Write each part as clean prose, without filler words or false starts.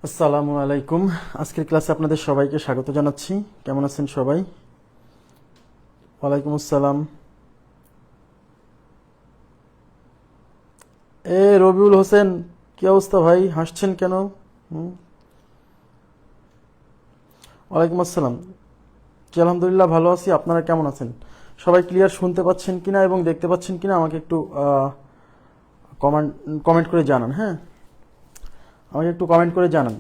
আসসালামু আলাইকুম। আজকের ক্লাসে আপনাদের সবাইকে স্বাগত জানাচ্ছি। কেমন আছেন সবাই? ওয়ালাইকুম আসসালাম। রবিউল হোসেন, কি অবস্থা ভাই? হাসছেন কেন? ওয়ালাইকুম আসসালাম। জি আলহামদুলিল্লাহ ভালো আছি। আপনারা কেমন আছেন? সবাই ক্লিয়ার শুনতে পাচ্ছেন কিনা এবং দেখতে পাচ্ছেন কিনা আমাকে একটু কমেন্ট করে জানান। হ্যাঁ, আমাকে একটু কমেন্ট করে জানান।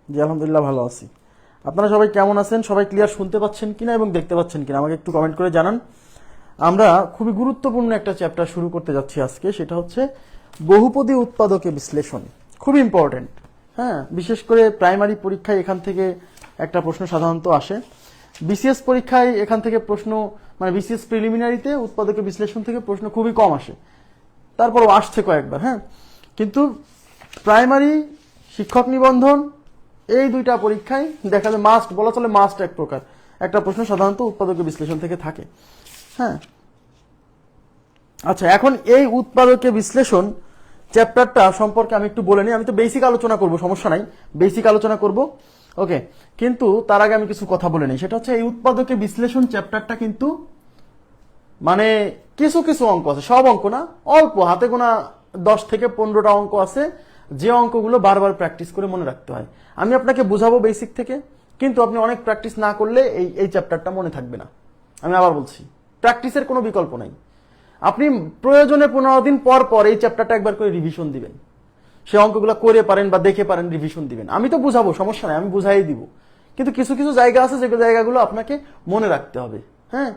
জি আলহামদুলিল্লাহ ভালো আছি। আপনারা সবাই কেমন আছেন? সবাই ক্লিয়ার শুনতে পাচ্ছেন কিনা এবং দেখতে পাচ্ছেন কিনা আমাকে একটু কমেন্ট করে জানান। আমরা খুবই গুরুত্বপূর্ণ একটা চ্যাপ্টার শুরু করতে যাচ্ছি আজকে, সেটা হচ্ছে বহুপদী উৎপাদকে বিশ্লেষণ। খুবই ইম্পর্টেন্ট। হ্যাঁ, বিশেষ করে প্রাইমারি পরীক্ষায় এখান থেকে একটা প্রশ্ন সাধারণত আসে। বিসিএস পরীক্ষায় এখান থেকে প্রশ্ন, মানে বিসিএস প্রিলিমিনারিতে উৎপাদকে বিশ্লেষণ থেকে প্রশ্ন খুবই কম আসে, তারপরও আসছে কয়েকবার। হ্যাঁ, কিন্তু প্রাইমারি শিক্ষক নিবন্ধন এই দুইটা পরীক্ষায় দেখা যায় মাস্ট, বলা চলে মাস্ট এক প্রকার একটা প্রশ্ন সাধারণত উৎপাদকে বিশ্লেষণ থেকে থাকে। হ্যাঁ, আচ্ছা, এখন এই উৎপাদকে বিশ্লেষণ চ্যাপ্টারটা সম্পর্কে আমি একটু বলে নিই। আমি তো বেসিক আলোচনা করব, সমস্যা নাই, বেসিক আলোচনা করব। ওকে, কিন্তু তার আগে আমি কিছু কথা বলে নিই। সেটা হচ্ছে এই উৎপাদকে বিশ্লেষণ চ্যাপ্টারটা কিন্তু মানে কিছু কিছু অঙ্ক আছে, সব অঙ্ক না, অল্প হাতে গোনা 10 থেকে 15টা অঙ্ক আছে, যে অঙ্কগুলো বারবার প্র্যাকটিস করে মনে রাখতে হয়। আমি আপনাকে বুঝাবো বেসিক থেকে, কিন্তু আপনি অনেক প্র্যাকটিস না করলে এই চ্যাপ্টারটা মনে থাকবে না। আমি আবার বলছি, প্র্যাকটিসের কোনো বিকল্প নাই। আপনি প্রয়োজনে 15 দিন পর পর এই চ্যাপ্টারটা একবার করে রিভিশন দিবেন। সে অঙ্কগুলো করে পারেন বা দেখে পারেন, রিভিশন দিবেন। আমি তো বুঝাবো, সমস্যা নাই, আমি বুঝাই দিব, কিন্তু কিছু কিছু জায়গা আছে যে জায়গাগুলো আপনাকে মনে রাখতে হবে। হ্যাঁ,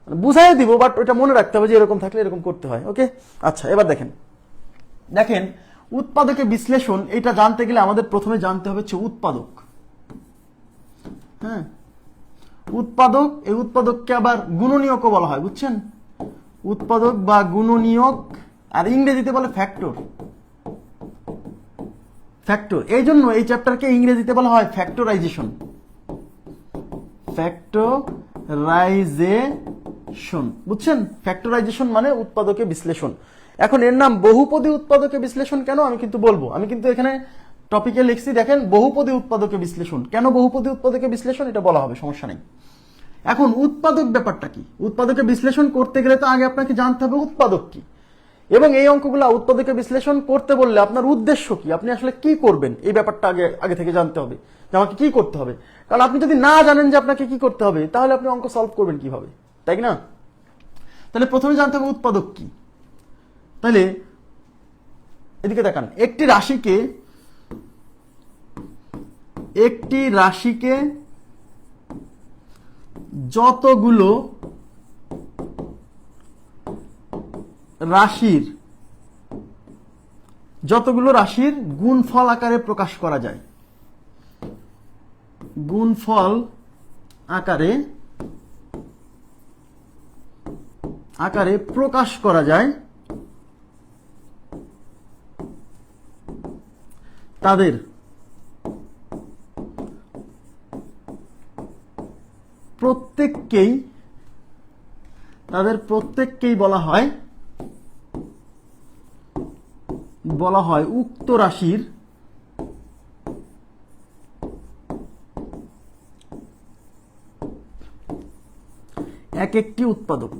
বুঝাই দিব, বাট ওটা মনে রাখতে হবে যে এরকম থাকলে এরকম করতে হয়। ওকে, আচ্ছা, এবার দেখেন দেখেন উৎপাদকে বিশ্লেষণ এটা জানতে গেলে আমাদের প্রথমে জানতে হবে হচ্ছে উৎপাদক। হ্যাঁ, উৎপাদক, এই উৎপাদককে আবার গুণনীয়কও বলা হয়, বুঝছেন? উৎপাদক বা গুণনীয়ক, আর ইংরেজিতে বলে ফ্যাক্টর। ফ্যাক্টর, এই জন্য এই চ্যাপ্টারকে ইংরেজিতে বলা হয় ফ্যাক্টরাইজেশন। ফ্যাক্টরাইজেশন, বুঝছেন? ফ্যাক্টরাইজেশন মানে উৎপাদকে বিশ্লেষণ। এখন এর নাম বহুপদী উৎপাদকে বিশ্লেষণ কেন আমি কিন্তু বলবো। আমি কিন্তু এখানে টপিকে লিখছি, দেখেন, বহুপদী উৎপাদকে বিশ্লেষণ। কেন বহুপদী উৎপাদকে বিশ্লেষণ এটা বলা হবে, সমস্যা নেই। এখন উৎপাদক ব্যাপারটা কি? উৎপাদকে বিশ্লেষণ করতে গেলে তো আগে আপনাকে জানতে হবে উৎপাদক কি, এবং এই অঙ্কগুলো উৎপাদকে বিশ্লেষণ করতে বললে আপনার উদ্দেশ্য কি, আপনি আসলে কি করবেন, এই ব্যাপারটা আগে আগে থেকে জানতে হবে যে আমাকে কি করতে হবে। কারণ আপনি যদি না জানেন যে আপনাকে কি করতে হবে, তাহলে আপনি অঙ্ক সলভ করবেন কিভাবে, তাই না? তাহলে প্রথমে জানতে হবে উৎপাদক কি। তাহলে এদিকে দেখান, একটি রাশিকে যতগুলো রাশির গুণফল আকারে প্রকাশ করা যায়, গুণফল আকারে প্রকাশ করা যায়, তাদের প্রত্যেককেই বলা হয় উক্ত রাশির এক একটি উৎপাদক।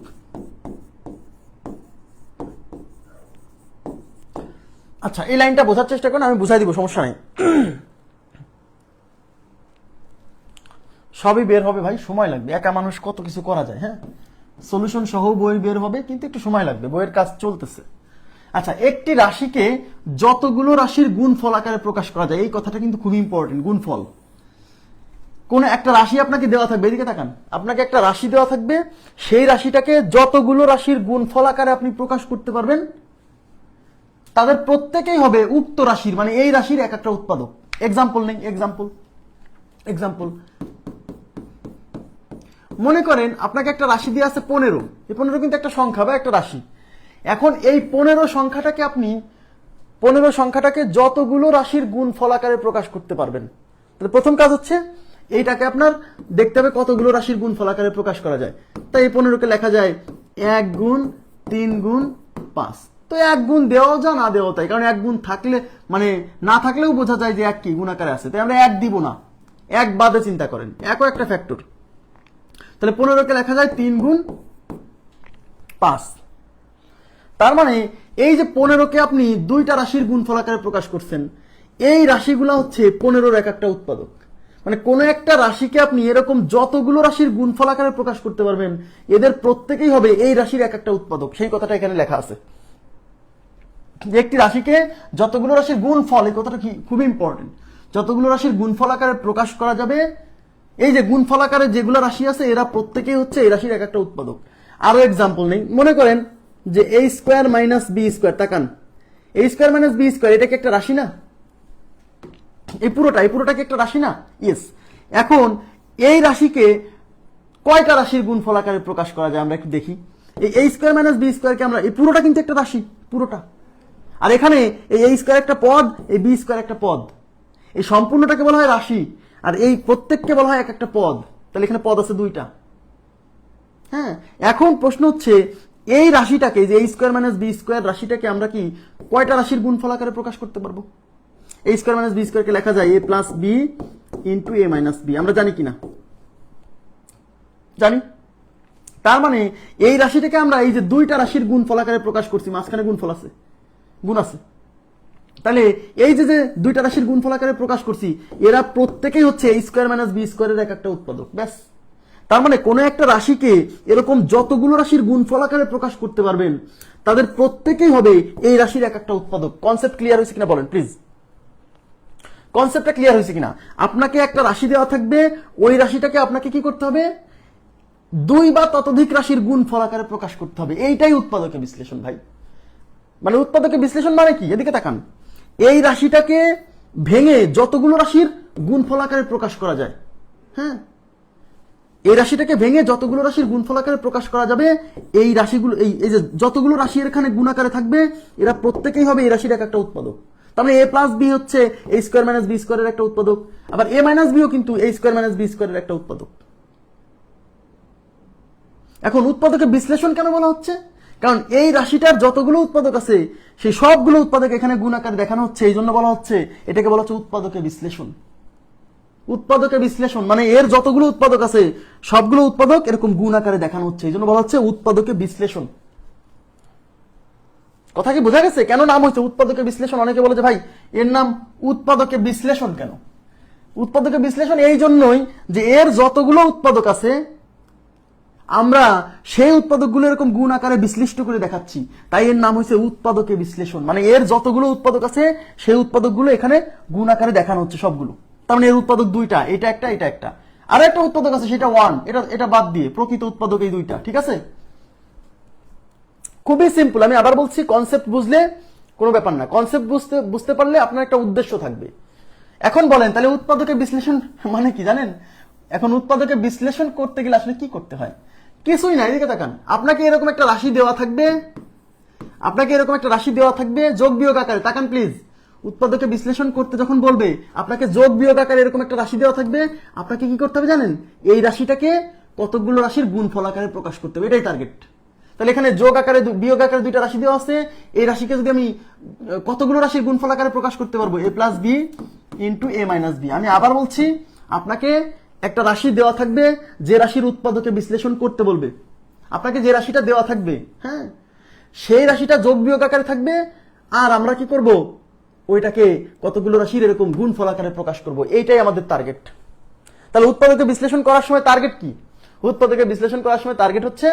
আচ্ছা, এই লাইনটা বোঝার চেষ্টা করুন, আমি বুঝাই দিব, সমস্যা নেই। সবই বের হবে ভাই, সময় লাগবে, একা মানুষ কত কিছু করা যায়। হ্যাঁ, সলিউশন সহ বই বের হবে, কিন্তু একটু সময় লাগবে, বইয়ের কাজ চলতেছে। আচ্ছা, একটি রাশিকে যতগুলো রাশির গুণফল আকারে প্রকাশ করা যায়, এই কথাটা কিন্তু খুব ইম্পর্টেন্ট। গুণফল, কোন একটা রাশি আপনাকে দেওয়া থাকবে, এদিকে তাকান, আপনাকে একটা রাশি দেওয়া থাকবে, সেই রাশিটাকে যতগুলো রাশির গুণফল আকারে আপনি প্রকাশ করতে পারবেন, তাদের প্রত্যেকেই হবে উক্ত রাশির, মানে এই রাশির এক একটা উৎপাদক। এক্সাম্পল নেই, এক্সাম্পল মনে করেন আপনাকে একটা রাশি দিয়ে আছে 15। এই 15 কিন্তু একটা সংখ্যা বা একটা রাশি। এখন এই 15 সংখ্যাটাকে যতগুলো রাশির গুণফল আকারে প্রকাশ করতে পারবেন। তাহলে প্রথম কাজ হচ্ছে এইটাকে আপনার দেখতে হবে কতগুলো রাশির গুণফল আকারে প্রকাশ করা যায়। তাই এই 15কে লেখা যায় 1 গুণ 3 গুণ 5। তো 1 গুণ দেওয়াও যা না দেওয়াও তাই, কারণ 1 গুণ থাকলে মানে না থাকলেও বোঝা যায় যে 1 কি গুণাকারে আছে, তাই আমরা 1 দিব না, 1 বাদে চিন্তা করেন, একও একটা ফ্যাক্টর। তাহলে 15কে লেখা যায় 3 গুণ 5। তার মানে এই যে 15কে আপনি দুইটা রাশির গুণফল আকারে প্রকাশ করছেন, এই রাশিগুলো হচ্ছে 15-র এক একটা উৎপাদক। মানে কোন একটা রাশিকে আপনি এরকম যতগুলো রাশির গুণফল আকারে প্রকাশ করতে পারবেন, এদের প্রত্যেকেই হবে এই রাশির এক একটা উৎপাদক। সেই কথাটা এখানে লেখা আছে যে একটি রাশিকে যতগুলো রাশির গুণফল, এই কথাটা কি খুবই ইম্পর্টেন্ট, যতগুলো রাশির গুণফল আকারে প্রকাশ করা যাবে, এই যে গুণফল আকারে যেগুলো রাশি আছে এরা প্রত্যেকেই হচ্ছে এই রাশির এক একটা উৎপাদক। আরো এক্সাম্পল নেই, মনে করেন যে a square minus B square, তাকান a square minus B square, এটা কি একটা রাশি না? এই পুরোটা কি একটা রাশি না? ইয়েস। এখন এই রাশিকে কয়টা রাশির গুণফল আকারে প্রকাশ করা যায় আমরা একটু দেখি। এই a স্কোয়ার মাইনাস বি স্কোয়ারকে আমরা, এই পুরোটা কিন্তু একটা রাশি, পুরোটা। আর এখানে এই a স্কোয়ার একটা পদ, এই বি স্কোয়ার একটা পদ, এই সম্পূর্ণটাকে বলা হয় রাশি, আর এই প্রত্যেককে বলা হয় এক একটা পদ। তাহলে এখানে পদ আছে 2টা। হ্যাঁ, এখন প্রশ্ন হচ্ছে এই রাশিটাকে, যে a square minus B square রাশিটাকে আমরা কি কয়টা রাশির গুণফল আকারে প্রকাশ করতে পারবো? a স্কোয়ার মাইনাস বি স্কোয়ারকে লেখা যায় a plus B into a minus B. আমরা জানি কিনা? জানি। তার মানে এই রাশিটাকে আমরা এই যে 2টা রাশির গুণফল আকারে প্রকাশ করছি, মাঝখানে গুণফল আছে, গুণ আছে। তাহলে এই যে 2টা রাশির গুণফল আকারে প্রকাশ করছি, এরা প্রত্যেকেই হচ্ছে a স্কোয়ার মাইনাস বি স্কোয়ারের এক একটা উৎপাদক। ব্যাস। তার মানে কোন একটা রাশিকে এরকম যতগুলো রাশির গুণফল আকারে প্রকাশ করতে পারবেন, তাদের প্রত্যেকেই হবে এই রাশির এক একটা উৎপাদক। কনসেপ্ট ক্লিয়ার হয়েছে কিনা বলেন প্লিজ? কনসেপ্টটা ক্লিয়ার হয়েছে কিনা? আপনাকে একটা রাশি দেওয়া থাকবে, ওই রাশিটাকে আপনাকে কি করতে হবে? 2 বা ততোধিক রাশির গুণফল আকারে প্রকাশ করতে হবে। এইটাই উৎপাদকের বিশ্লেষণ ভাই। মানে উৎপাদকের বিশ্লেষণ মানে কি? এদিকে তাকান। এই রাশিটাকে ভেঙে যতগুলো রাশির গুণফল আকারে প্রকাশ করা যায়, হ্যাঁ, এই রাশিটাকে ভেঙে যতগুলো রাশির গুণফল আকারে প্রকাশ করা যাবে, এই রাশিগুলো, এই যে যতগুলো রাশি এখানে গুণ আকারে থাকবে, এরা প্রত্যেকেই হবে এই রাশির এক একটা উৎপাদক। তার মানে a প্লাস বি হচ্ছে a স্কোয়ার মাইনাস বি স্কোয়ারের একটা উৎপাদক, আবার a মাইনাস বিও কিন্তু a স্কোয়ার মাইনাস বি স্কোয়ারের একটা উৎপাদক। এখন উৎপাদকের বিশ্লেষণ কেন বলা হচ্ছে? কারণ এই রাশিটার যতগুলো উৎপাদক আছে, সেই সবগুলো উৎপাদক এখানে গুণ আকারে দেখানো হচ্ছে, এই জন্য বলা হচ্ছে, এটাকে বলা হচ্ছে উৎপাদকের বিশ্লেষণ। উৎপাদকের বিশ্লেষণ মানে এর যতগুলো উৎপাদক আছে সবগুলো উৎপাদক এরকম গুণ আকারে দেখানো হচ্ছে, এই জন্য বলা হচ্ছে উৎপাদকের বিশ্লেষণ। কথা কি বোঝা গেছে কেন নাম হচ্ছে উৎপাদকের বিশ্লেষণ? অনেকে বলে যে ভাই এর নাম উৎপাদকের বিশ্লেষণ কেন? উৎপাদকের বিশ্লেষণ এই জন্যই যে এর যতগুলো উৎপাদক আছে আমরা সেই উৎপাদকগুলো এরকম গুণ আকারে বিশ্লিষ্ট করে দেখাচ্ছি, তাই এর নাম হচ্ছে উৎপাদকের বিশ্লেষণ। মানে এর যতগুলো উৎপাদক আছে সেই উৎপাদকগুলো এখানে গুণ আকারে দেখানো হচ্ছে সবগুলো। তার মানে এর উৎপাদক 2টা, এটা একটা এটা একটা, আর একটা উৎপাদক আছে সেটা 1, এটা বাদ দিয়ে প্রকৃত উৎপাদক এই 2টা। ঠিক আছে, খুবই সিম্পল। আমি আবার বলছি, কনসেপ্ট বুঝলে কোনো ব্যাপার না, কনসেপ্ট বুঝতে পারলে আপনার একটা উদ্দেশ্য থাকবে। এখন বলেন তাহলে উৎপাদকের বিশ্লেষণ মানে কি জানেন? এখন উৎপাদকের বিশ্লেষণ করতে গেলে আসলে কি করতে হয়? কিছুই না, এদিকে তাকান। আপনাকে এরকম একটা রাশি দেওয়া থাকবে, যোগ বিয়োগ আকারে। তাকান প্লিজ, উৎপাদকের বিশ্লেষণ করতে যখন বলবে আপনাকে যোগ বিয়োগ আকারে এরকম একটা রাশি দেওয়া থাকবে, আপনাকে কি করতে হবে জানেন? এই রাশিটাকে কতগুলো রাশির গুণফল আকারে প্রকাশ করতে হবে, এটাই টার্গেট। তাহলে এখানে যোগ আকারে বিয়োগ আকারে 2টা রাশি দেওয়া আছে, এই রাশিকে যদি আমি কতগুলো রাশির গুণফল আকারে প্রকাশ করতে পারবো? a plus B into a minus B. আমি আবার বলছি, আপনাকে একটা রাশি দেওয়া থাকবে, যে রাশির উৎপাদকে বিশ্লেষণ করতে বলবে, আপনাকে যে রাশিটা দেওয়া থাকবে, হ্যাঁ, সেই রাশিটা যোগ বিয়োগ আকারে থাকবে, আর আমরা কি করব? ওইটাকে কতগুলো রাশির এরকম গুণফল আকারে প্রকাশ করব। এইটাই আমাদের টার্গেট। তাহলে উৎপাদকে বিশ্লেষণ করার সময় টার্গেট কি? উৎপাদকে বিশ্লেষণ করার সময় টার্গেট হচ্ছে,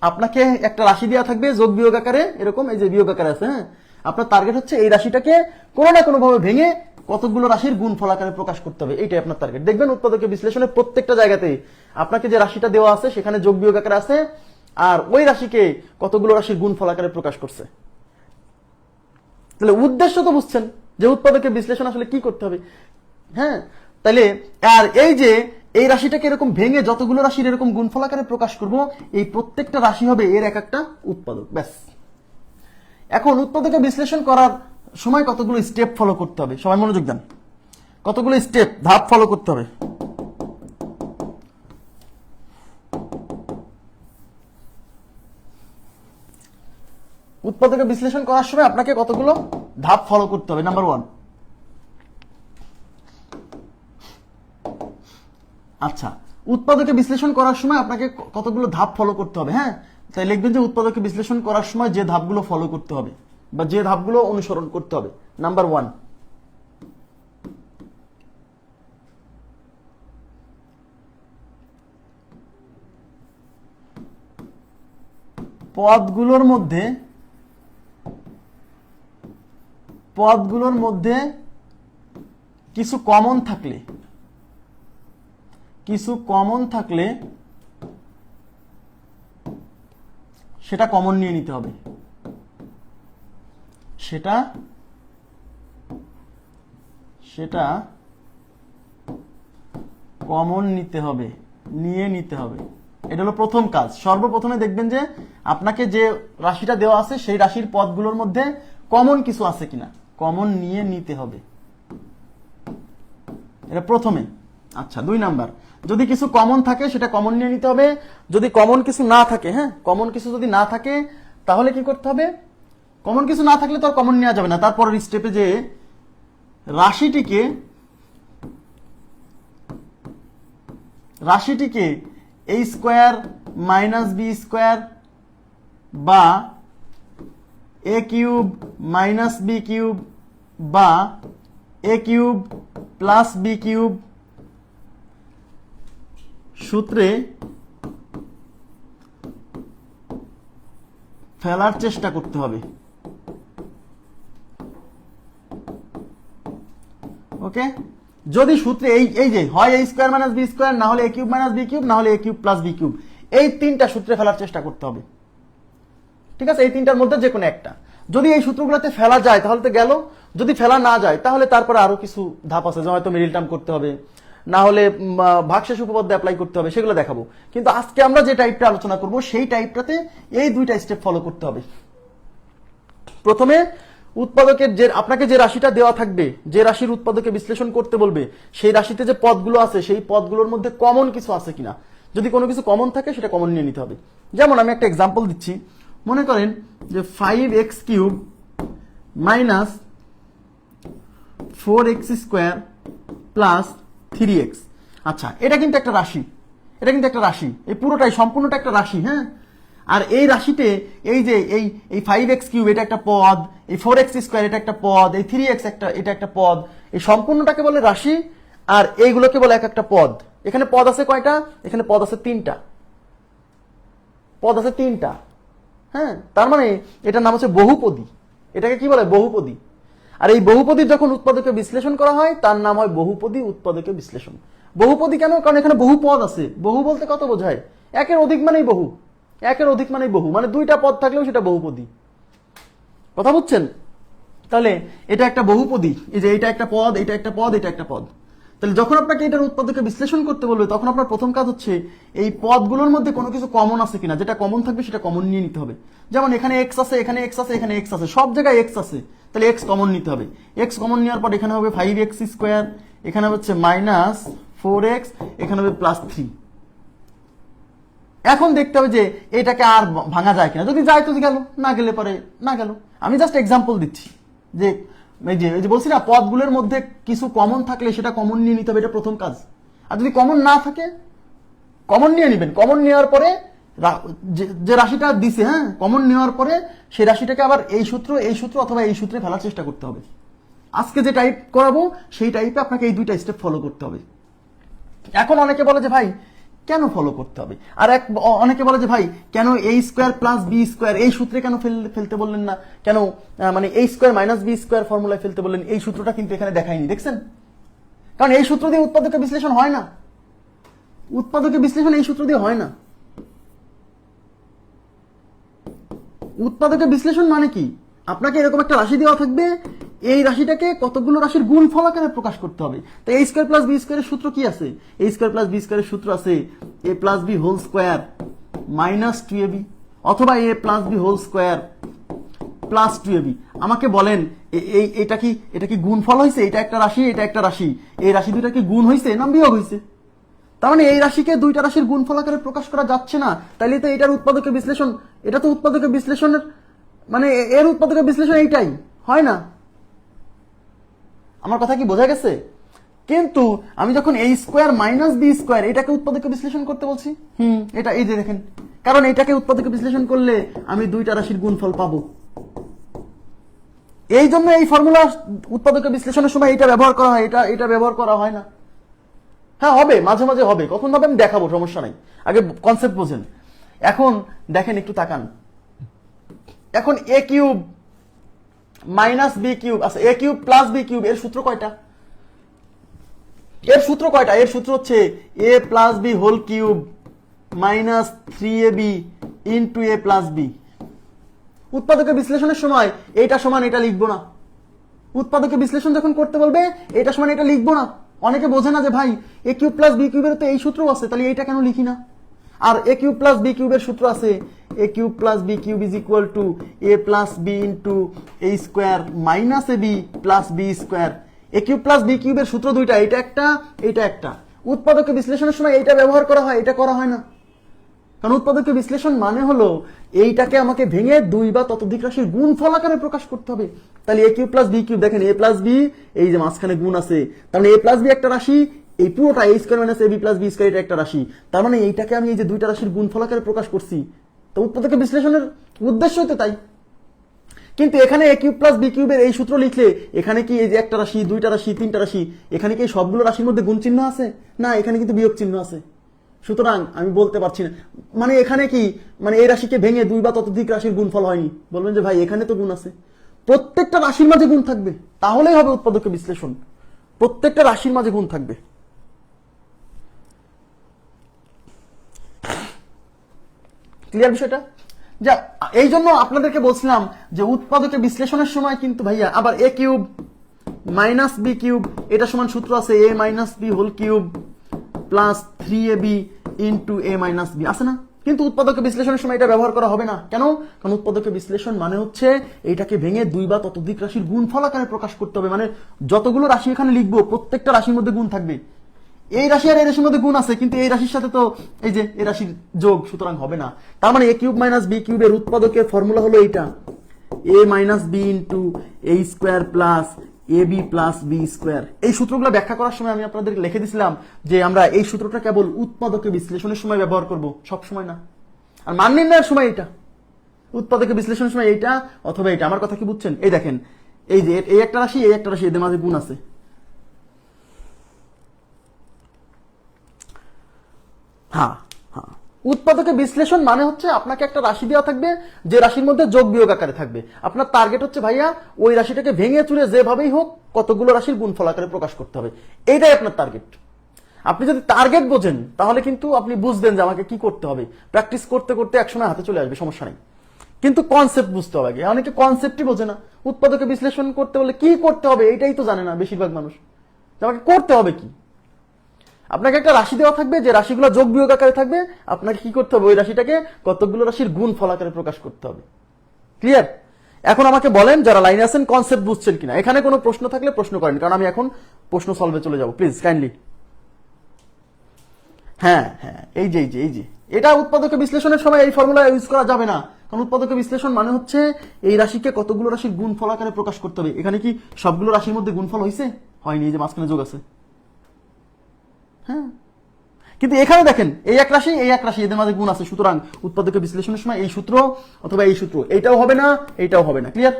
আপনাকে একটা রাশি দেওয়া থাকবে যোগ বিয়োগ আকারে, এরকম এই যে বিয়োগ আকারে আছে, হ্যাঁ, আপনার টার্গেট হচ্ছে এই রাশিটাকে কোনো না কোনো ভাবে ভেঙে কতগুলো রাশির গুণফল আকারে প্রকাশ করতে হবে, এইটাই আপনার টার্গেট। দেখবেন উৎপাদকের বিশ্লেষণের প্রত্যেকটা জায়গাতে আপনাকে যে রাশিটা দেওয়া আছে সেখানে যোগ বিয়োগ আকারে আছে, আর ওই রাশিকে কতগুলো রাশির গুণফল আকারে প্রকাশ করছে। তাহলে উদ্দেশ্য তো বুঝছেন যে উৎপাদকের বিশ্লেষণ আসলে কি করতে হবে, হ্যাঁ। তাহলে আর এই যে এই রাশিটাকে এরকম ভেঙে যতগুলো রাশির এরকম গুণফল আকারে প্রকাশ করব, এই প্রত্যেকটা রাশি হবে এর এক একটা উৎপাদক। ব্যাস। এখন উৎপাদকের বিশ্লেষণ করার সময় কতগুলো স্টেপ ফলো করতে হবে, সবাই মনোযোগ দেন। কতগুলো স্টেপ, ধাপ ফলো করতে হবে। উৎপাদকে বিশ্লেষণ করার সময় আপনাকে কতগুলো ধাপ ফলো করতে হবে। নাম্বার 1, আচ্ছা, উৎপাদকে বিশ্লেষণ করার সময় আপনাকে কতগুলো ধাপ ফলো করতে হবে। হ্যাঁ, তাই লিখবেন যে উৎপাদকে বিশ্লেষণ করার সময় যে ধাপগুলো ফলো করতে হবে বা যে ধাপগুলো অনুসরণ করতে হবে। নাম্বার 1, পদগুলোর মধ্যে কিছু কমন থাকলে সেটা কমন নিয়ে নিতে হবে। সেটা কমন নিতে হবে। এটা হলো প্রথম কাজ। সর্বপ্রথমে দেখবেন যে আপনাকে যে রাশিটা দেওয়া আছে সেই রাশির পদগুলোর মধ্যে কমন কিছু আছে কিনা, কমন নিয়ে নিতে হবে। এটা প্রথমে। আচ্ছা, 2 নাম্বার, যদি কিছু কমন থাকে সেটা কমন নিয়ে নিতে হবে। যদি কমন কিছু না থাকে, হ্যাঁ, কমন কিছু যদি না থাকে তাহলে কি করতে হবে? কমন কিছু না থাকলে তো আর কমন নেওয়া যাবে না। তারপরের স্টেপে যে রাশিটিকে a square minus B square বা a cube minus B cube বা a cube plus B cube সূত্রে ফেলার চেষ্টা করতে হবে। ওকে, যদি সূত্রে এই যে হয় a square minus B square, না হলে a cube minus B cube, না হলে a cube plus B cube, এই 3টা সূত্রে ফেলার চেষ্টা করতে হবে। ঠিক আছে, এই 3টার মধ্যে যে কোনো একটা। যদি এই সূত্রগুলোতে ফেলা যায় তাহলে তো গেল, যদি ফেলা না যায় তাহলে তারপরে আরো কিছু ধাপ আছে, যে হয়তো মিডল টার্ম করতে হবে, না হলে ভাগশেষ উপপাদ্য অ্যাপ্লাই করতে হবে, সেগুলো দেখাবো। কিন্তু আজকে আমরা যে টাইপটা আলোচনা করব সেই টাইপটাতে এই 2টা স্টেপ ফলো করতে হবে। প্রথমে উৎপাদকের আপনাকে যে রাশিটা দেওয়া থাকবে, যে রাশির উৎপাদকে বিশ্লেষণ করতে বলবে, সেই রাশিতে যে পদগুলো আছে সেই পদগুলোর মধ্যে কমন কিছু আছে কিনা। যদি কোনো কিছু কমন থাকে সেটা কমন নিয়ে নিতে হবে। যেমন আমি একটা এক্সাম্পল দিচ্ছি। মনে করেন যে 5x cube minus 4x square plus 3x। আচ্ছা, এটা কিন্তু একটা রাশি, এই পুরোটাই সম্পূর্ণটা একটা রাশি। হ্যাঁ, আর এই রাশিতে এই যে এই 5x কিউব এটা একটা পদ, এই 4x স্কোয়ার এটা একটা পদ, এই 3x এটা একটা পদ, এই সম্পূর্ণটাকে বলে রাশি, আর এইগুলোকে বলে এক একটা পদ। এখানে পদ আছে কয়টা? এখানে পদ আছে 3টা। হ্যাঁ, তার মানে এটার নাম হচ্ছে বহুপদী। এটাকে কি বলে? বহুপদী। আর এই বহুপদীর যখন উৎপাদকে বিশ্লেষণ করা হয় তার নাম হয় বহুপদী উৎপাদকে বিশ্লেষণ। বহুপদী কেন? কারণ এখানে বহু পদ আছে। বহু বলতে কত বোঝায়? একের অধিক মানেই বহু, মানে 2টা পদ থাকলেও সেটা বহুপদী। কথা বুঝছেন? তাহলে এটা একটা বহুপদী। এই যে এটা একটা পদ, এটা একটা পদ, এটা একটা পদ। তাহলে যখন আপনাকে এটার উৎপাদকে বিশ্লেষণ করতে বলবে তখন আপনার প্রথম কাজ হচ্ছে এই পদগুলোর মধ্যে কোনো কিছু কমন আছে কিনা। যেটা কমন থাকবে সেটা কমন নিয়ে নিতে হবে। যেমন এখানে x আছে, এখানে x আছে, এখানে x আছে, সব জায়গায় x আছে, তাহলে x কমন নিতে হবে। x কমন নেওয়ার পর এখানে হবে 5x স্কোয়ার, এখানে হচ্ছে মাইনাস 4x, এখানে হবে প্লাস 3। এখন দেখতে হবে যে এটাকে আর ভাঙা যায় কিনা। যদি যায় তো গেল, না গেলে পরে না গেল। আমি জাস্ট এক্সাম্পল দিচ্ছি যে এই যে বলছি না, পদগুলোর মধ্যে কিছু কমন থাকলে সেটা কমন নিয়ে নিতে হবে, এটা প্রথম কাজ। আর যদি কমন না থাকে কমন নিয়ে নেবেন। কমন নেওয়ার পরে যে রাশিটা দিছে, হ্যাঁ, কমন নেওয়ার পরে সেই রাশিটাকে আবার এই সূত্র অথবা এই সূত্রে ফেলার চেষ্টা করতে হবে। আজকে যে টাইপ করাবো সেই টাইপে আপনাকে এই 2টা স্টেপ ফলো করতে হবে। এখন অনেকে বলে যে ভাই কেন ফলো করতে হবে, আর অনেকে বলে যে ভাই কেন a square plus B square এই সূত্রে কেন ফেলতে বললেন না, কেন মানে a square minus B square ফর্মুলায় ফেলতে বললেন। এই সূত্রটা কিন্তু এখানে দেখায়নি, দেখছেন? কারণ এই সূত্র দিয়ে উৎপাদকে বিশ্লেষণ হয় না। উৎপাদকে বিশ্লেষণ এই সূত্র দিয়ে হয় না। উৎপাদকে বিশ্লেষণ মানে কি? আপনাকে এরকম একটা রাশি দেওয়া থাকবে, এই রাশিটাকে কতগুলো রাশির গুণফল আকারে প্রকাশ করতে হবে। তো a স্কোয়ার প্লাস বি স্কোয়ারের সূত্র কি আছে? a স্কোয়ার প্লাস বি স্কোয়ারের সূত্র আছে a plus B whole square minus 2ab, অথবা a plus B whole square plus 2ab। আমাকে বলেন এটা কি গুণফল হয়েছে? এটা একটা রাশি, এটা একটা রাশি, এই রাশি দুইটা কি গুণ হয়েছে না বিয়োগ হয়েছে? তার মানে এই রাশিকে 2টা রাশির গুণফল আকারে প্রকাশ করা যাচ্ছে না। তাইলে তো এটার উৎপাদকে বিশ্লেষণ, এটা তো উৎপাদকে বিশ্লেষণের মানে এর উৎপাদকের বিশ্লেষণ এইটাই হয় না। আমার কথা কি বোঝা গেছে? কিন্তু আমি যখন a square minus B square এটাকে উৎপাদকে বিশ্লেষণ করতে বলছি, এটা এই যে দেখেন, কারণ এটাকে উৎপাদকে বিশ্লেষণ করলে আমি দুইটা রাশির গুণফল পাবো। এই জন্য এই ফর্মুলা উৎপাদকে বিশ্লেষণের সময় এটা ব্যবহার করা হয়, এটা ব্যবহার করা হয় না। হ্যাঁ হবে, মাঝে মাঝে হবে, কখন হবে আমি দেখাবো, সমস্যা নাই, আগে কনসেপ্ট বোঝেন। এখন দেখেন একটু তাকান, এখন A cube minus B cube, আচ্ছা A cube plus B cube এর সূত্র কয়টা? এর সূত্র হচ্ছে A plus B whole cube minus 3ab into A plus B. উৎপাদকের বিশ্লেষণের সময় এইটা সমান এটা লিখবো না। উৎপাদকের বিশ্লেষণ যখন করতে বলবে এটা সমান এটা লিখবো না। অনেকে বোঝে না যে ভাই এ কিউব প্লাস বি কিউবের তো এই সূত্র আছে, তাহলে এইটা কেন লিখি না? আর এ কিউব প্লাস বি কিউবের সূত্র আছে A cube plus B cube is equal to A plus B into A square minus A B plus B square. A cube plus B কিউবের সূত্র দুইটা, এটা একটা এটা একটা। উৎপাদকের বিশ্লেষণের সময় এইটা ব্যবহার করা হয়, এটা করা হয় না। কারণ উৎপাদকের বিশ্লেষণ মানে হলো এইটাকে আমাকে ভেঙে দুই বা ততোধিক রাশির গুণফল আকারে প্রকাশ করতে হবে। তাহলে এ কিউব প্লাস বি কিউব, দেখেন এ প্লাস বি, এই যে মাঝখানে গুণ আছে, তার মানে এ প্লাস বি একটা রাশি, এই পুরোটা এ square minus A B plus B square এটা একটা রাশি। তার মানে এইটাকে আমি এই যে দুইটা রাশির গুণফল আকারে প্রকাশ করছি। তো উৎপাদকের বিশ্লেষণের উদ্দেশ্য তো তাই। কিন্তু এখানে এ কিউব প্লাস বি কিউবের এই সূত্র লিখলে এখানে কি এই যে একটা রাশি, দুইটা রাশি, তিনটা রাশি, এখানে কি সবগুলো রাশির মধ্যে গুণ চিহ্ন আছে? না, এখানে কিন্তু বিয়োগ চিহ্ন আছে। সুতরাং আমি বলতে পারছি না, মানে এখানে কি, মানে এই রাশিকে ভেঙে দুই বা ততোধিক রাশির গুণফল হয়নি। বলবেন যে ভাই এখানে তো গুণ আছে। প্রত্যেকটা রাশির মাঝে গুণ থাকবে, তাহলেই হবে উৎপাদকের বিশ্লেষণ। প্রত্যেকটা রাশির মাঝে গুণ থাকবে। ক্লিয়ার বিষয়টা? যা এই জন্য আপনাদেরকে বলছিলাম যে উৎপাদকের বিশ্লেষণের সময় কিন্তু ভাইয়া আবার A cube minus B cube এটা সমান সূত্র আছে A minus B whole cube plus 3ab into A minus B, আছে না? কিন্তু উৎপাদকের বিশ্লেষণের সময় এটা ব্যবহার করা হবে না। কেন? কারণ উৎপাদকের বিশ্লেষণ মানে হচ্ছে এইটাকে ভেঙে দুই বা ততোধিক রাশির গুণফল আকারে প্রকাশ করতে হবে। মানে যতগুলো রাশি এখানে লিখবো প্রত্যেকটা রাশির মধ্যে গুণ থাকবে। এই রাশি আর এই রাশির মধ্যে গুণ আছে, কিন্তু এই রাশির সাথে তো এই যে এই রাশির যোগ, সুতরাং হবে না। তার মানে এ কিউব মাইনাস বি কিউবের উৎপাদকের ফর্মুলা হলো এইটা, এ minus B into A square plus A B plus B square. এই সূত্রগুলো ব্যাখ্যা করার সময় আমি আপনাদের লিখে দিছিলাম যে আমরা এই সূত্রটা কেবল উৎপাদকের বিশ্লেষণের সময় ব্যবহার করব, সব সময় না। আর মান নির্ণয়ের সময় এটা, উৎপাদকের বিশ্লেষণের সময় এইটা অথবা এটা। আমার কথা কি বুঝছেন? এই দেখেন, এই যে এই একটা রাশি, এই একটা রাশি, এদের মাঝে গুণ আছে। হ্যাঁ হ্যাঁ, উৎপাদকের বিশ্লেষণ মানে হচ্ছে আপনাকে একটা রাশি দেওয়া থাকবে, যে রাশির মধ্যে যোগ বিয়োগ আকারে থাকবে। আপনার টার্গেট হচ্ছে ভাইয়া ওই রাশিটাকে ভেঙে চুরে যেভাবেই হোক কতগুলো রাশির গুণফল আকারে প্রকাশ করতে হবে, এইটাই আপনার টার্গেট। আপনি যদি টার্গেট বোঝেন তাহলে কিন্তু আপনি বুঝবেন যে আমাকে কি করতে হবে। প্র্যাকটিস করতে করতে একসময় হাতে চলে আসবে, সমস্যা নেই। কিন্তু কনসেপ্ট বুঝতে হবে আগে। অনেকে কনসেপ্টই বোঝে না। উৎপাদকের বিশ্লেষণ করতে বলে কি করতে হবে এইটাই তো জানে না বেশিরভাগ মানুষ, যে আমাকে করতে হবে কি। আপনাকে একটা রাশি দেওয়া থাকবে, যে রাশিগুলো যোগ বিয়োগ আকারে থাকবে, আপনাকে কি করতে হবে, ওই রাশিটাকে কতগুলো রাশির গুণ ফল আকারে প্রকাশ করতে হবে। ক্লিয়ার? এখন আমাকে বলেন যারা লাইনে আছেন কনসেপ্ট বুঝছেন কিনা। এখানে কোনো প্রশ্ন থাকলে প্রশ্ন করেন, কারণ আমি এখন প্রশ্ন সলভে চলে যাব, প্লিজ কাইন্ডলি। হ্যাঁ হ্যাঁ, এই যে এটা উৎপাদকের বিশ্লেষণের সময় এই ফর্মুলা ইউজ করা যাবে না। কারণ উৎপাদকের বিশ্লেষণ মানে হচ্ছে এই রাশিকে কতগুলো রাশির গুণফল আকারে প্রকাশ করতে হবে। এখানে কি সবগুলো রাশির মধ্যে গুণফল হয়েছে? হয়নি, এই যে মাঝখানে যোগ আছে। হ্যাঁ, কিন্তু এখানে দেখেন এই এক রাশি এই এক রাশি, এদের মাঝে গুণ আছে। সুতরাং উৎপাদকের বিশ্লেষণের সময় এই সূত্র অথবা এই সূত্র, এইটাও হবে না, এইটাও হবে না। ক্লিয়ার?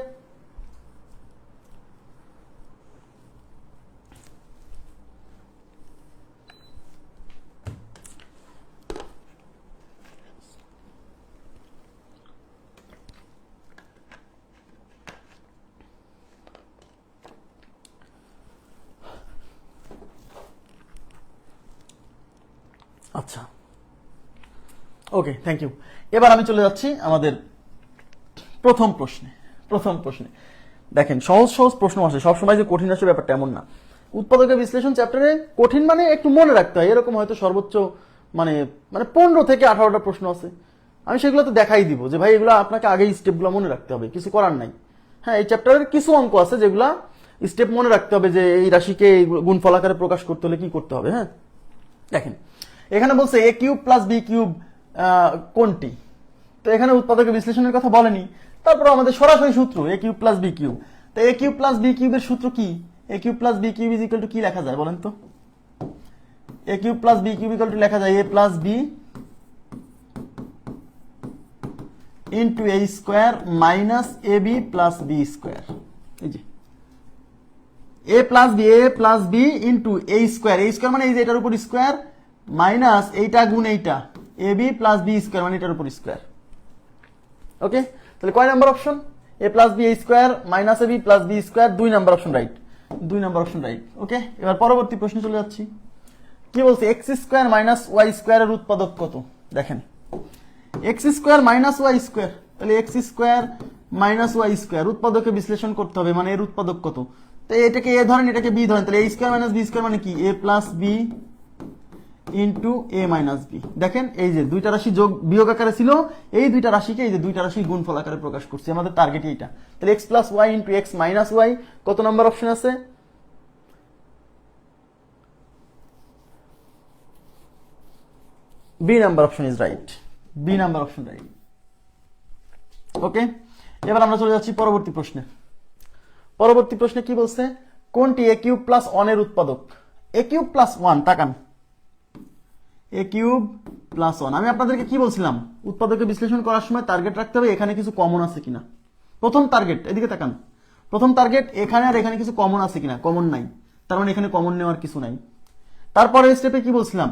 আচ্ছা, ওকে, থ্যাংক ইউ। এবার আমি চলে যাচ্ছি আমাদের প্রথম প্রশ্নে। দেখেন সহজ সহজ প্রশ্ন আসে, সবসময় যে কঠিন আসে ব্যাপারটা এমন না। উৎপাদকের বিশ্লেষণ চ্যাপ্টারে কঠিন মানে একটু মনে রাখতে হয়, এরকম হয়তো সর্বোচ্চ মানে 15 থেকে 18টা প্রশ্ন আছে। আমি সেগুলো তো দেখাই দিব যে ভাই এগুলো আপনাকে আগেই স্টেপগুলো মনে রাখতে হবে, কিছু করার নাই। হ্যাঁ, এই চ্যাপ্টারের কিছু অঙ্ক আছে যেগুলা স্টেপ মনে রাখতে হবে, যে এই রাশিকে গুণফল আকারে প্রকাশ করতে হলে কি করতে হবে। হ্যাঁ, দেখেন এখানে বলছে এ কিউব প্লাস বি কিউব কোনটি। তো এখানে উৎপাদকের বিশ্লেষণের কথা বলেনি, তারপর আমাদের সরাসরি সূত্র A cube plus B cube. তো এ কিউব প্লাস বি কিউবের সূত্র কি? এ cube plus B cube is equal to কি লেখা যায় বলেন তো? A cube plus B cube equal to লেখা যায় A plus B into A square minus A B plus B square. এই যে A plus B into A square মানে এই যে এটার উপর স্কোয়ার মাইনাস এইটা গুণ এইটা A B plus B square মানে এটার উপর স্কোয়ার। ওকে, তাহলে কয় number option? A plus B square minus A B plus B square, 2 number option right, 2 number option right. Okay, এবার পরবর্তী প্রশ্নে চলে যাচ্ছি। কি বলছে? এক্স স্কোয়ার মাইনাস ওয়াই স্কোয়ারের উৎপাদক কত? দেখেন X square minus Y square, তাহলে X square minus Y square উৎপাদকে বিশ্লেষণ করতে হবে, মানে এর উৎপাদক কত? তো এটাকে এ ধরেন, এটাকে বি ধরেন, তাহলে A square minus B square মানে কি? A plus B into A minus B. দেখেন এই যে দুইটা রাশি যোগ বিয়োগ আকারে ছিল, এই দুইটা রাশিকে এই যে দুইটা রাশি গুণফল আকারে প্রকাশ করছি, আমাদের টার্গেট এইটা। তাহলে X plus Y into X minus Y কত নম্বর অপশন আছে? B number option is right, B number option right. Okay, এবার আমরা চলে যাচ্ছি পরবর্তী প্রশ্নে। পরবর্তী প্রশ্নে কি বলছে? কোনটি এ কিউব প্লাস ওয়ান এর উৎপাদক? এ কিউব প্লাস ওয়ান, তাকান এ কিউব প্লাস ওয়ান। আমি আপনাদেরকে কি বলছিলাম? উৎপাদকে বিশ্লেষণ করার সময় টার্গেট রাখতে হবে এখানে কিছু কমন আছে কিনা। প্রথম টার্গেট, এদিকে তাকান, প্রথম টার্গেট এখানে আর এখানে কিছু কমন আছে কিনা। কমন নাই, তার মানে এখানে কমন নেওয়ার কিছু নাই। তারপরে স্টেপে কি বলছিলাম?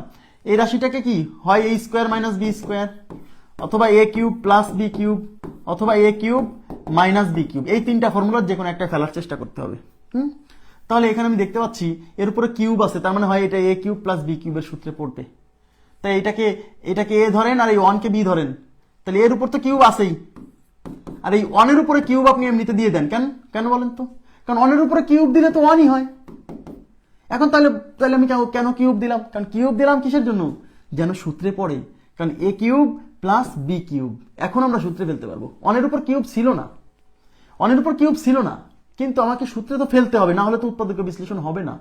এই রাশিটাকে কি হয় এ স্কোয়ার মাইনাস বি স্কোয়ার, অথবা এ কিউব প্লাস বি কিউব, অথবা এ কিউব মাইনাস বি কিউব, এই তিনটা ফর্মুলার যে কোনো একটা ফেলার চেষ্টা করতে হবে। তাহলে এখানে আমি দেখতে পাচ্ছি এর উপরে কিউব আছে, তার মানে হয় এটা এ কিউব প্লাস বি কিউবের সূত্রে পড়বে। তাই এটাকে এ ধরেন আর এই ওয়ানকে বি ধরেন, তাহলে এর উপর তো কিউব আছেই, আর এই ওয়ানের উপরে কিউব আপনি এমনিতে দিয়ে দেন। কেন কেন বলেন তো? কারণ ওয়ানের উপরে কিউব দিলে তো ওয়ানই হয়। এখন তাহলে আমি কেন কিউব দিলাম? কারণ কিউব দিলাম কিসের জন্য? যেন সূত্রে পড়ে। কারণ এ কিউব প্লাস বি কিউব এখন আমরা সূত্রে ফেলতে পারবো। অনের উপর কিউব ছিল না, অনের উপর কিউব ছিল না, কিন্তু আমাকে সূত্রে তো ফেলতে হবে, না হলে তো উৎপাদক বিশ্লেষণ হবে না।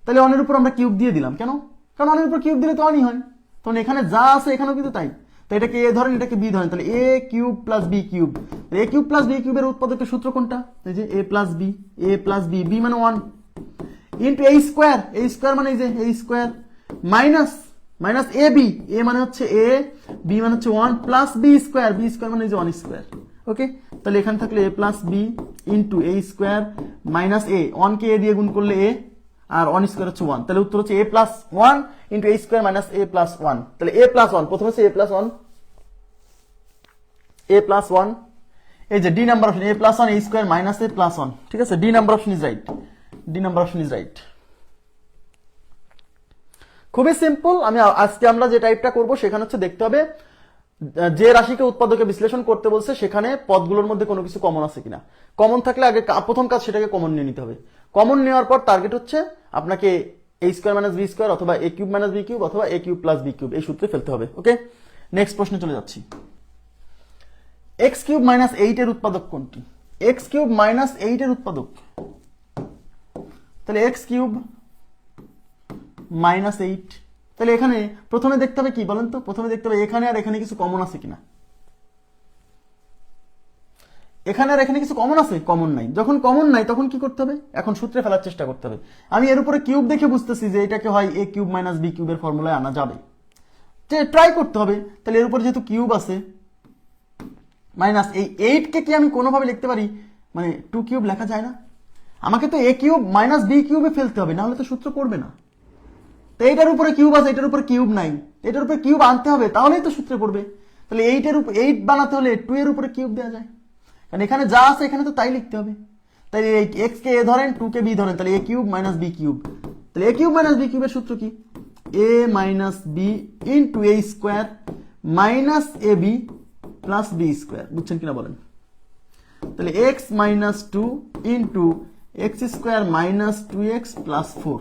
তাহলে অনের উপর আমরা কিউব দিয়ে দিলাম। কেন? কারণ অনের উপর কিউব দিলে তো অনই হয়। তখন এখানে যা আছে এখানেও কিন্তু তাই। তো এটাকে এ ধরেন, এটাকে বি ধরেন, তাহলে এ cube plus B cube. A cube plus B কিউবের উৎপাদকের সূত্র কোনটা? এই যে এ প্লাস বি, বি মানে one, into A square, A square মানে এই যে এ square minus A B, A মানে হচ্ছে এ, বি মানে হচ্ছে ওয়ান, প্লাস বি স্কোয়ার মানে এই যে ওয়ান স্কোয়ার। ওকে, তাহলে এখানে থাকলে এ plus B into A square minus এ, ওয়ানকে এ দিয়ে গুণ করলে এ, আর ওয়ান স্কোয়ার হচ্ছে ওয়ান। তাহলে উত্তর হচ্ছে A plus one into A square minus A plus one. তাহলে এ প্লাস ওয়ান, প্রথমে হচ্ছে এ প্লাস ওয়ান, এই যে D number option, A plus one A square minus A plus one. ঠিক আছে, D number option is right, D number option is right. খুবই simple. আজকে আমরা যে টাইপটা করব সেখানে হচ্ছে দেখতে হবে যে রাশিকে উৎপাদকে বিশ্লেষণ করতে বলছে সেখানে পদগুলোর মধ্যে কোনো কিছু কমন আছে কিনা। কমন থাকলে আগে প্রথম কাজ সেটাকে কমন নিয়ে নিতে হবে। কমন নেওয়ার পর টার্গেট হচ্ছে আপনাকে এ স্কোয়ার মাইনাস বি স্কোয়ার অথবা এ কিউব মাইনাস বি কিউব অথবা এ কিউব প্লাস বি কিউব এই সূত্রে ফেলতে হবে। ওকে, নেক্সট প্রশ্নে চলে যাচ্ছি। এক্স কিউব মাইনাস 8 এর উৎপাদক কোনটি? এক্স কিউব মাইনাস 8 এর উৎপাদক, তাহলে এক্স কিউব মাইনাস 8। তাহলে এখানে প্রথমে দেখতে হবে কি বলেন তো? প্রথমে দেখতে হবে এখানে আর এখানে কিছু কমন আছে কিনা। এখানে আর এখানে কিছু কমন আছে? কমন নাই। যখন কমন নাই তখন কি করতে হবে? এখন সূত্রে ফেলার চেষ্টা করতে হবে। আমি এর উপরে কিউব দেখে বুঝতেছি যে এটাকে হয় এ কিউব মাইনাস বি কিউবের ফর্মুলায় আনা যাবে, ট্রাই করতে হবে। তাহলে এর উপরে যেহেতু কিউব আছে মাইনাস এই 8 কে কি আমি কোনোভাবে লিখতে পারি মানে 2 কিউব লেখা যায় না? আমাকে তো এ কিউব মাইনাস বি কিউবে ফেলতে হবে, না হলে তো সূত্র পড়বে না। তো এইটার উপরে কিউব আছে, এটার উপরে কিউব নাই, এটার উপরে কিউব আনতে হবে, তাহলেই তো সূত্রে পড়বে। তাহলে 8 বানাতে হলে 2 এর উপরে কিউব দেওয়া যায়, কারণ এখানে যা আছে এখানে তো তাই লিখতে হবে। তাহলে এই এক্স কে এ ধরেন, 2 কে বি ধরেন, তাহলে এ কিউব মাইনাস বি কিউব। তাহলে এ কিউব মাইনাস বি কিউবের সূত্র কি? A minus B into A square minus A B plus B square. বুঝছেন কিনা বলেন? তাহলে x minus 2 into X square minus 2x plus 4।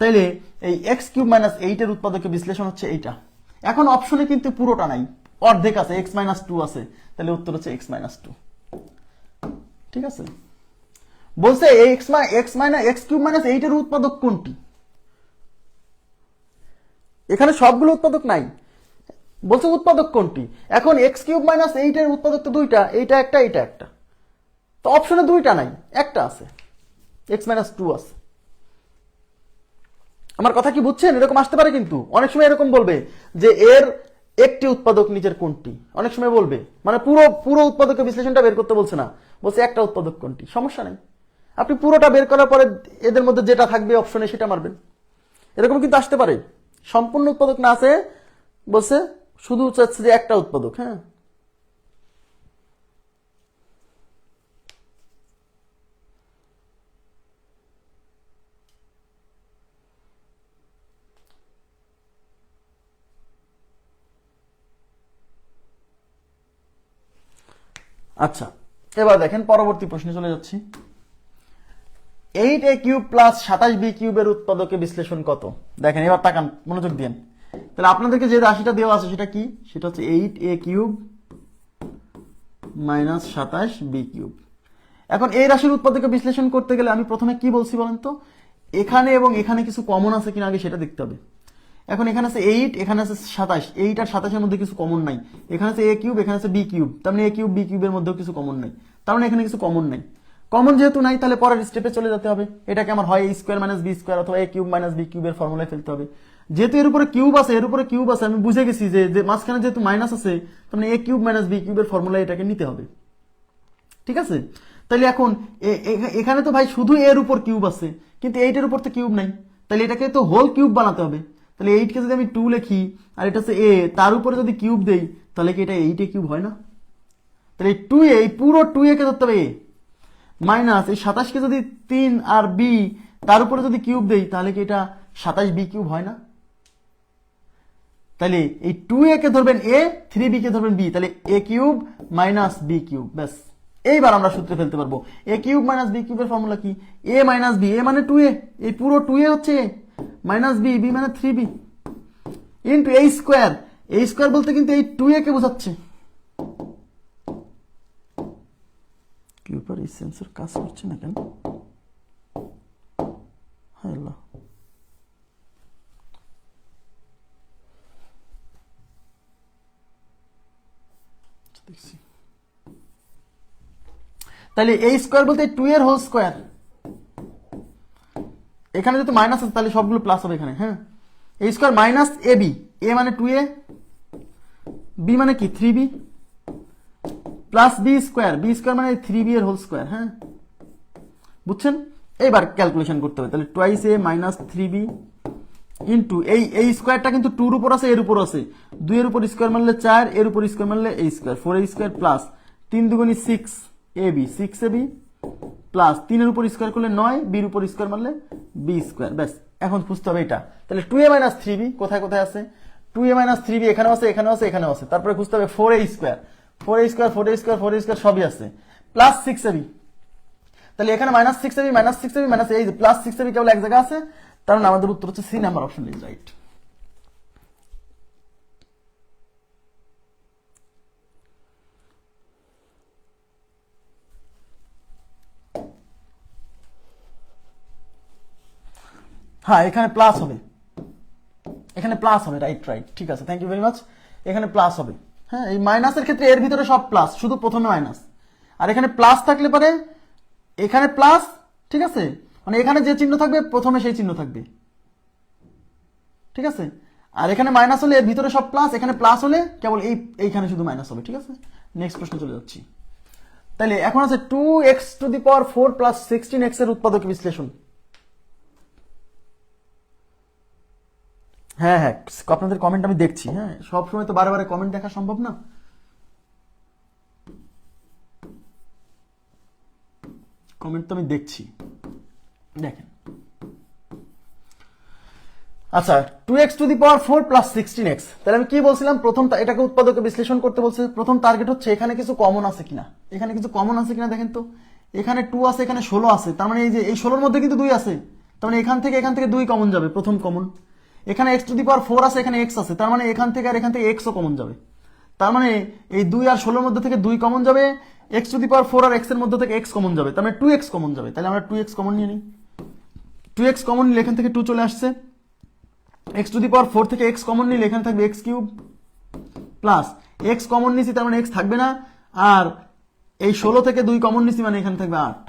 তাইলে এই এক্স কিউব মাইনাস 8 এর উৎপাদকে বিশ্লেষণ হচ্ছে এইটা। এখন অপশনে কিন্তু পুরোটা নাই, অর্ধেক আছে, এক্স মাইনাস 2 আছে। তাহলে উত্তর হচ্ছে এক্স মাইনাস 2। ঠিক আছে, বলছে এক্স কিউব মাইনাস 8 এর উৎপাদক কোনটি? এখানে সবগুলো উৎপাদক নাই, বলছে উৎপাদক কোনটি। এখন এক্স কিউব মাইনাস 8 এর উৎপাদক তো দুইটা, এইটা একটা এইটা একটা, তো অপশনে দুইটা নাই, একটা আছে, এক্স মাইনাস 2 আছে। আমার কথা কি বুঝছেন? এরকম আসতে পারে, কিন্তু অনেক সময় এরকম বলবে যে এর একটি উৎপাদক নিচের কোনটি, অনেক সময় বলবে, মানে পুরো পুরো উৎপাদকের বিশ্লেষণটা বের করতে বলছে না, বলছে একটা উৎপাদক কোনটি। সমস্যা নেই, আপনি পুরোটা বের করার পরে এদের মধ্যে যেটা থাকবে অপশনে সেটা মারবেন। এরকম কিন্তু আসতে পারে, সম্পূর্ণ উৎপাদক না আছে, বলছে শুধু চাচ্ছে যে একটা উৎপাদক। হ্যাঁ, আচ্ছা এবার দেখেন পরবর্তী প্রশ্নে চলে যাচ্ছি। 8a কিউব প্লাস 27b কিউবের উৎপাদকে বিশ্লেষণ কত? দেখেন এবার তাকান, মনোযোগ দিন। তাহলে আপনাদেরকে যে রাশিটা দেওয়া আছে সেটা কি? সেটা হচ্ছে 8a cube minus 27b cube. এখন এই রাশির উৎপাদকে বিশ্লেষণ করতে গেলে আমি প্রথমে কি বলছি বলেন তো, এখানে এবং এখানে কিছু কমন আছে কিনা আগে সেটা দেখতে হবে। এখন এখানে আছে 8, এখানে আছে 27, 8 আর 27 এর মধ্যে কিছু কমন নাই। এখানে আছে a কিউব, এখানে আছে b কিউব, তার মানে a কিউব b কিউবের মধ্যেও কিছু কমন নাই, তার মানে এখানে কিছু কমন নাই। কমন যেহেতু নাই, তাহলে পরের স্টেপে চলে যেতে হবে, এটাকে আমার হয় a square minus b square অথবা a কিউব মাইনাস b কিউবের ফর্মুলায় ফেলতে হবে। যেহেতু এর উপরে কিউব আছে, এর উপরে কিউব আছে, আমি বুঝে গেছি যে মাঝখানে যেহেতু মাইনাস আছে, তার মানে a কিউব মাইনাস b কিউবের ফর্মুলায় এটাকে নিতে হবে। ঠিক আছে, তাহলে এখন এখানে তো ভাই শুধু এর উপর কিউব আছে, কিন্তু 8 এর উপর তো কিউব নাই, তাহলে এটাকে তো হোল কিউব বানাতে হবে। তাহলে 8 কে যদি আমি 2 লিখি আর এটা হচ্ছে a, তার উপরে যদি কিউব দেই, তাহলে কি এটা 8 এ কিউব হয় না? তাহলে এই 2a, এই পুরো 2a কে ধরতে হবে a, মাইনাস এই 27 কে যদি 3 আর b তার উপরে যদি কিউব দেই, তাহলে কি এটা 27b কিউব হয় না? তাহলে এই 2a কে ধরবেন a, 3b কে ধরবেন b, তাহলে a cube minus b cube. ব্যাস, এইবার আমরা সূত্রে ফেলতে পারবো। a কিউব মাইনাস b কিউবের ফর্মুলা কি? a মাইনাস b, a মানে 2a, এই পুরো 2a হচ্ছে a, মাইনাস b, b মানে 3b, into a square. a square বলতে কিন্তু এই 2a কে বোঝাচ্ছে। কি ব্যাপার, এই সেন্সর কাজ করছে না কেন? হ্যালো, দেখছি। তাহলে a স্কোয়ার বলতে 2 এর হোল স্কোয়ার, এখানে যেহেতু মাইনাস আছে তাহলে সবগুলো প্লাস হবে এখানে। হ্যাঁ, a square minus ab, a মানে 2a, b মানে কি 3b, plus b square, b square মানে 3b এর হোল স্কোয়ার। হ্যাঁ, বুঝছেন? এইবার ক্যালকুলেশন করতে হবে, তাহলে twice a minus 3b into এই স্কোয়ারটা কিন্তু 2 এর উপর আছে, এর উপর আছে, 2 এর উপর স্কোয়ার মারলে 4, এর উপর স্কোয়ার মারলে a square, 4a square plus 3 দুগুণী 6ab, 6ab plus 3 এর উপর স্কোয়ার করলে 9, b এর উপর স্কোয়ার মারলে b স্কোয়ার। ব্যাস, এখন খুঁজতে হবে এটা। তাহলে 2a মাইনাস 3b কোথায় কোথায় আছে? 2a মাইনাস 3b এখানেও আছে, এখানেও আছে, এখানেও আছে। তারপরে খুঁজতে হবে 4a square, 4a square, 4a square, 4a square সবই আছে, প্লাস 6ab। তাহলে এখানে minus 6ab, minus 6ab, minus এই প্লাস 6ab কেবল এক জায়গায় আছে, তার মানে আমাদের উত্তর হচ্ছে C number option is right. হ্যাঁ, এখানে প্লাস হবে, এখানে প্লাস হবে, রাইট রাইট, ঠিক আছে, থ্যাংক ইউ ভেরি মাচ। এখানে প্লাস হবে। হ্যাঁ, এই মাইনাসের ক্ষেত্রে এর ভিতরে সব প্লাস, শুধু প্রথমে মাইনাস, আর এখানে প্লাস থাকলে পরে এখানে প্লাস। ঠিক আছে, মানে এখানে যে চিহ্ন থাকবে প্রথমে সেই চিহ্ন থাকবে। ঠিক আছে, আর এখানে মাইনাস হলে এর ভিতরে সব প্লাস, এখানে প্লাস হলে কেবল এইখানে শুধু মাইনাস হবে। ঠিক আছে, নেক্সট প্রশ্ন চলে যাচ্ছি। তাহলে এখন আছে 2x⁴ প্লাস 16x এর উৎপাদক বিশ্লেষণ। হ্যাঁ হ্যাঁ, আপনাদের কমেন্ট আমি দেখছি। হ্যাঁ, সবসময় তো বারে বারে কমেন্ট দেখা সম্ভব না, কমেন্ট তো আমি দেখছি, দেখেন। আচ্ছা, 2x⁴ প্লাস 16x, তাহলে আমি কি বলছিলাম, প্রথম এটাকে উৎপাদকে বিশ্লেষণ করতে বলছে। প্রথম টার্গেট হচ্ছে এখানে কিছু কমন আছে কিনা, এখানে কিছু কমন আছে কিনা দেখেন তো। এখানে 2 আছে, এখানে 16 আছে, তার মানে এই যে এই 16 মধ্যে কিন্তু 2 আছে, তার মানে এখান থেকে 2 কমন যাবে, প্রথম কমন। এখানে x⁴ আছে, এখানে x আছে, তার মানে এখান থেকে আর এখান থেকে x ও কমন যাবে, তার মানে এই 2 আর 16 মধ্যে থেকে 2 কমন যাবে, x⁴ আর x এর মধ্যে থেকে x কমন যাবে, তার মানে 2x কমন যাবে। তাহলে আমরা 2x কমন নিয়ে নিই, 2x কমন নিলে এখান থেকে 2 চলে আসছে, x⁴ থেকে x কমন নিলে এখানে থাকবে x cube plus x common নিছি তার মানে এক্স থাকবে না, আর এই 16 থেকে 2 কমন নিছি মানে এখানে থাকবে 8।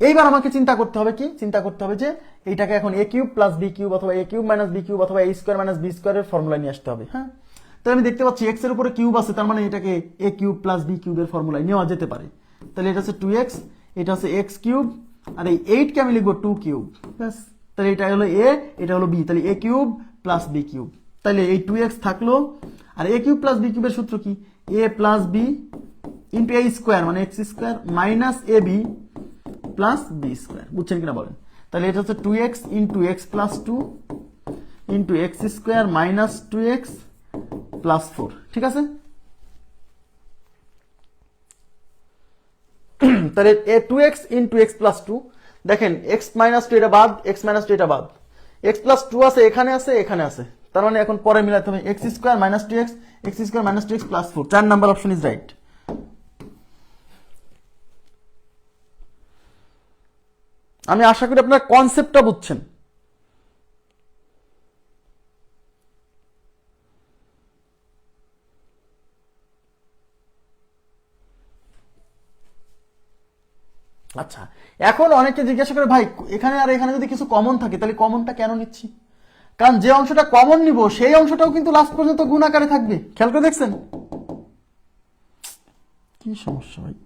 এইবার আমাকে চিন্তা করতে হবে কি, চিন্তা করতে হবে যে এইটাকে এখন A cube plus B cube অথবা এ কিউব মাইনাস বি কিউব অথবা এ স্কোয়ার মাইনাস বি স্কোয়ারের ফর্মুলা নিয়ে আসতে হবে। হ্যাঁ, তাহলে আমি দেখতে পাচ্ছি এক্স এর উপরে কিউব আছে, তার মানে এটাকে এ কিউব প্লাস বি কিউবের ফর্মুলায় নেওয়া যেতে পারে। তাহলে এটা হচ্ছে 2x, এটা হচ্ছে এক্স কিউব, আর এই 8 কে আমি লিখবো 2 কিউব। ব্যাস, তাহলে এটা হলো এ, এটা হলো বি, তাহলে এ কিউব প্লাস বি কিউব। তাহলে এই 2x থাকলো, আর এ কিউব প্লাস বি কিউবের সূত্র কি, A plus B into A square মানে x square minus A B plus B square. বুঝছেন কিনা বলেন? তাহলে এটা হচ্ছে 2x into x plus 2 into X square minus 2x plus 4। ঠিক আছে, তাহলে 2x ইন্টু এক্স প্লাস 2, দেখেন এক্স মাইনাস 2 এটা বাদ, এক্স মাইনাস 2 এটা বাদ, এক্স প্লাস 2 আছে এখানে আছে এখানে আছে, তার মানে এখন পরে মিলাতে হবে x square minus 2x, x square minus 2x plus 4। 4 number option is right. আমি আশা করি আপনার কনসেপ্টটা বুঝছেন। আচ্ছা, এখন অনেকে জিজ্ঞাসা করে ভাই এখানে আর এখানে যদি কিছু কমন থাকে তাহলে কমনটা কেন নিচ্ছি? কারণ যে অংশটা কমন নিব সেই অংশটাও কিন্তু লাস্ট পর্যন্ত গুণ আকারে থাকবে। খেয়াল করে দেখছেন কি সমস্যা ভাই?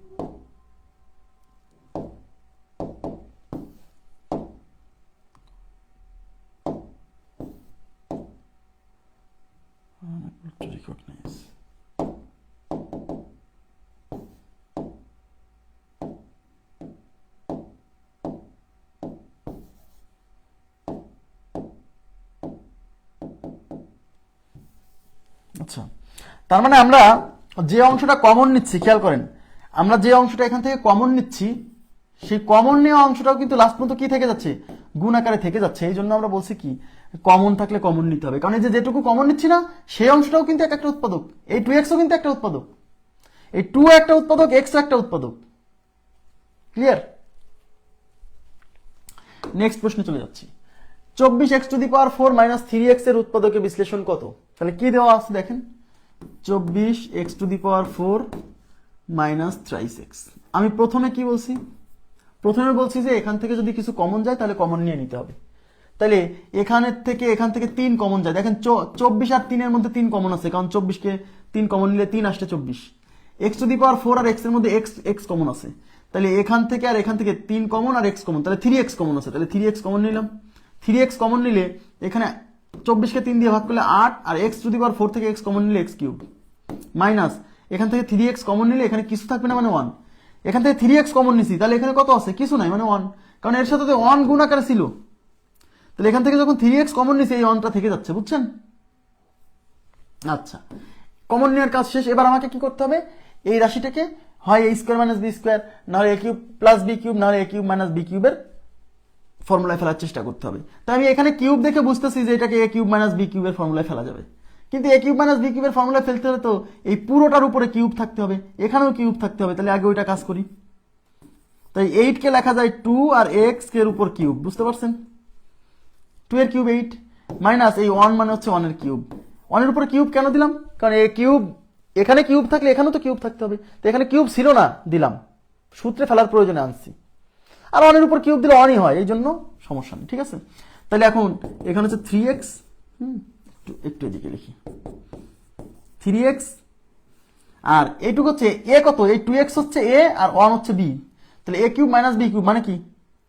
আচ্ছা, তার মানে আমরা যে অংশটা কমন নিচ্ছি, খেয়াল করেন আমরা যে অংশটা এখান থেকে কমন নিচ্ছি সেই কমন নেওয়া অংশটাও কিন্তু লাস্ট পর্যন্ত কি থেকে যাচ্ছে, গুণ আকারে থেকে যাচ্ছে। এই জন্য আমরা বলছি কি কমন থাকলে কমন নিতে হবে, কারণ এই যে যেটুকু কমন নিচ্ছি না সেই অংশটাও কিন্তু একটা উৎপাদক, এই 2xও কিন্তু একটা উৎপাদক, এই 2 একটা উৎপাদক, x একটা উৎপাদক। ক্লিয়ার? নেক্সট প্রশ্নে চলে যাচ্ছি। 24x⁴ মাইনাস 3x এর উৎপাদকের বিশ্লেষণ কত? তাহলে কি দেওয়া আছে দেখেন, 24x⁴ মাইনাস 3x। আমি প্রথমে কি বলছি, প্রথমে বলছি যে এখান থেকে যদি কিছু কমন যায় তাহলে কমন নিয়ে নিতে হবে। তাহলে এখান থেকে 3 কমন যায়, দেখেন 24 আর 3 এর মধ্যে 3 কমন আছে, কারণ 24 কে 3 কমন নিলে 3 আসছে 24। x⁴ আর x এর মধ্যে x কমন আছে, তাহলে এখান থেকে আর এখান থেকে 3 কমন আর x কমন, তাহলে 3x কমন আছে, তাহলে 3x কমন নিলাম। 3x কমন নিলে এখানে 24 কে 3 দিয়ে ভাগ করলে 8, আর x⁴ থেকে x কমন নিলে x কিউব মাইনাস এখান থেকে 3x কমন নিলে এখানে কিছু থাকবে না মানে 1, এখান থেকে 3x কমন নিছি তাহলে এখানে কত আছে, কিছু নাই মানে 1, কারণ এর সাথে তো 1 গুণ আকারে ছিল। তাহলে এখান থেকে যখন 3x কমন নিছি এই 1টা থেকে যাচ্ছে। বুঝছেন? আচ্ছা, কমন নেওয়ার কাজ শেষ। এবার আমাকে কি করতে হবে, এই রাশিটাকে হয় a square minus B square, না হলে a cube plus B cube, না হলে a কিউব মাইনাস বি কিউবের ফর্মুলায় ফেলার চেষ্টা করতে হবে। তাই আমি এখানে কিউব দেখে বুঝতেছি যে এটাকে a কিউব মাইনাস বি কিউবের ফর্মুলায় ফেলা যাবে, কিন্তু a কিউব মাইনাস বি কিউবের ফর্মুলায় ফেলতে হলে তো এই পুরোটার উপরে কিউব থাকতে হবে, এখানেও কিউব থাকতে হবে। তাহলে আগে ওইটা কাজ করি। তাই 8 কে লেখা যায় 2 আর x এর উপর কিউব, বুঝতে পারছেন? 2 এর কিউব 8 মাইনাস এই 1 মানে হচ্ছে 1 এর কিউব। 1 এর উপরে কিউব কেন দিলাম, কারণ এই কিউব এখানে কিউব থাকলে এখানেও তো কিউব থাকতে হবে, তো এখানে কিউব ছিল না দিলাম, সূত্রে ফেলার প্রয়োজনে আনছি। আর 1 এর উপর কিউব দিলে 1ই হয়, এই জন্য সমস্যা নেই। ঠিক আছে, তাহলে এখন এখানে হচ্ছে 3x, একটু এদিকে লিখি 3x, আর এইটুকু হচ্ছে a কত, এই 2x হচ্ছে a আর 1 হচ্ছে b, তাহলে a cube minus b cube মানে কি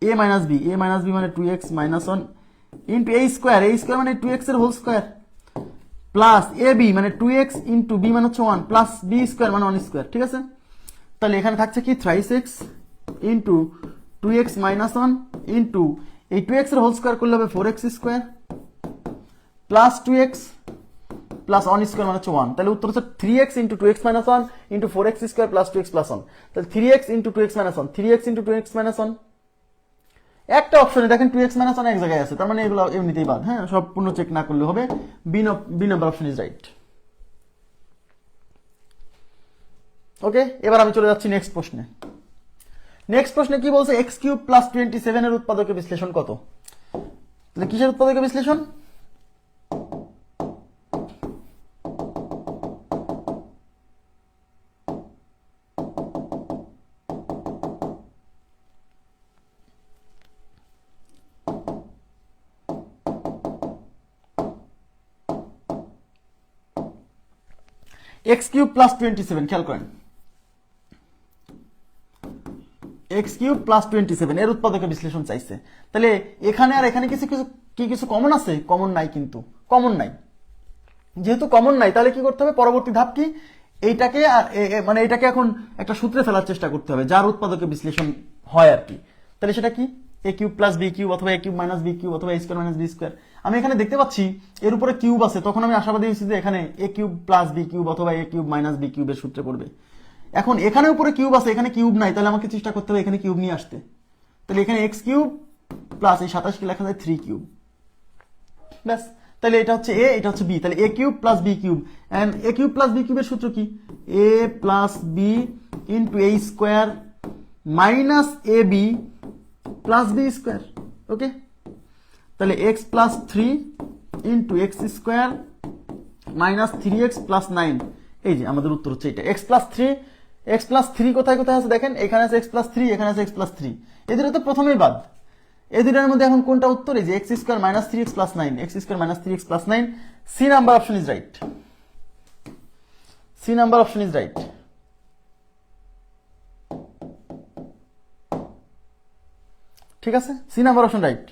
a মাইনাস b, মানে 2x minus 1 into a square মানে 2x এর হোল স্কোয়ার প্লাস ab মানে 2x ইন্টু b মানে হচ্ছে 1 প্লাস b স্কোয়ার মানে 1 স্কোয়ার। ঠিক আছে, তাহলে এখানে থাকছে কি 3x into 2x minus 1 into এই 2x এর হোল স্কোয়ার করলে হবে 4x square plus 2x plus 1 square মানে হচ্ছে 1। তাহলে উত্তর হচ্ছে 3x into 2x minus 1 into 4x square plus 2x plus 1। তাহলে 3x into 2x minus 1, 3x into 2x minus 1। একটা অপশনে দেখেন 2x মাইনাস 1 এক জায়গায় আছে, তার মানে এগুলো এমনিতেই বাদ। হ্যাঁ, সম্পূর্ণ চেক না করলে হবে। B number option is right. Okay, এবার আমি চলে যাচ্ছি নেক্সট প্রশ্নে। নেক্সট প্রশ্নে কি বলছে, x কিউব প্লাস 27 এর উৎপাদকের বিশ্লেষণ কত? তাহলে কিসের উৎপাদকের বিশ্লেষণ? এক্স কিউব প্লাস 27, খেয়াল করেন এক্স কিউব প্লাস 27 এর উৎপাদকের বিশ্লেষণ চাইছে। তাহলে এখানে আর এখানে কিছু কিছু কি কিছু কমন আছে? কমন নাই, কিন্তু কমন নাই। যেহেতু কমন নাই তাহলে কি করতে হবে? পরবর্তী ধাপ কি? এইটাকে আর মানে এটাকে এখন একটা সূত্রে ফেলার চেষ্টা করতে হবে যার উৎপাদকের বিশ্লেষণ হয় আর কি। তাহলে সেটা কি? এ কিউব প্লাস বি কিউব অথবা এ কিউব মাইনাস বি কিউব অথবা এ স্কোয়ার মাইনাস বি স্কোয়ার। আমি এখানে দেখতে পাচ্ছি এর উপরে কিউব আছে, তখন আমি আশাবাদী হয়েছি যে এখানে এ কিউব প্লাস বি কিউব অথবা এ কিউব মাইনাস বি কিউবের সূত্রে পড়বে। এখন এখানে উপরে কিউব আছে, এখানে কিউব নাই, তাহলে আমাকে চেষ্টা করতে হবে এখানে কিউব নিয়ে আসতে। তাহলে এখানে এক্স কিউব প্লাস এই 27 কে লেখা যায় 3 কিউব, ব্যাস। তাহলে এটা হচ্ছে এ, এটা হচ্ছে বি। তাহলে এ cube plus B cube, and A cube plus B কিউবের সূত্র কি? A plus B into A square minus A B plus B square. Okay, তাহলে X plus 3 into X square minus 3x plus 9। এই যে আমাদের উত্তর হচ্ছে এটা, এক্স প্লাস 3 কোথায় কোথায় আছে দেখেন, এখানে আছে এক্স প্লাস 3, এখানে আছে এক্স প্লাস 3, এদের তো প্রথমেই বাদ। এই দুটার মধ্যে এখন কোনটা উত্তর? এই যে X square minus 3x plus 9, X square minus 3x plus 9। C number option is right, C number option is right. ঠিক আছে, সি নাম্বার অপশন রাইট।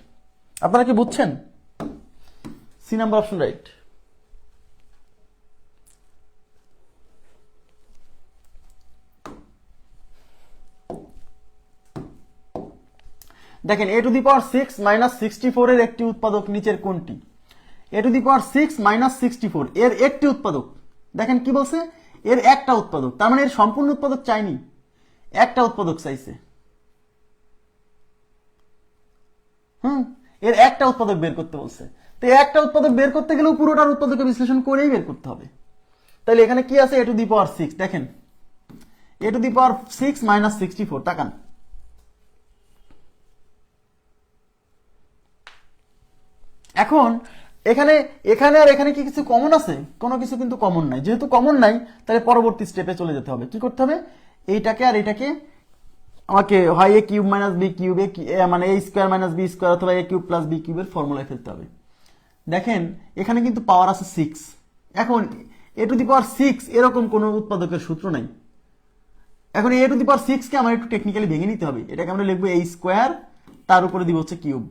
আপনারা কি বুঝছেন? C number option right. দেখেন A to the power 6 minus 64 এর একটি উৎপাদক নিচের কোনটি? এ টু দি পাওয়ার 6 মাইনাস 64 এর একটি উৎপাদক। দেখেন কি বলছে? এর একটা উৎপাদক, তার মানে এর সম্পূর্ণ উৎপাদক চাইনি, একটা উৎপাদক চাইছে। এর একটা উৎপাদক বের করতে বলছে। তো একটা উৎপাদক বের করতে গেলেও পুরোটার উৎপাদকের বিশ্লেষণ করেই বের করতে হবে। তাহলে এখানে কি আছে? এ টু দি পাওয়ার 6, দেখেন A to the power 6 minus 64, তাকান। এখন এখানে এখানে আর এখানে কি কিছু কমন আছে? কোনো কিছু কিন্তু কমন নাই। যেহেতু কমন নাই তাহলে পরবর্তী স্টেপে চলে যেতে হবে। কি করতে হবে? এইটাকে আর এটাকে আমাকে হয় এ কিউব মাইনাস বি কিউব, মানে A square minus B square অথবা এ কিউব প্লাস বি কিউবের ফর্মুলায় ফেলতে হবে। দেখেন এখানে কিন্তু পাওয়ার আছে 6। এখন এ টু দি পাওয়ার 6 এরকম কোনো উৎপাদকের সূত্র নাই। এখন এ টু দি পাওয়ার 6 কে আমার একটু টেকনিক্যালি ভেঙে নিতে হবে। এটাকে আমরা লিখবো এ স্কোয়ার, তার উপরে দিব হচ্ছে কিউব,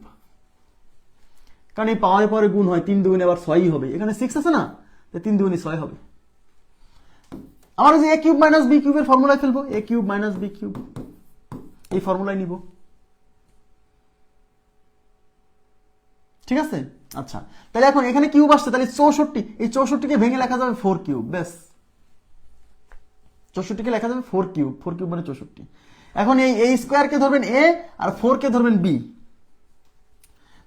কারণ এই পাওয়ারে পরে গুণ হয়, 3 দুগুণে আবার 6ই হবে। এখানে 6 আছে না, 3 দুগুণে 6 হবে। আমার যে এ কিউব মাইনাস বি কিউবের ফর্মুলায় ফেলবো, এ কিউব মাইনাস বি কিউব, এই ফর্মুলায় নিব। ঠিক আছে, আচ্ছা। তাহলে এখন এখানে কিউব আসছে, তাহলে 64, এই 64কে ভেঙে লেখা যাবে 4 কিউব, ব্যাস। 64কে লেখা যাবে 4 কিউব, 4 কিউব মানে 64। এখন এই স্কোয়ার কে ধরবেন এ আর 4 কে ধরবেন বি।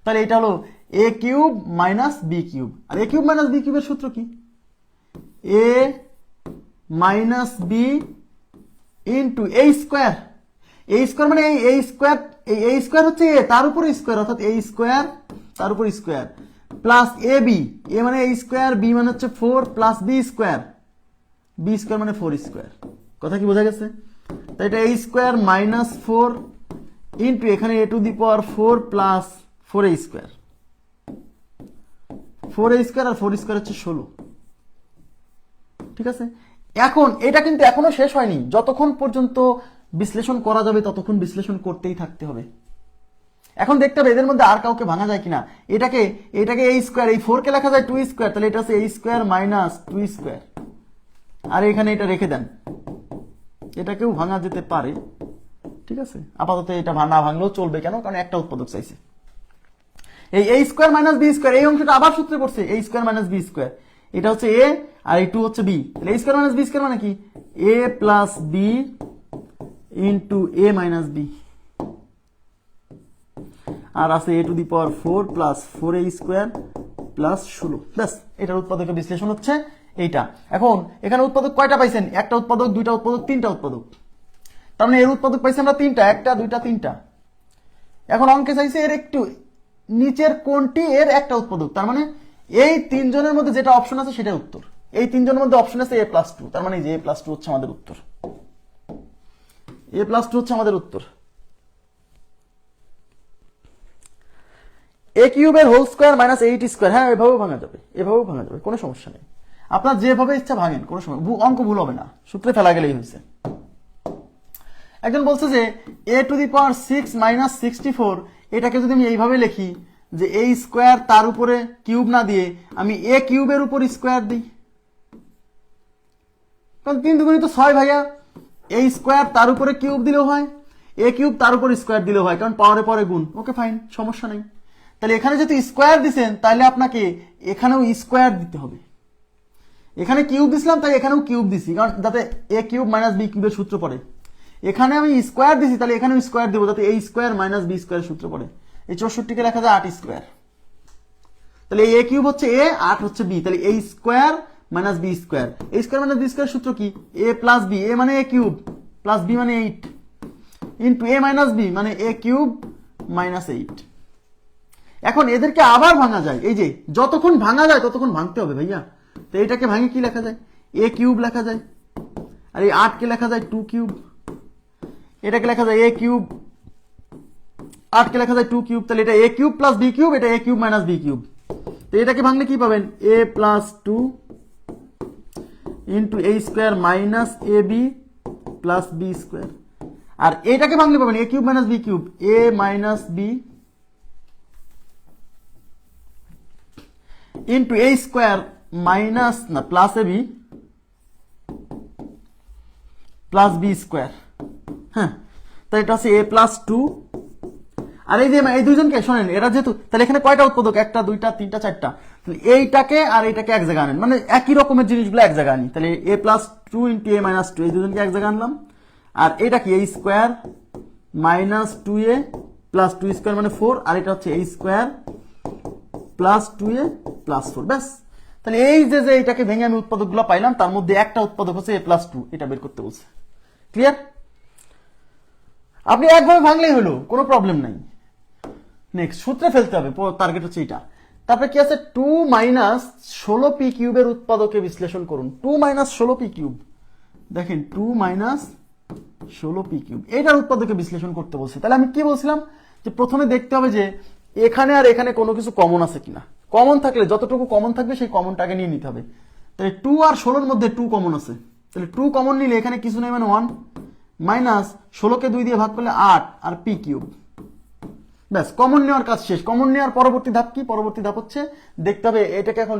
তাহলে এটা হলো এ cube minus B cube. R A cube minus B কিউবের সূত্র কি? A minus B into A square. A square মানে এই স্কোয়ার, এই স্কোয়ার হচ্ছে এ, তার উপর স্কোয়ার, অর্থাৎ এ স্কোয়ার তার উপর square plus A B. A মানে এ স্কোয়ার, বি মানে হচ্ছে 4 plus B square, B square মানে 4 স্কোয়ার। কথা কি বোঝা গেছে? তাই এটা এ স্কোয়ার মাইনাস 4 ইন্টু এখানে A to the power 4 plus 4a square. 4a square আর 4 স্কোয়ার হচ্ছে 16। ঠিক আছে, এখন এটা কিন্তু এখনো শেষ হয়নি। যতক্ষণ পর্যন্ত বিশ্লেষণ করা যাবে ততক্ষণ বিশ্লেষণ করতেই থাকতে হবে। এখন দেখতে হবে এদের মধ্যে আর কাউকে ভাঙা যায় কিনা। এটাকে এ স্কোয়ার, এই 4 কে লেখা যায় 2 স্কোয়ার, তাহলে এটা হচ্ছে এ স্কোয়ার মাইনাস 2 স্কোয়ার। আর এখানে এটা রেখে দেন, এটাকেও ভাঙা যেতে পারে। ঠিক আছে, আপাতত এটা না ভাঙলেও চলবে। কেন? কারণ একটা উৎপাদক চাইছে। এই A square minus B square, এই অংশটা আবার সূত্রে পড়ছে এ স্কোয়ার মাইনাস বি স্কোয়ার। এটা হচ্ছে এ আর এই 2 হচ্ছে বি। তাহলে A square minus B square মানে কি? A plus B into A minus B, আর আছে A to the power 4 plus 4a square plus 16। ব্যাস, এটার উৎপাদকের বিশ্লেষণ হচ্ছে এইটা। এখন এখানে উৎপাদক কয়টা পাইছেন? একটা উৎপাদক, দুইটা উৎপাদক, তিনটা উৎপাদক। তার মানে এর উৎপাদক পাইছি আমরা তিনটা, একটা দুইটা তিনটা। এখন অঙ্কে চাইছে এর একটু নিচের কোনটি এর একটা উৎপাদক। তার মানে এই তিনজনের মধ্যে যেটা অপশন আছে সেটা উত্তর। এই তিনজনের মধ্যে অপশন আছে a+2, তার মানে যে a+2 হচ্ছে আমাদের উত্তর। a+2 হচ্ছে আমাদের উত্তর। এ কিউবের হোল স্কোয়ার মাইনাস 8 স্কোয়ার, হ্যাঁ এভাবেও ভাঙা যাবে, এভাবেও ভাঙা যাবে, কোনো সমস্যা নেই। আপনার যেভাবে ইচ্ছা ভাঙেন, কোনো সময় অঙ্ক ভুল হবে না, সূত্রে ফেলা গেলেই হয়েছে। একজন বলছে যে a⁶ এটাকে যদি আমি এইভাবে লিখি যে a স্কোয়ার তার উপরে কিউব না দিয়ে আমি a কিউবের উপর স্কোয়ার দিই, কারণ 3 দুগুণিত 6 ভাইয়া, a স্কোয়ার তার উপরে কিউব দিলেও হয়, a কিউব তার উপর স্কোয়ার দিলেও হয়, কারণ পাওয়ারে পরে গুণ। ওকে ফাইন, সমস্যা নেই। তাহলে এখানে যেহেতু স্কোয়ার দিছেন তাহলে আপনাকে এখানেও স্কোয়ার দিতে হবে। এখানে কিউব দিছিলাম তাই এখানেও কিউব দিছি, কারণ যাতে a কিউব মাইনাস b কিউবের সূত্র পড়ে। এখানে আমি স্কোয়ার দিছি তাহলে এখানেও স্কোয়ার দেবো যাতে a square minus b square সূত্র পড়ে। এই 64কে লেখা যায় 8 স্কোয়ার। তাহলে a কিউব হচ্ছে a, 8 হচ্ছে b, তাহলে a square minus b square. a square minus b square সূত্র কি? a প্লাস b, a মানে a কিউব প্লাস b মানে 8 ইন্টু a মাইনাস b মানে a কিউব মাইনাস 8। এখন এদেরকে আবার ভাঙা যায়, এই যে যতক্ষণ ভাঙা যায় ততক্ষণ ভাঙতে হবে ভাইয়া। তো এটাকে ভাঙে কি লেখা যায়? a কিউব লেখা যায়, আর এই 8 কে লেখা যায় 2 কিউব, এটাকে লেখা যায় a কিউব, 8 কে লেখা যায় 2 কিউব, তাহলে এটা a cube plus b cube, এটা a cube minus b cube. তো এটাকে ভাঙলে কি পাবেন? a plus 2 into a square minus ab plus b square. আর এটাকে ভাঙলে পাবেন a cube minus b cube, a minus b into a square minus না plus ab plus b square. হ্যাঁ, তাহলে এটা হচ্ছে a প্লাস 2। আর এই যে এই দুইজনকে শোনেন, এরা যেহেতু, তাহলে এখানে কয়টা উৎপাদক? 1 2 3 4টা। তাহলে এইটাকে আর এইটাকে এক জায়গায় আনেন, মানে একই রকমের জিনিসগুলো এক জায়গায় আনি। তাহলে a plus 2 into a minus 2, এই দুজনকে এক জায়গায় আনলাম। আর এটা কি? a square minus 2a plus 2 square মানে 4, আর এটা হচ্ছে a square plus 2a plus 4। ব্যাস, তাহলে এই যে এটাকে ভেঙে আমি উৎপাদকগুলো পাইলাম, তার মধ্যে একটা উৎপাদক হচ্ছে a প্লাস 2, এটা বের করতে বলছে। ক্লিয়ার? আপনি একভাবে ভাঙলেই হলো, কোনো প্রবলেম নাই। নেক্সট, সূত্রে ফেলতে হবে, টার্গেট হচ্ছে এটা। তারপরে কি আছে? 2 মাইনাস 16p কিউবের উৎপাদকে বিশ্লেষণ করুন। 2 মাইনাস 16p কিউব, দেখেন 2 মাইনাস 16p কিউব, এটার উৎপাদকে বিশ্লেষণ করতে বলছে। তাহলে আমি কি বলছিলাম যে প্রথমে দেখতে হবে যে এখানে আর এখানে কোনো কিছু কমন আছে কিনা। কমন থাকলে যতটুকু কমন থাকবে সেই কমনটাকে নিয়ে নিতে হবে। তাহলে 2 আর 16 এর মধ্যে 2 কমন আছে, তাহলে 2 কমন নিলে এখানে কিছু নেই মানে 1 মাইনাস 16কে 2 দিয়ে ভাগ করলে 8 আর p কিউব। ব্যাস, কমন নেওয়ার কাজ শেষ। কমন নেওয়ার পরবর্তী ধাপ কি? পরবর্তী ধাপ হচ্ছে দেখতে হবে এটাকে এখন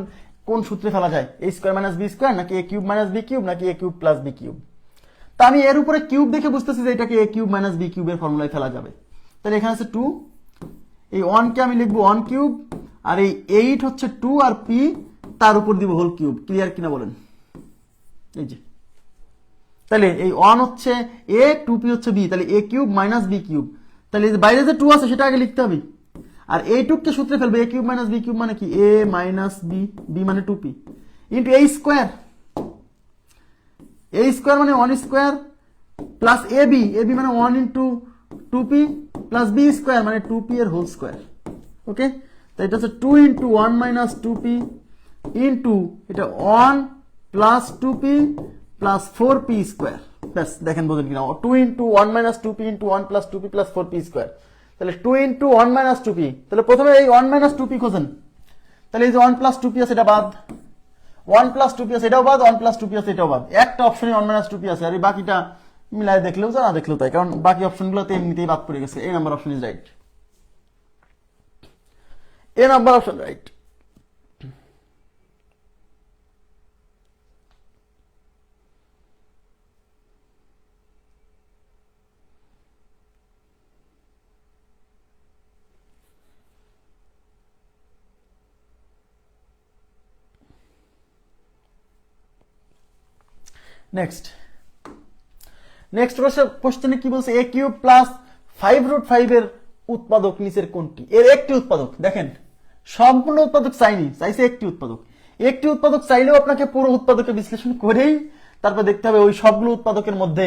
কোন সূত্রে ফেলা যায়, a square minus b square নাকি a cube minus b cube নাকি a cube plus b cube. তা আমি এর উপরে কিউব দেখে বুঝতেছি যে এটাকে a কিউব মাইনাস b কিউবের ফর্মুলায় ফেলা যাবে। তাহলে এখানে আছে 2, এই 1 কে আমি লিখবো 1 কিউব, আর এই 8 হচ্ছে 2 আর p তার উপর দিব হোল কিউব। ক্লিয়ার কিনা বলেন? এই যে, তাহলে এই 1 হচ্ছে a, 2p হচ্ছে b, তাহলে a cube minus b cube. তাহলে বাইরে যে 2 আছে সেটা আগে লিখতে হবে, আর এইটুককে সূত্রে ফেলবে a cube minus b cube মানে কি? a মাইনাস b, b মানে 2p into a square. a square মানে 1 স্কোয়ার প্লাস ab, ab মানে 1 into 2p plus b square মানে 2p এর হোল স্কোয়ার। ওকে, তো এটা হচ্ছে 2 ইন্টু 1 মাইনাস 2p ইন্টু এটা 1 plus 2p plus 4p square. ব্যাস, দেখেন বোঝেন কিনা? 2 into 1 minus 2p into 1 plus 2p plus 4p square. তাহলে 2 ইন্টু 1 মাইনাস 2p, তাহলে প্রথমে এই 1 মাইনাস 2p খোঁজেন। তাহলে এই যে 1 প্লাস 2p আছে এটা বাদ, 1 প্লাস 2p আছে এটাও বাদ, 1 প্লাস 2p আছে এটাও বাদ। একটা অপশনে 1 মাইনাস 2p আছে, আর এই বাকিটা মিলাই দেখলেও যা, না দেখলেও তাই, কারণ বাকি অপশনগুলোতে এমনিতেই বাদ পড়ে গেছে। এই number option is right, A number option right. Next কোশ্চেনে কি বলছে? a কিউব প্লাস 5√5 এর উৎপাদক নিচের কোনটি? এর একটি উৎপাদক। দেখেন, সম্পূর্ণ উৎপাদক চাইনি, চাইছে একটি উৎপাদক। একটি উৎপাদক চাইলেও আপনাকে পুরো উৎপাদকে বিশ্লেষণ করেই তারপর দেখতে হবে ওই সবগুলো উৎপাদকের মধ্যে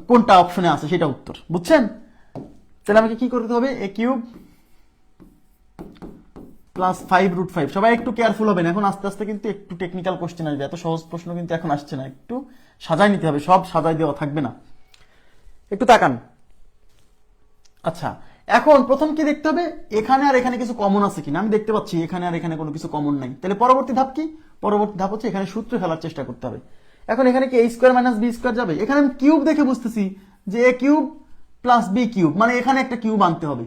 কোনটা অপশনে আছে সেটা উত্তর। বুঝছেন? তাহলে আমাকে কি করতে হবে? a cube plus 5√5। সবাই একটু কেয়ারফুল হবেন, এখন আস্তে আস্তে কিন্তু একটু টেকনিক্যাল কোশ্চেন আসবে, এত সহজ প্রশ্ন কিন্তু এখন আসছে না। একটু সাজাই নিতে হবে, সব সাজাই দেওয়া থাকবে না। একটু তাকান। আচ্ছা, এখন প্রথম কি দেখতে হবে? এখানে আর এখানে কিছু কমন আছে কিনা। আমি দেখতে পাচ্ছি এখানে আর এখানে কোনো কিছু কমন নাই। তাহলে পরবর্তী ধাপ কি? পরবর্তী ধাপ হচ্ছে এখানে সূত্রে ফেলার চেষ্টা করতে হবে। এখন এখানে কি a square minus B square যাবে? এখানে আমি কিউব দেখে বুঝতেছি যে a cube plus B cube, মানে এখানে একটা কিউব আনতে হবে।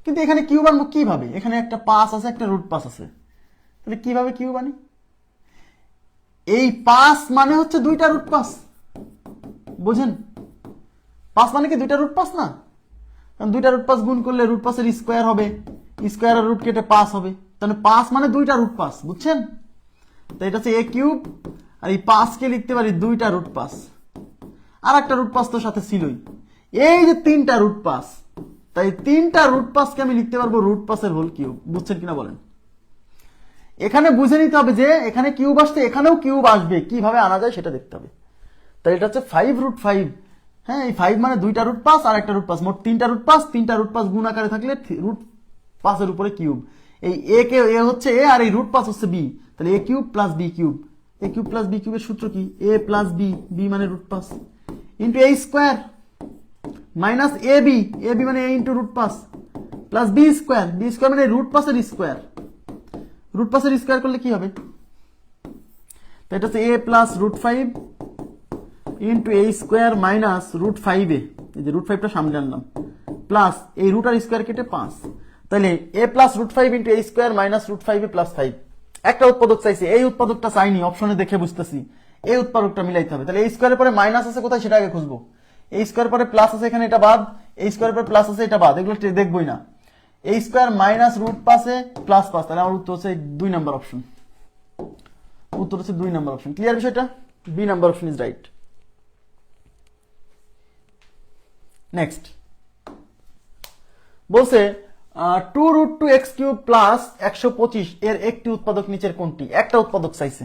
কিন্তু এখানে কিউব আনবো কিভাবে? এখানে একটা পাস আছে, একটা রুট পাস আছে, তাহলে কিভাবে কিউব আনি? এই পাস মানে হচ্ছে দুইটা রুট পাস, বুঝেন? পাস মানে কি দুইটা রুট পাস না? কারণ দুইটা রুট পাস গুণ করলে রুট পাসের স্কোয়ার হবে, স্কোয়ার আর রুট কেটে পাস হবে, তাহলে পাস মানে দুইটা রুট পাস, বুঝছেন? তো এটা হচ্ছে এ কিউব, আর এই পাসকে লিখতে পারি দুইটা রুট পাস, আর একটা রুট পাস তো সাথে ছিলই, এই যে তিনটা রুট পাস, তাই তিনটা রুট পাসকে আমি লিখতে পারবো রুট পাসের হোল কিউব। বুঝছেন কিনা বলেন? এখানে বুঝে নিতে হবে যে এখানে কিউব আসছে, এখানেও কিউব আসবে, কিভাবে আনা যায় সেটা দেখতে হবে। তাই এটা হচ্ছে 5√5। হ্যাঁ, এই 5 মানে দুইটা রুট পাস আর একটা রুট পাস, মোট তিনটা রুট পাস, তিনটা রুট পাস গুণ আকারে থাকলে রুট পাসের উপরে কিউব। এই এ কে এ হচ্ছে এ, আর এই রুট পাস হচ্ছে বি, তাহলে এ cube plus B cube. A cube plus B কিউবের সূত্র কি? এ প্লাস বি, বি মানে রুট পাস, into A square minus A B, A B মানে এ ইন্টু রুট পাস, plus B square, B square মানে রুট পাসের স্কোয়ার। রুট পাসের স্কোয়ার করলে কি হবে? তো এটা হচ্ছে A plus √5 into A square minus √5, এই যে √5টা সামনে আনলাম, প্লাস এই রুট আর স্কোয়ার কেটে 5, তাহলে এ plus √5 into A square minus √5 plus 5। একটা উৎপাদক চাইছে, এই উৎপাদকটা চাইনি, অপশনে দেখে বুঝতেছি এই উৎপাদকটা মিলাইতে হবে। তাহলে এই স্কোয়ারের পরে মাইনাস আছে কোথায় সেটা আগে খুঁজবো, এই স্কোয়ার পরে প্লাস আছে এখানে, এটা বাদ, এই স্কোয়ার পরে প্লাস আছে এটা বাদ, এগুলো দেখবোই না। এই স্কোয়ার মাইনাস রুট পাসে প্লাস পাস, তাহলে আমার উত্তর হচ্ছে 2 নাম্বার অপশন। উত্তর হচ্ছে 2 নাম্বার অপশন। ক্লিয়ার বিষয়টা? B number option is right. Next বলছে 2√2x³ প্লাস 125 এর একটি উৎপাদক নিচের কোনটি? একটা উৎপাদক চাইছে,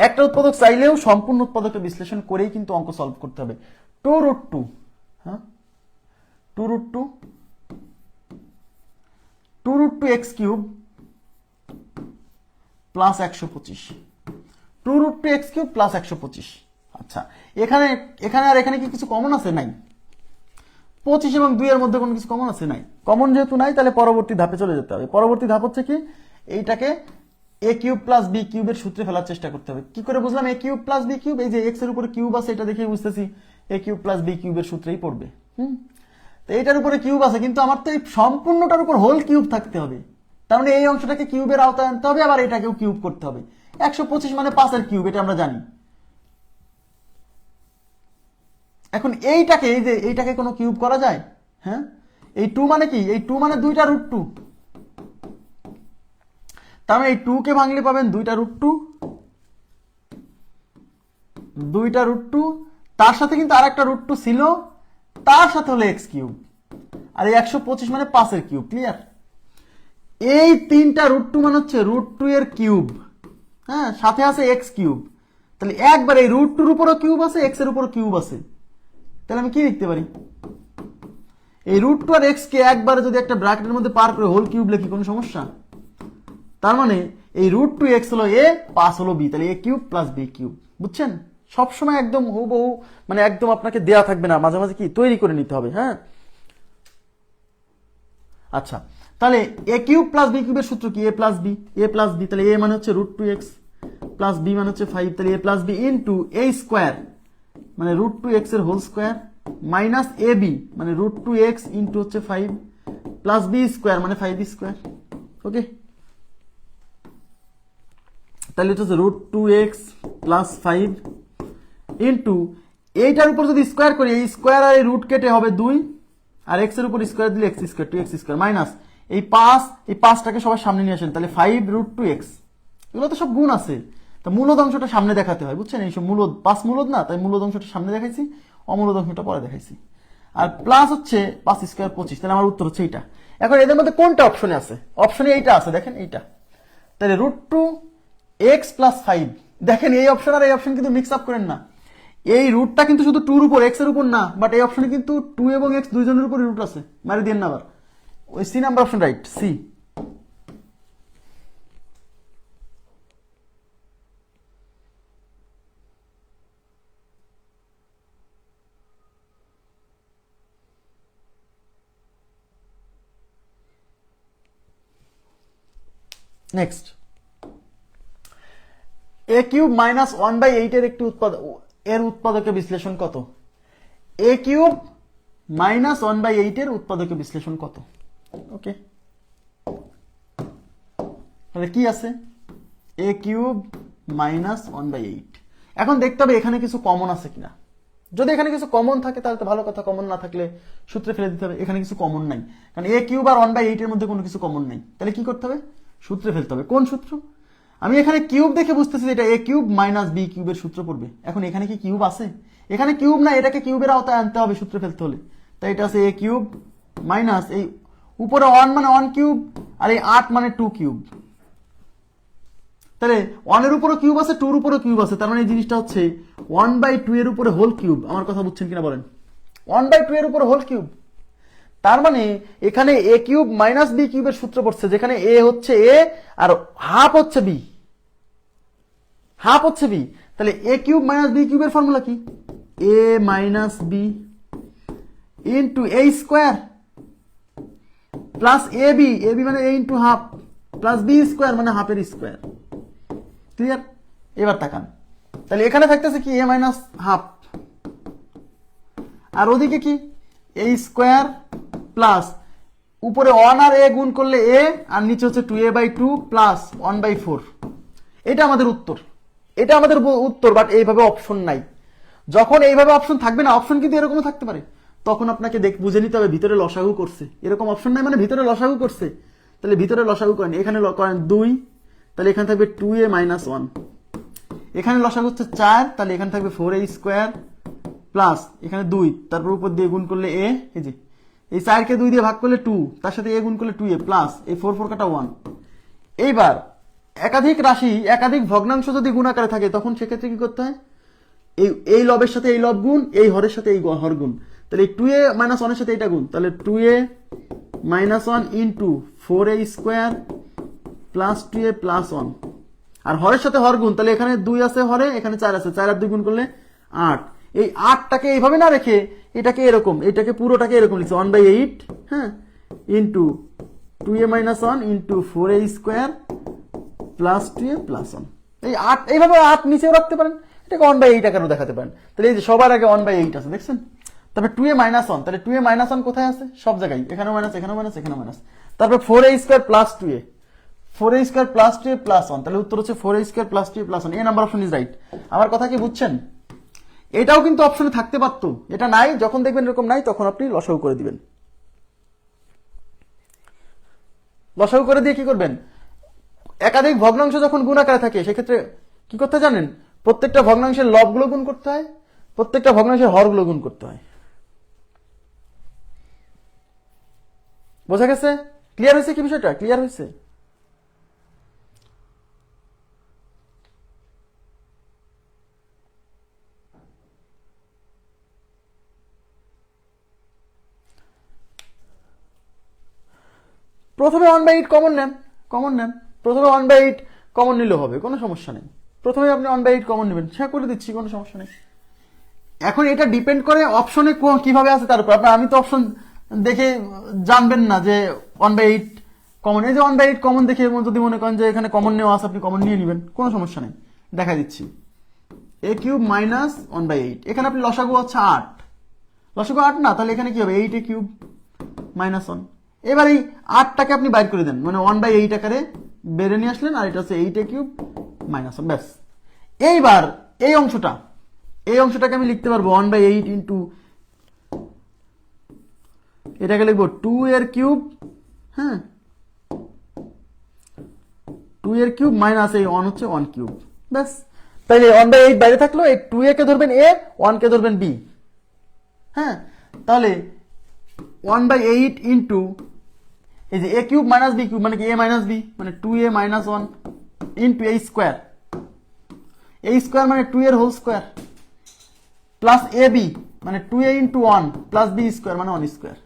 একটা উৎপাদক চাইলেও সম্পূর্ণ উৎপাদকটা বিশ্লেষণ করেই কিন্তু অঙ্ক সলভ করতে হবে। 2√2, হ্যাঁ 2√2x³ প্লাস 125, 2√2x³ প্লাস 125। আচ্ছা, এখানে এখানে আর এখানে কি কিছু কমন আছে? নাই। 25 এবং 2 এর মধ্যে কোনো কিছু কমন আছে? নাই। কমন যেহেতু নাই, তাহলে পরবর্তী ধাপে চলে যেতে হবে। পরবর্তী ধাপ হচ্ছে কি, এইটাকে এ কিউব প্লাস বি কিউবের সূত্রে ফেলার চেষ্টা করতে হবে। কি করে বুঝলাম এ কিউব প্লাস বি কিউব? এই যে এক্স এর উপরে কিউব আছে, এটা দেখে বুঝতেছি এ কিউব প্লাস বি কিউবের সূত্রেই পড়বে। তো এটার উপরে কিউব আছে, কিন্তু আমার তো এই সম্পূর্ণটার উপর হোল কিউব থাকতে হবে, তার মানে এই অংশটাকে কিউবের আওতায় আনতে হবে, আবার এটাকেও কিউব করতে হবে। 125 মানে 5 এর কিউব, এটা আমরা জানি। এখন এইটাকে, এই যে এইটাকে কোনো কিউব করা যায়? হ্যাঁ, এই 2 মানে কি? এই 2 মানে দুইটা √2, তার মানে এই 2 কে ভাঙলে পাবেন দুইটা √2, দুইটা √2, তার সাথে কিন্তু আর একটা √2 ছিল, তার সাথে হলো x কিউব, আর এই 125 মানে 5 এর কিউব। ক্লিয়ার? এই তিনটা √2 মানে হচ্ছে √2 এর কিউব, হ্যাঁ, সাথে আছে x কিউব, তাহলে একবার এই √2 এর উপরও কিউব আছে, x এর উপরও কিউব আছে, তাহলে আমি কি লিখতে পারি? এই √2 আর x কে একবারে যদি একটা ব্র্যাকেটের মধ্যে পার করে হোল কিউব লিখি, কোনো সমস্যা? তার মানে এই √2x হলো a, 5 হলো b, তাহলে a cube plus b cube. বুঝছেন? সবসময় একদম হুবহু, মানে একদম আপনাকে দেয়া থাকবে না, মাঝে মাঝে কি তৈরি করে নিতে হবে। হ্যাঁ, আচ্ছা, তাহলে a কিউব প্লাস b কিউবের সূত্র কি? a প্লাস b, তাহলে a মানে হচ্ছে √2x প্লাস b মানে হচ্ছে 5, তাহলে a plus b into a square মানে √2x এর হোল স্কোয়ার মাইনাস ab মানে √2x ইন্টু হচ্ছে 5 প্লাস b স্কোয়ার মানে 5 স্কোয়ার। ওকে, তাহলে এটা হচ্ছে √2x প্লাস 5 ইন্টু এইটার উপর যদি স্কোয়ার করি, এই স্কোয়ার আর এই রুট কেটে হবে 2, আর x এর উপর স্কোয়ার দিলে x square, 2x square minus এই 5, এই 5টাকে সবার সামনে নিয়ে আসেন, তাহলে 5√2x। এগুলো তো সব গুণ আছে, তা মূলদ অংশটা সামনে দেখাতে হয়। বুঝছেন? এইসব মূলদ, 5 মূলদ না, তাই মূলদ অংশটা সামনে দেখাইছি, অমূলদ অংশটা পরে দেখাইছি। আর প্লাস হচ্ছে 5 স্কোয়ার 25, তাহলে আমার উত্তর হচ্ছে এইটা। এখন এদের মধ্যে কোনটা অপশনে আছে? অপশনে এইটা আছে, দেখেন এইটা। তাহলে √2x প্লাস 5, দেখেন এই অপশন আর এই অপশন কিন্তু মিক্স আপ করেন না। এই রুটটা কিন্তু শুধু 2 এর উপর, x এর উপর না, বাট এই অপশনে কিন্তু 2 এবং x দুইজনের উপর রুট আছে, মারি দেন না আবার। ওই C number option right, C. Next A cube minus 1/8 এর একটি এর উৎপাদকে বিশ্লেষণ কত? এ কিউব মাইনাস 1/8 এর উৎপাদকে বিশ্লেষণ কত? ওকে, তাহলে কি আছে? A cube minus 1/8। এখন দেখতে হবে এখানে কিছু কমন আছে কিনা। যদি এখানে কিছু কমন থাকে তাহলে তো ভালো কথা, কমন না থাকলে সূত্রে ফেলে দিতে হবে। এখানে কিছু কমন নাই, কারণ এ কিউব আর 1/8 এর মধ্যে কোনো কিছু কমন নাই। তাহলে কি করতে হবে? সূত্রে ফেলতে হবে। কোন সূত্র? আমি এখানে কিউব দেখে বুঝতেছি এটা এ কিউব মাইনাস বি কিউবের সূত্র পড়বে। এখন এখানে কি কিউব আছে? এখানে কিউব না, এটাকে কিউবের আওতায় আনতে হবে সূত্রে ফেলতে হলে। তাই এটা আছে এ কিউব মাইনাস এই উপরে 1 মানে 1 কিউব, আর এই 8 মানে 2 কিউব। তাহলে 1 এর উপরে কিউব আছে, 2 এর উপরে কিউব আছে, তার মানে এই জিনিসটা হচ্ছে 1/2 এর উপরে হোল কিউব। আমার কথা বুঝছেন কিনা বলেন? 1/2 এর উপরে হোল কিউব। তার মানে এখানে এ কিউব মাইনাস বি কিউবের সূত্র পড়ছে, যেখানে এ হচ্ছে এ আর হাফ হচ্ছে বি, হাফ হচ্ছে বি। তাহলে এ কিউব মাইনাস বি কিউবের ফর্মুলা কি? A minus B into A square plus A B, A B মানে A into half, plus B square মানে হাফের স্কোয়ার। ক্লিয়ার? এবার তাকান, তাহলে এখানে থাকতেছে কি? এ মাইনাস হাফ, আর ওদিকে কি? এ স্কোয়ার প্লাস উপরে 1 আর এ গুণ করলে এ, আর নিচে হচ্ছে 2a/2 প্লাস 1/4। এটা আমাদের উত্তর, এটা আমাদের উত্তর। বাট এইভাবে অপশন নাই। যখন এইভাবে অপশন থাকবে না, অপশন কিন্তু এরকমও থাকতে পারে, তখন আপনাকে বুঝে নিতে হবে ভিতরে লসাগু করছে। এরকম অপশন নাই মানে ভিতরে লসাগু করছে। তাহলে ভিতরে লসাগু করেন, এখানে করেন 2, তাহলে এখানে থাকবে 2a মাইনাস 1। এখানে লসাগু হচ্ছে 4, তাহলে এখানে থাকবে 4a স্কোয়ার প্লাস এখানে 2, তারপর উপর দিয়ে গুণ করলে এ, এই যে এই 4 কে 2 দিয়ে ভাগ করলে 2, তার সাথে এ গুণ করলে 2a প্লাস এই 4 4 কাটা 1। এইবার একাধিক রাশি, একাধিক ভগ্নাংশ যদি গুণ আকারে থাকে, তখন সেক্ষেত্রে কি করতে হয়? এই লবের সাথে এই লব গুণ, এই হরের সাথে এই হর গুণ। তাহলে এই 2a মাইনাস 1 এর সাথে এটা গুণ, তাহলে 2a minus 1 into 4a square plus 2a plus 1, আর হরের সাথে হর গুণ। তাহলে এখানে 2 আছে হরে, এখানে 4 আছে, 4 আর 2 গুণ করলে 8। এই 8টাকে এইভাবে না রেখে এটাকে এরকম, এটাকে পুরোটাকে এরকম লিখছে 1/8, হ্যাঁ, into 2a minus 1 into 4a square plus 2a plus 1। এই 8 এইভাবে 8 নিচেও রাখতে পারেন, এটাকে 1/8 আকারেও দেখাতে পারেন। তাহলে এই যে সবার আগে 1/8 আছে, দেখছেন? তারপরে 2a মাইনাস 1, তাহলে 2a মাইনাস 1 কোথায় আছে? সব জায়গায়, এখানেও মাইনাস, এখানেও মাইনাস, এখানেও মাইনাস। তারপরে 4a square plus 2a, 4a square plus 2a plus 1, তাহলে উত্তর হচ্ছে 4a square plus 2a plus 1। এই নাম্বার অপশন ইজ রাইট। আমার কথা কি বুঝছেন? এটাও কিন্তু অপশনে থাকতে পারতো, এটা নাই। যখন দেখবেন এরকম নাই, তখন আপনি লসাগু করে দিবেন। লসাগু করে দিয়ে কি করবেন? একাধিক ভগ্নাংশ যখন গুণ আকারে থাকে, সেক্ষেত্রে কি করতে জানেন? প্রত্যেকটা ভগ্নাংশের লবগুলো গুণ করতে হয়, প্রত্যেকটা ভগ্নাংশের হরগুলো গুণ করতে হয়। বোঝা গেছে? ক্লিয়ার হয়েছে কি বিষয়টা? ক্লিয়ার হয়েছে? প্রথমে 1/8 কমন নেন, কমন নেন। প্রথমে 1/8 কমন নিলেও হবে, কোনো সমস্যা নেই। প্রথমে আপনি 1/8 কমন নেবেন, সে করে দিচ্ছি, কোনো সমস্যা নেই। এখন এটা ডিপেন্ড করে অপশনে কিভাবে আছে তার উপর। আমি তো অপশন দেখে জানবেন না যে 1/8 কমন। এই যে 1/8 কমন দেখে যদি মনে করেন যে এখানে কমন নেওয়া আছে, আপনি কমন নিয়ে নেবেন, কোনো সমস্যা নেই। দেখা দিচ্ছি এ কিউব মাইনাস 1/8, এখানে আপনি লসাগু হচ্ছে 8, লসাগু 8 না, তাহলে এখানে কি হবে? 8a cube minus 1। এবার এই 8টাকে আপনি বাইর করে দেন, মানে 1/8 আকারে বেড়ে নিয়ে আসলেন, আর এটা হচ্ছে 8a কিউব মাইনাস 1, ব্যাস। এইবার এই অংশটাকে আমি লিখতে পারবো 1/8 ইন্টু, এটাকে লিখবো 2 এর কিউব, হ্যাঁ, 2 এর কিউব মাইনাস এই 1 হচ্ছে 1 কিউব, ব্যাস। তাইলে 1/8 বাইরে থাকলো, এই 2a কে ধরবেন a, 1 কে ধরবেন b, হ্যাঁ। তাহলে 1/8 ইন্টু এই যে a cube minus b cube, মানে কি a মাইনাস b, মানে 2a minus 1 into a square, a square মানে 2 এর হোল স্কোয়ার প্লাস ab মানে 2a into 1 plus b square মানে 1 স্কোয়ার।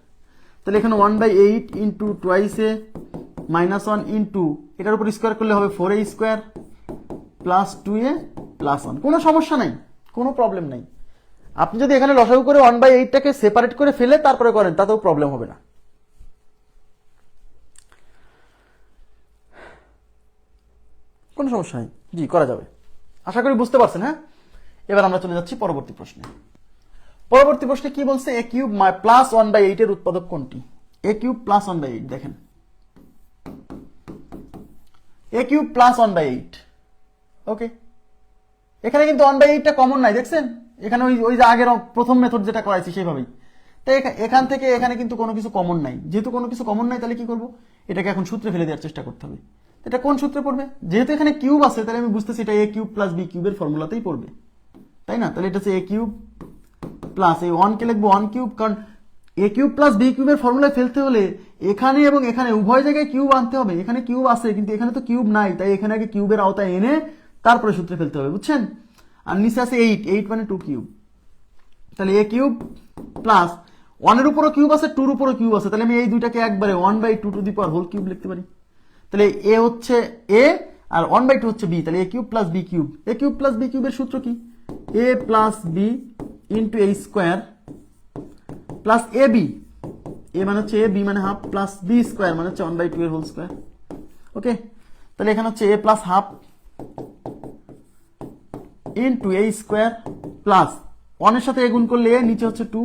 তাহলে এখানে 1/8 into twice a minus 1 into এটার উপর স্কোয়ার করলে হবে 4a square plus 2a plus 1। কোনো সমস্যা নাই, কোনো প্রবলেম নাই। আপনি যদি এখানে লসাগু করে 1/8টাকে সেপারেট করে ফেলে তারপরে করেন, তাতেও প্রবলেম হবে না। কোনো সমস্যা নেই, জি করা যাবে। আশা করি বুঝতে পারছেন। হ্যাঁ, এবার আমরা চলে যাচ্ছি পরবর্তী প্রশ্নে। পরবর্তী প্রশ্নে কি বলছে, এ কিউব প্লাস 1/8 এর উৎপাদক কোনটি? এ কিউব প্লাস 1/8, দেখেন এ কিউব প্লাস 1/8। ওকে, এখানে কিন্তু 1/8টা কমন নাই, দেখছেন? এখানে ওই যে আগের প্রথম মেথড যেটা করাইছি সেইভাবেই। তাই এখান থেকে এখানে কিন্তু কোনো কিছু কমন নাই। যেহেতু কোনো কিছু কমন নাই, তাহলে কি করব, এটাকে এখন সূত্রে ফেলে দেওয়ার চেষ্টা করতে হবে। এটা কোন সূত্রে পড়বে? যেহেতু এখানে কিউব আছে, তাহলে আমি বুঝতেছি এটা এ কিউব প্লাস বি কিউবের ফর্মুলাতেই পড়বে, তাই না? তাহলে এটা হচ্ছে এ কিউব প্লাস এই 1 কে লিখবো 1 কিউব, কারণ এ কিউব প্লাস বি কিউবের ফর্মুলায় ফেলতে হলে এখানে এবং এখানে উভয় জায়গায় কিউব আনতে হবে। এখানে কিউব আছে কিন্তু এখানে তো কিউব নাই, তাই এখানে আগে কিউবের আওতায় এনে তারপরে সূত্রে ফেলতে হবে, বুঝছেন? আর নিচে আছে 8 মানে 2 কিউব। তাহলে এ কিউব প্লাস 1 এর উপরও কিউব আছে, 2 এর উপরও কিউব আছে, তাহলে আমি এই দুইটাকে একবারে 1/2 to the power whole cube লিখতে পারি। তাহলে এ হচ্ছে এ আর 1/2 হচ্ছে বি, তাহলে এ cube plus B cube. A cube plus B কিউবের সূত্র কি? A plus B into A square plus A B, A মানে হচ্ছে এ, বি মানে হাফ, প্লাস বি স্কোয়ার মানে হচ্ছে 1/2 এর হোল স্কোয়ার। ওকে, তাহলে এখানে হচ্ছে A plus half into A square plus 1 এর সাথে এ গুণ করলে এ, নিচে হচ্ছে 2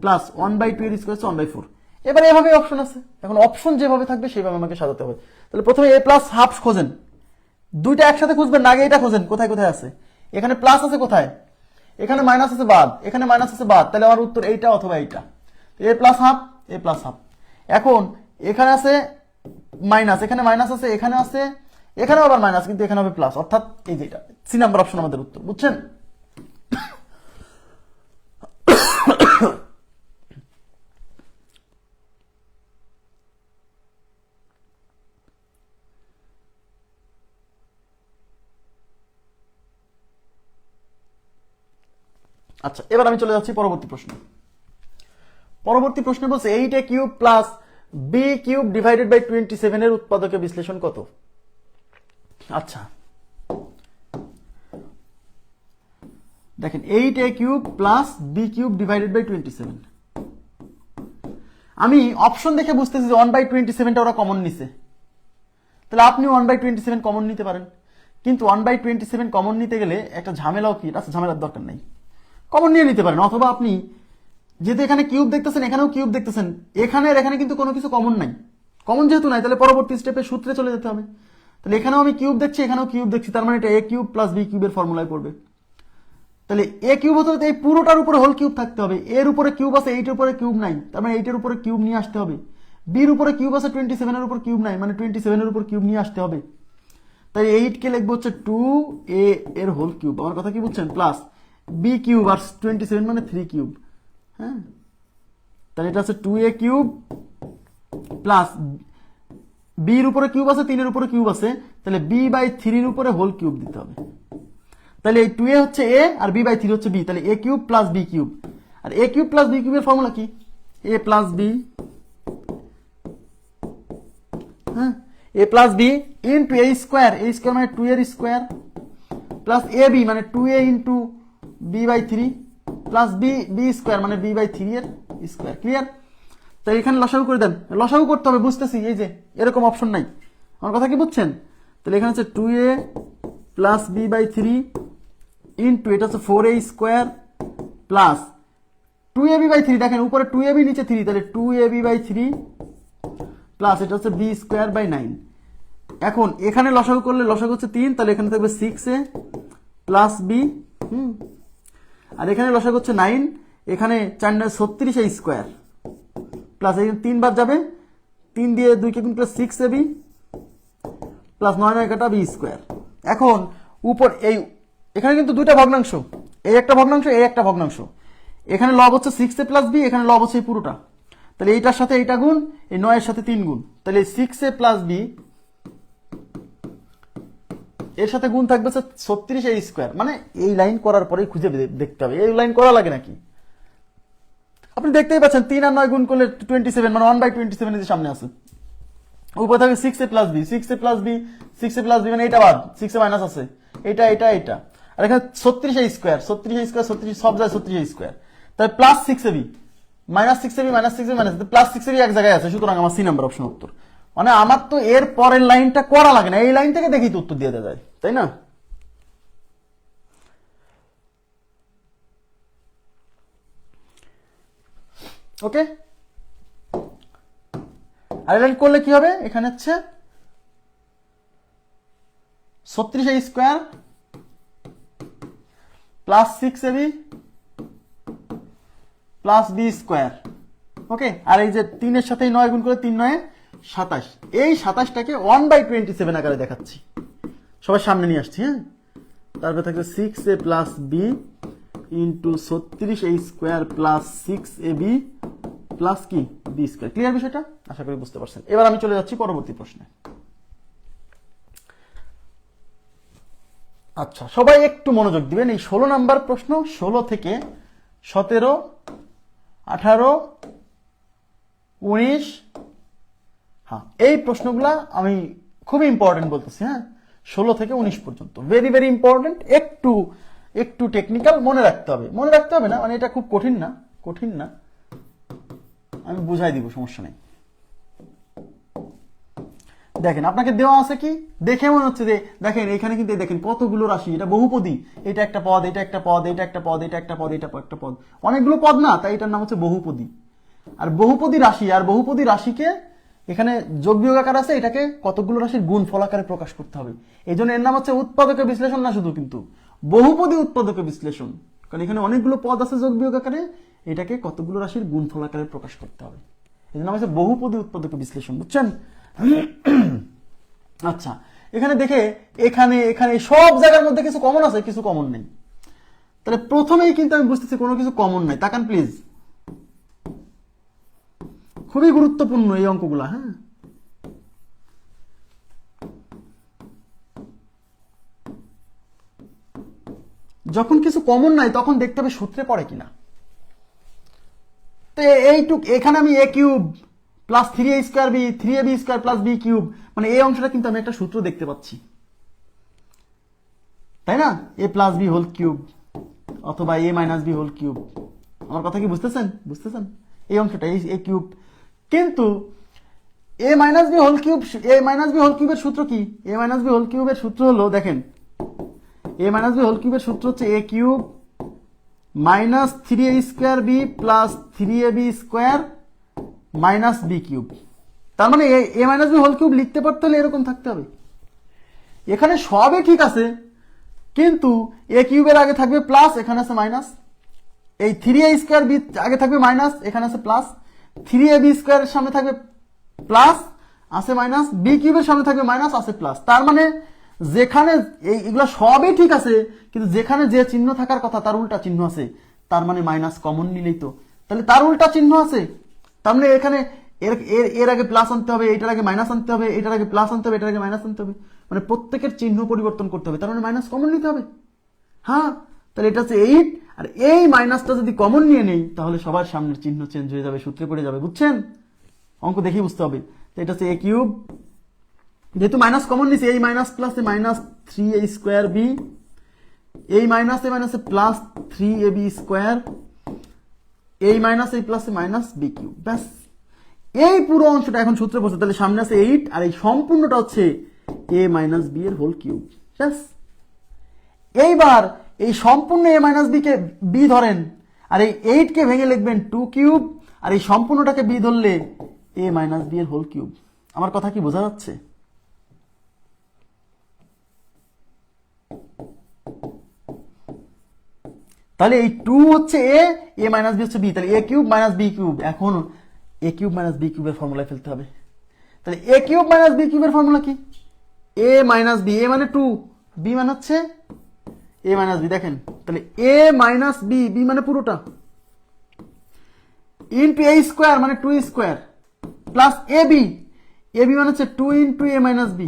প্লাস 1/2 এর স্কোয়ার হচ্ছে 1/4। এবারে এভাবে অপশন আছে, এখন অপশন যেভাবে থাকবে সেভাবে আমাকে সাজাতে হবে। তাহলে প্রথমে এ প্লাস হাফ খোঁজেন, দুইটা একসাথে খুঁজবেন না, আগে এটা খোঁজেন কোথায় কোথায় আছে। এখানে প্লাস আছে কোথায়? এখানে মাইনাস আছে বাদ, এখানে মাইনাস আছে বাদ, তাহলে আমার উত্তর এইটা অথবা এইটা। এ প্লাস হাফ, এ প্লাস হাফ। এখন এখানে আছে মাইনাস, এখানে মাইনাস আছে, এখানে আছে, এখানেও আবার মাইনাস, কিন্তু এখানে হবে প্লাস, অর্থাৎ এই যে এটা সি নাম্বার অপশন আমাদের উত্তর, বুঝছেন? আচ্ছা, এবার আমি চলে যাচ্ছি পরবর্তী প্রশ্ন। পরবর্তী প্রশ্ন বলছে 8a cube plus B cube divided by 27 এর উৎপাদকের বিশ্লেষণ কত? আচ্ছা, দেখেন 8a cube plus B cube divided by 27। আমি অপশন দেখে বুঝতেছি যে 1/27টা ওরা কমন নিছে, তাহলে আপনি 1/27 কমন নিতে পারেন। কিন্তু 1/27 কমন নিতে গেলে একটা ঝামেলাও কি, আচ্ছা ঝামেলার দরকার নাই, কমন নিয়ে নিতে পারেন। অথবা আপনি যেহেতু এখানে কিউব দেখতেছেন, এখানেও কিউব দেখতেছেন, এখানে আর এখানে কিন্তু কোনো কিছু কমন নাই। কমন যেহেতু নাই, তাহলে পরবর্তী স্টেপে সূত্রে চলে যেতে হবে। তাহলে এখানেও আমি কিউব দেখছি, এখানেও কিউব দেখছি, তার মানে এটা এ কিউব প্লাস বি কিউবের ফর্মুলায় পড়বে। তাহলে এ কিউব হতে এই পুরোটার উপরে হোল কিউব থাকতে হবে। এর উপরে কিউব আছে, এইটার উপরে কিউব নাই, তার মানে এইটার উপরে কিউব নিয়ে আসতে হবে। বির উপরে কিউব আছে, 27 এর উপর কিউব নাই, মানে 27 এর উপর কিউব নিয়ে আসতে হবে। তাই 8 কে লিখবো হচ্ছে 2a এর হোল কিউব। আমার কথা কি বুঝছেন? প্লাস বি কিউব আর 27 মানে 3 কিউব। হ্যাঁ, তাহলে এটা হচ্ছে 2a কিউব প্লাস বির উপরে কিউব আছে, 3 এর উপরে কিউব আছে, তাহলে b/3 এর উপরে হোল কিউব দিতে হবে। তাহলে এই 2a হচ্ছে a আর b/3 হচ্ছে b, তাহলে a cube plus b cube. আর a কিউব প্লাস b কিউবের ফর্মুলা কি? a প্লাস b, হ্যাঁ, a plus b into a square, a square মানে 2 এর স্কোয়ার, প্লাস ab মানে 2a into b/3 plus b square মানে b/3 এর square. Clear? তাই এখানে লসাগু করে দেন, লসাগু করতে হবে, বুঝতেছি এই যে এরকম অপশন নাই। আমার কথা কি বুঝছেন? তাহলে এখানে হচ্ছে 2a প্লাস b/3 ইন্টু এটা হচ্ছে 4a স্কোয়ার প্লাস 2ab/3, দেখেন উপরে 2ab নিচে 3, তাহলে 2ab/3 প্লাস এটা হচ্ছে b স্কোয়ার বাই 9। এখন এখানে লসাগু করলে লসাগু হচ্ছে 3, তাহলে এখানে থাকবে 6a প্লাস b, আর এখানে লসাগু হচ্ছে 9, এখানে 4×9 36 স্কোয়ার প্লাস এই 3 বার যাবে, 3 দিয়ে 2 কে গুণ প্লাস 6ab প্লাস 9 কাটা b স্কোয়ার। এখন উপর এই এখানে কিন্তু দুইটা ভগ্নাংশ, এই একটা ভগ্নাংশ, এই একটা ভগ্নাংশ। এখানে লব হচ্ছে 6a প্লাস b, এখানে লব হচ্ছে পুরোটা, তাহলে এইটার সাথে এইটা গুণ, এই 9 এর সাথে 3 গুণ, তাহলে 6a প্লাস b এর সাথে গুণ থাকবে 36a স্কোয়ার। মানে এই লাইন করার পরেই খুঁজে দেখতে হবে, এই লাইন করা লাগে নাকি? আপনি দেখতেই পাচ্ছেন 3 আর 9 গুণ করলে 27, মানে 1/27 এর সামনে আছে। উপরে থাকবে 6a plus b, 6a plus b, 6a plus b মানে এটা বাদ, 6a মাইনাস আছে, এটা এটা এটা, আর এখানে 36a স্কোয়ার, 36a স্কোয়ার 36 সব যায় 36a স্কোয়ার, তাহলে plus 6ab minus 6ab minus 6ab minus, plus 6ab এক জায়গায় আছে, সুতরাং আমার সি নাম্বার অপশন উত্তর। মানে আমার তো এর পরের লাইনটা করা লাগে না, এই লাইন থেকে দেখি তো উত্তর দিয়ে দেওয়া যায়, তাই না? ওকে, আইল্যান্ড করলে কি হবে, এখানে হচ্ছে 36a square plus 6ab plus B square. Okay, আর এই যে 3 এর সাথে 9 গুণ করে 3 9 27, এই 27টাকে 1/27 আকারে দেখাচ্ছি, সবার সামনে নিয়ে আসছি। হ্যাঁ, তারপরে থাকবে 6a plus B into 36a square plus 6ab plus কি বি স্কোয়ার। ক্লিয়ার বিষয়টা? আশা করি বুঝতে পারছেন। এবার আমি চলে যাচ্ছি পরবর্তী প্রশ্নে। আচ্ছা, সবাই একটু মনোযোগ দিবেন। এই 16 নাম্বার প্রশ্ন, 16 থেকে 17, 18, 19, হ্যাঁ, এই প্রশ্নগুলা আমি খুবই ইম্পর্টেন্ট বলতেছি। হ্যাঁ, 16 থেকে 19 পর্যন্ত ভেরি ভেরি ইম্পর্টেন্ট। একটু একটু টেকনিক্যাল, মনে রাখতে হবে। মনে রাখতে হবে না মানে এটা খুব কঠিন না, কঠিন না, আমি বুঝাই দিব, সমস্যা নেই। দেখেন আপনাকে দেওয়া আছে কি, দেখে মনে হচ্ছে যে দেখেন এখানে কিন্তু দেখেন কতগুলো রাশি, এটা বহুপদী, এটা একটা পদ, এটা একটা পদ, এটা একটা পদ, এটা একটা পদ, এটা একটা পদ, অনেকগুলো পদ না, তাই এটার নাম হচ্ছে বহুপদী। আর বহুপদী রাশি, আর বহুপদী রাশিকে এখানে যোগ বিয়োগ আকার আছে, এটাকে কতগুলো রাশির গুণ ফল আকারে প্রকাশ করতে হবে। এই জন্য এর নাম হচ্ছে উৎপাদকের বিশ্লেষণ না শুধু, কিন্তু বহুপদী উৎপাদকের বিশ্লেষণ, কারণ এখানে অনেকগুলো পদ আছে যোগ বিয়োগ আকারে, এটাকে কতগুলো রাশির গুণ ফল আকারে প্রকাশ করতে হবে। এই জন্য নাম হচ্ছে বহুপদী উৎপাদকের বিশ্লেষণ, বুঝছেন? আচ্ছা, এখানে দেখে এখানে এখানে সব জায়গার মধ্যে কিছু কমন আছে, কিছু কমন নেই। তাহলে প্রথমেই কিন্তু আমি বুঝতেছি কোনো কিছু কমন নাই। তাকান প্লিজ, খুবই গুরুত্বপূর্ণ এই অঙ্কগুলা। হ্যাঁ, যখন কিছু কমন নাই তখন দেখতে হবে সূত্রে পড়ে কিনা। তো এইটুক এখানে আমি A cube plus 3a square B 3ab square plus B cube, মানে এই অংশটা কিন্তু আমি একটা সূত্র দেখতে পাচ্ছি, তাই না? এ প্লাস বি হোল কিউব অথবা এ মাইনাস বি হোল কিউব। আমার কথা কি বুঝতেছেন? বুঝতেছেন? এই অংশটা এ কিউব, কিন্তু এ মাইনাস বি হোল কিউব, এ মাইনাস বি হোল কিউবের সূত্র কি? এ মাইনাস বি হোল কিউবের সূত্র হলো, দেখেন এ মাইনাস বি হোল কিউবের সূত্র হচ্ছে A cube minus 3a square B plus 3ab square minus B cube. তার মানে A minus B whole cube লিখতে পারতে হলে এরকম থাকতে হবে। এখানে সবই ঠিক আছে, কিন্তু এ কিউবের আগে থাকবে প্লাস, এখানে আছে মাইনাস। এই 3a স্কোয়ার বি আগে থাকবে মাইনাস, এখানে আছে প্লাস। 3ab স্কোয়ারের সামনে থাকবে প্লাস, আছে মাইনাস। বি কিউবের সামনে থাকবে মাইনাস, আছে প্লাস। তার মানে যেখানে এগুলো সবই ঠিক আছে, কিন্তু যেখানে যে চিহ্ন থাকার কথা তার উল্টা চিহ্ন আছে, তার মানে মাইনাস কমন নিলেই তো। তাহলে তার উল্টা চিহ্ন আছে, তার মানে এখানে এর আগে প্লাস আনতে হবে, এটার আগে মাইনাস আনতে হবে, এটার আগে প্লাস আনতে হবে, এটার আগে মাইনাস আনতে হবে, মানে প্রত্যেকের চিহ্ন পরিবর্তন করতে হবে, তার মানে মাইনাস কমন নিতে হবে। হ্যাঁ, তাহলে এটা হচ্ছে 8, আর এই মাইনাসটা যদি কমন নিয়ে নেই তাহলে সবার সামনের চিহ্ন চেঞ্জ হয়ে যাবে, সূত্রে পড়ে যাবে, বুঝছেন? অঙ্ক দেখেই বুঝতে হবে। তো এটা হচ্ছে এ কিউব, যেহেতু মাইনাস কমন নিছে, এই minus plus minus 3a square B, এই minus A minus plus 3ab square, এই মাইনাস এই প্লাস মাইনাস বি কিউব। ব্যাস, এই পুরো অংশটা এখন সূত্রে বসে, তাহলে সামনে আছে 8, আর এই সম্পূর্ণটা হচ্ছে এ মাইনাস বি এর হোল কিউব। ব্যাস, এইবার এই সম্পূর্ণ এ মাইনাস বি কে বি ধরেন, আর এই 8 কে ভেঙে লিখবেন 2 কিউব, আর এই সম্পূর্ণটাকে বি ধরলে এ মাইনাস বি এর হোল কিউব। আমার কথা কি বোঝা যাচ্ছে? তাহলে এই 2 হচ্ছে এ মাইনাস বি হচ্ছে বি, তাহলে এ কিউব মাইনাস বি কিউব। এখন এ কিউব মাইনাস বি কিউবের ফর্মুলায় ফেলতে হবে। তাহলে এ কিউব মাইনাস বি কিউবের ফর্মুলা কি? এ মাইনাস বি, এ মানে 2, বি মানে হচ্ছে এ মাইনাস বি। দেখেন, তাহলে এ মাইনাস বি, বি মানে পুরোটা, ইন্টু এ স্কোয়ার মানে 2 square, plus A B, A B মানে হচ্ছে 2 into A minus B,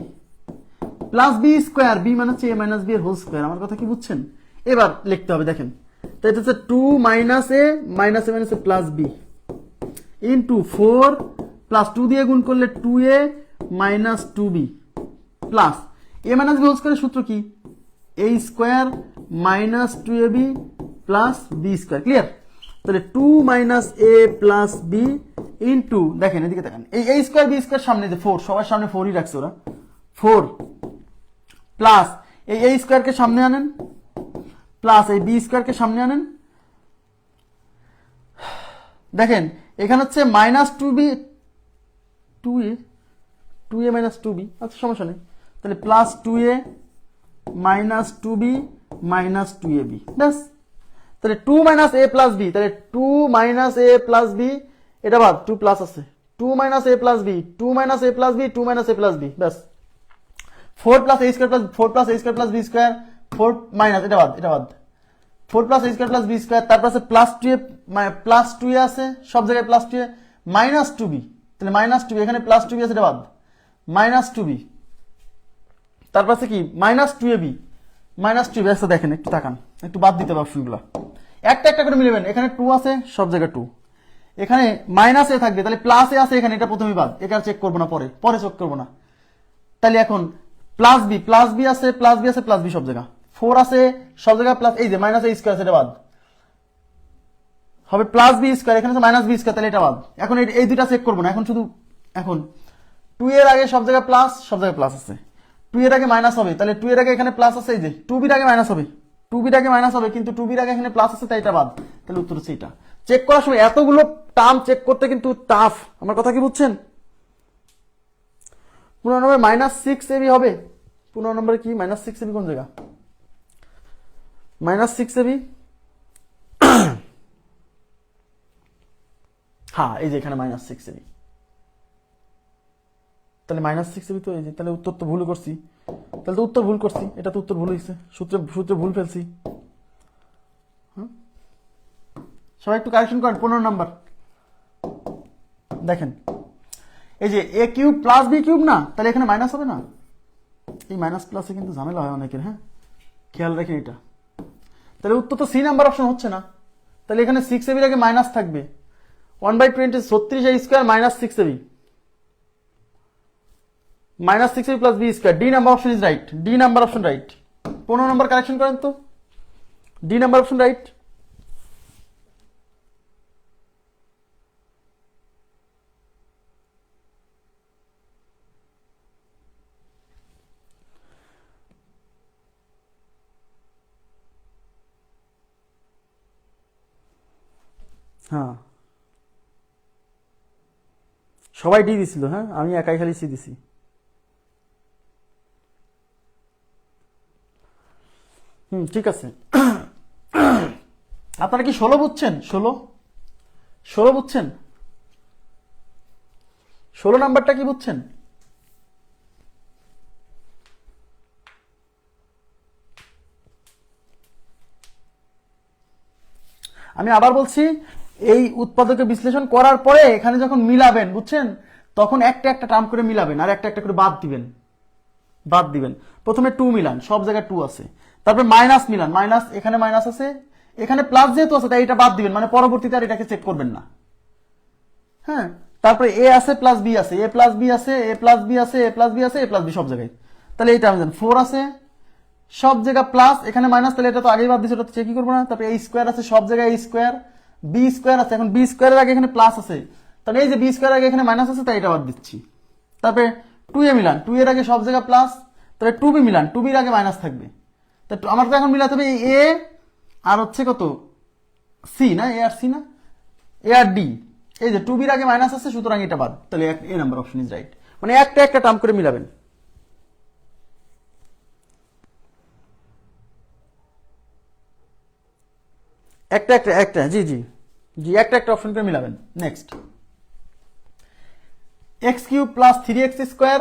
plus B square, B মানে হচ্ছে এ মাইনাস বি এর হোল স্কোয়ার। আমার কথা কি বুঝছেন? এবার লিখতে হবে, দেখেন তো এটা হচ্ছে 2 minus A minus plus B into 4 plus 2 দিয়ে গুণ করলে 2a minus 2b plus A minus B whole স্কোয়ারের সূত্র কি? A square minus 2ab plus B square. Clear? তাহলে 2 minus A plus B into, দেখেন এদিকে দেখেন, এই এ স্কোয়ার বি স্কোয়ার সামনে যে 4, সবার সামনে 4ই রাখছে ওরা, 4 প্লাস এই এ স্কোয়ারকে সামনে আনেন, প্লাস এই বি স্কোয়ারকে সামনে আনেন। দেখেন এখানে হচ্ছে minus two B two A minus two B, আচ্ছা সমস্যা নেই। তাহলে plus two A minus two B minus two A B, ব্যাস। তাহলে two minus A plus B, তাহলে two minus A plus B, এটা বাদ, টু প্লাস আছে, two minus A plus B, two minus A plus B, two minus A plus B, ব্যাস। Four plus A square plus four plus A square plus B square, four minus এটা বাদ, এটা বাদ, four plus A square plus B square, তারপর আছে plus two এ আছে সব জায়গায় plus two A, minus two B, তাহলে মাইনাস টু বি, এখানে প্লাস টু বি আছে এটা বাদ, মাইনাস টু বি, তারপর আছে কি minus two A B, minus two B. আচ্ছা দেখেন একটু তাকান, একটু বাদ দিতে হবে অপশনগুলো, একটা একটা করে মিলাবেন। এখানে টু আছে সব জায়গায় টু, এখানে মাইনাস এ থাকবে, তাহলে প্লাস এ আছে এখানে, এটা প্রথমে বাদ, এটা চেক করবো না, পরে পরে চেক করবো না। তাহলে এখন প্লাস বি আছে, প্লাস বি আছে, প্লাস বি সব জায়গা, ফোর আছে সব জায়গায় প্লাস, এই যে মাইনাস এ স্কোয়ার আছে এটা বাদ হবে, প্লাস বি স্কোয়ার, এখানে আছে মাইনাস বি স্কোয়ার, তাহলে এটা বাদ। এখন এই দুইটা চেক করবো না, এখন শুধু এখন টু এর আগে সব জায়গায় প্লাস, সব জায়গায় প্লাস আছে, টু এর আগে মাইনাস হবে, তাহলে টু এর আগে এখানে প্লাস আছে, এই যে টু বির আগে মাইনাস হবে, টু বির আগে মাইনাস হবে, কিন্তু টু বির আগে এখানে প্লাস আছে, তাই এটা বাদ। তাহলে উত্তর হচ্ছে এটা। চেক করার সময় এতগুলো টার্ম চেক করতে কিন্তু টাফ, আমার কথা কি বুঝছেন? 15 নম্বরে মাইনাস সিক্স এবি হবে, 15 নম্বরে কি মাইনাস সিক্স এবি কোন জায়গা, মাইনাস সিক্স এবি, হ্যাঁ এই যে এখানে মাইনাস সিক্স এবি, তাহলে মাইনাস সিক্স এবি তো এই যে, তাহলে উত্তর তো ভুল করছি, তাহলে তো উত্তর ভুল করছি, এটা তো উত্তর ভুল হয়েছে, সূত্রে ভুল ফেলছি। সবাই একটু কারেকশন করেন। 15 নাম্বার দেখেন, এই যে এ কিউব প্লাস বি কিউব না, তাহলে এখানে মাইনাস হবে না, এই মাইনাস প্লাসে কিন্তু ঝামেলা হয় অনেকের, হ্যাঁ খেয়াল রাখেন এটা। তাহলে উত্তর তো সি নাম্বার অপশন হচ্ছে না, তাহলে এখানে সিক্স এবির আগে মাইনাস থাকবে, 1/20 36 A square minus six A B, minus six A B plus B square, D number option is right, D number option right. 15 number correction করেন তো, ডি নাম্বার অপশন রাইট। হ্যাঁ সবাই ডি দিছিল, হ্যাঁ আমি একাই খালি সি দিছি। ঠিক আছে। আপনারা কি 16 বুঝছেন? 16 বুঝছেন? 16 নাম্বারটা কি বুঝছেন? আমি আবার বলছি, এই উৎপাদকে বিশ্লেষণ করার পরে এখানে যখন মিলাবেন, বুঝছেন, তখন একটা একটা টার্ম করে মিলাবেন আর একটা একটা করে বাদ দিবেন। প্রথমে টু মিলান, সব জায়গায় টু আছে, তারপর মাইনাস মিলান, মাইনাস এখানে মাইনাস আছে, এখানে প্লাস যেহেতু আছে তাই এটা বাদ দিবেন, মানে পরবর্তীতে আর এটাকে চেক করবেন না। হ্যাঁ, তারপরে এ আছে প্লাস বি আছে, এ প্লাস বি আছে, এ প্লাস বি আছে, এ প্লাস বি আছে, এ প্লাস বি সব জায়গায়, তাহলে এইটা আমি জানি ফোর আছে সব জায়গায় প্লাস, এখানে মাইনাস, তাহলে এটা তো আগেই বাদ দিচ্ছে, এটা তো চেকই করবো না। তারপরে এই স্কোয়ার আছে সব জায়গায়, এই স্কোয়ার, বি স্কোয়ার আছে, এখন বি স্কোয়ারের আগে এখানে প্লাস আছে, তাহলে এই যে বি স্কোয়ার আগে এখানে মাইনাস আছে, তাই এটা বাদ দিচ্ছি। তারপরে টু এ মিলান, টু এর আগে সব জায়গায় প্লাস, তাহলে টু বি মিলান, টু বির আগে মাইনাস থাকবে, তা আমার তো এখন মিলাতে হবে এ আর হচ্ছে কত সি না, এ আর সি না, এ আর ডি, এই যে টু বির আগে মাইনাস আছে, সুতরাং এটা বাদ, তাহলে এ নাম্বার অপশন ইজ রাইট। মানে একটা একটা টার্ম করে মিলাবেন। একটা জি একটা একটা অপশন করে মিলাবেন। Next, X cube plus 3x square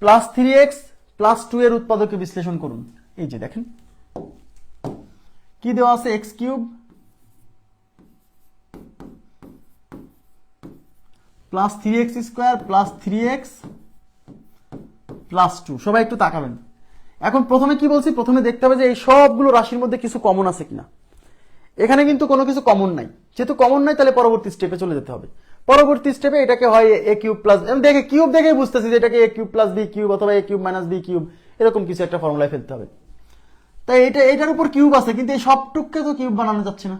plus 3x plus 2 এর উৎপাদকে বিশ্লেষণ করুন। এই যে দেখেন কি দেওয়া আছে, x cube plus 3x square plus 3x plus 2। সবাই একটু তাকাবেন। এখন প্রথমে কি বলছি, প্রথমে দেখতে হবে যে এই সবগুলো রাশির মধ্যে কিছু কমন আছে কিনা। এখানে কিন্তু কোনো কিছু কমন নাই, যেহেতু কমন নাই তাহলে পরবর্তী স্টেপে চলে যেতে হবে। পরবর্তী স্টেপে এটাকে হয় এ কিউব প্লাস, দেখে কিউব দেখে বুঝতেছি যে এটাকে এ কিউব প্লাস বি কিউব অথবা এ কিউব মাইনাস বি কিউব, এরকম কিছু একটা ফর্মুলায় ফেলতে হবে। তাই এটার উপর কিউব আছে, কিন্তু এই সবটুককে তো কিউব বানানো যাচ্ছে না।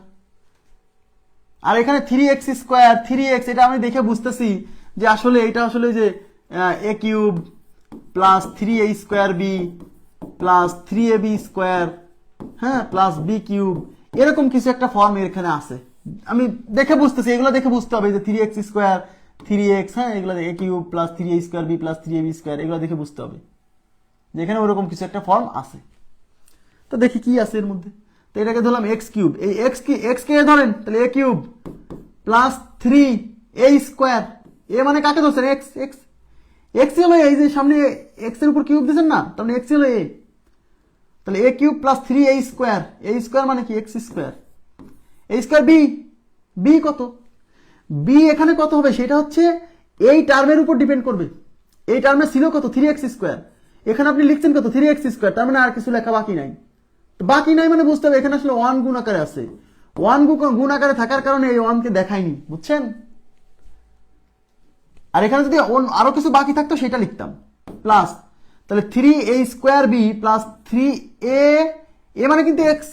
আর এখানে 3x স্কোয়ার 3x, এটা আমি দেখে বুঝতেছি যে আসলে এটা আসলে যে এ cube plus 3a square B plus 3ab square, হ্যাঁ প্লাস বি কিউব, এরকম কিছু একটা ফর্ম এখানে আছে, আমি দেখে বুঝতেছি, এগুলো দেখে বুঝতে হবে যে 3x স্কোয়ার 3x, হ্যাঁ এগুলো a cube plus 3a square b plus 3ab square, এগুলো দেখে বুঝতে হবে যেখানে ওরকম কিছু একটা ফর্ম আছে। তো দেখি কি আছে এর মধ্যে। তো এটাকে ধরলাম এক্স কিউব, এই এক্স কে ধরেন তাহলে এ কিউব প্লাস 3a স্কোয়ার, এ মানে কাকে ধরছেন এক্স, এক্স এক্স হলো এই যে সামনে এক্স এর উপর কিউব দিয়েছেন না, তার মানে এক্স হলো এ, তাহলে এ cube plus 3a square, A square মানে কি x square, A square B, B কত, বি এখানে কত হবে সেটা হচ্ছে এই টার্মের উপর ডিপেন্ড করবে। এই টার্মে ছিল কত 3x স্কোয়ার, এখানে আপনি লিখছেন কত 3x স্কোয়ার, তার মানে আর কিছু লেখা বাকি নাই। তো বাকি নাই মানে বুঝতে হবে এখানে আসলে 1 গুণ আকারে আছে, 1 গুণ আকারে থাকার কারণে এই 1 কে দেখায়নি, বুঝছেন। আর এখানে যদি আরো কিছু বাকি থাকতো সেটা লিখতাম প্লাস, তাহলে 3a square B plus 3a, এ মানে কিন্তু এক্স,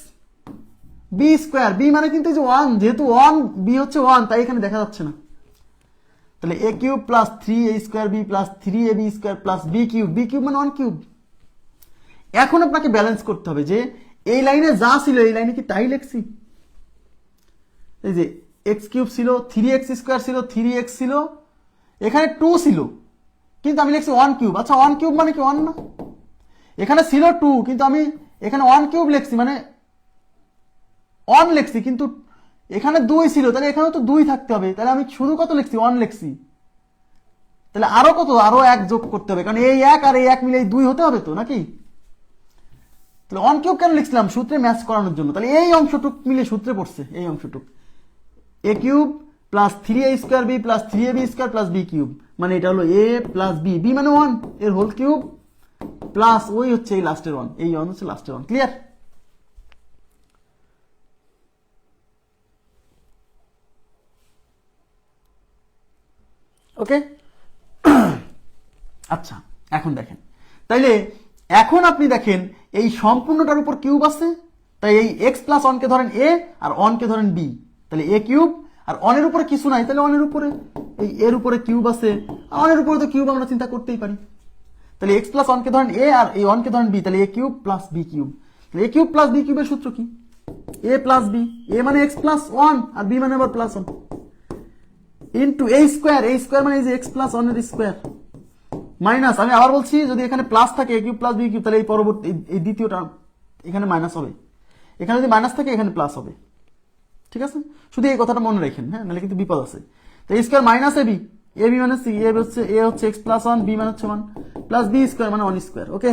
বি স্কোয়ার, বি মানে কিন্তু এই যে 1, যেহেতু 1 বি হচ্ছে 1 তাই এখানে দেখা যাচ্ছে না। তাহলে এ cube plus 3a square B plus 3ab square plus B cube, B cube মানে 1 কিউব। এখন আপনাকে ব্যালেন্স করতে হবে যে এই লাইনে যা ছিল এই লাইনে কি তাই লিখছি, এই যে এক্স কিউব ছিল, 3x স্কোয়ার ছিল, 3x ছিল, এখানে 2 ছিল কিন্তু আমি লিখছি 1 কিউব। আচ্ছা 1 কিউব মানে কি 1 না, এখানে ছিল 2 কিন্তু আমি এখানে 1 কিউব লিখছি মানে 1 লিখছি, কিন্তু এখানে 2 ছিল তাহলে এখানেও তো 2 থাকতে হবে, তাহলে আমি শুধু কত লিখছি 1 লিখছি, তাহলে আরো কত, আরো 1 যোগ করতে হবে কারণ এই 1 আর এই 1 মিলে 2 হতে হবে তো নাকি। তাহলে 1 কিউব কেন লিখছিলাম, সূত্রে ম্যাচ করানোর জন্য। তাহলে এই অংশটুক মিলে সূত্রে পড়ছে, এই অংশটুক A cube plus 3a square B plus 3ab square plus B cube, মানে এটা হলো a প্লাস বি, বি মানে 1 এর হোল কিউব প্লাস ওই হচ্ছে এই লাস্টের 1, এই 1 হচ্ছে লাস্টের 1। ক্লিয়ার? ওকে। আচ্ছা এখন দেখেন, তাইলে এখন আপনি দেখেন এই সম্পূর্ণটার উপর কিউব আছে, তাই এই x প্লাস 1 কে ধরেন a আর 1 কে ধরেন b, তাহলে a কিউব আর 1 এর উপরে কিছু নাই, তাহলে 1 এর উপরে এই এর উপরে কিউব আছে, 1 এর উপরে তো কিউব আমরা চিন্তা করতেই পারি। তাহলে x প্লাস 1 কে ধরেন a আর এই 1 কে ধরেন b, তাহলে a cube plus b cube. তাহলে a কিউব প্লাস b কিউবের সূত্র কি, a প্লাস b, a মানে x প্লাস 1 আর b মানে আবার plus 1 into a square, a square মানে এই যে x প্লাস 1 এর স্কোয়ার মাইনাস, আমি আবার বলছি যদি এখানে প্লাস থাকে a cube plus b cube, তাহলে এই পরবর্তী এই দ্বিতীয় টার্ম এখানে মাইনাস হবে, এখানে যদি মাইনাস থাকে এখানে প্লাস হবে, ঠিক আছে। শুধু এই কথাটা মনে রাখেন, হ্যাঁ নাহলে কিন্তু বিপদ আছে। তো a square minus ab, ab মানে c, a হচ্ছে x প্লাস 1, b মানে হচ্ছে 1 প্লাস b স্কোয়ার মানে 1 স্কোয়ার। ওকে,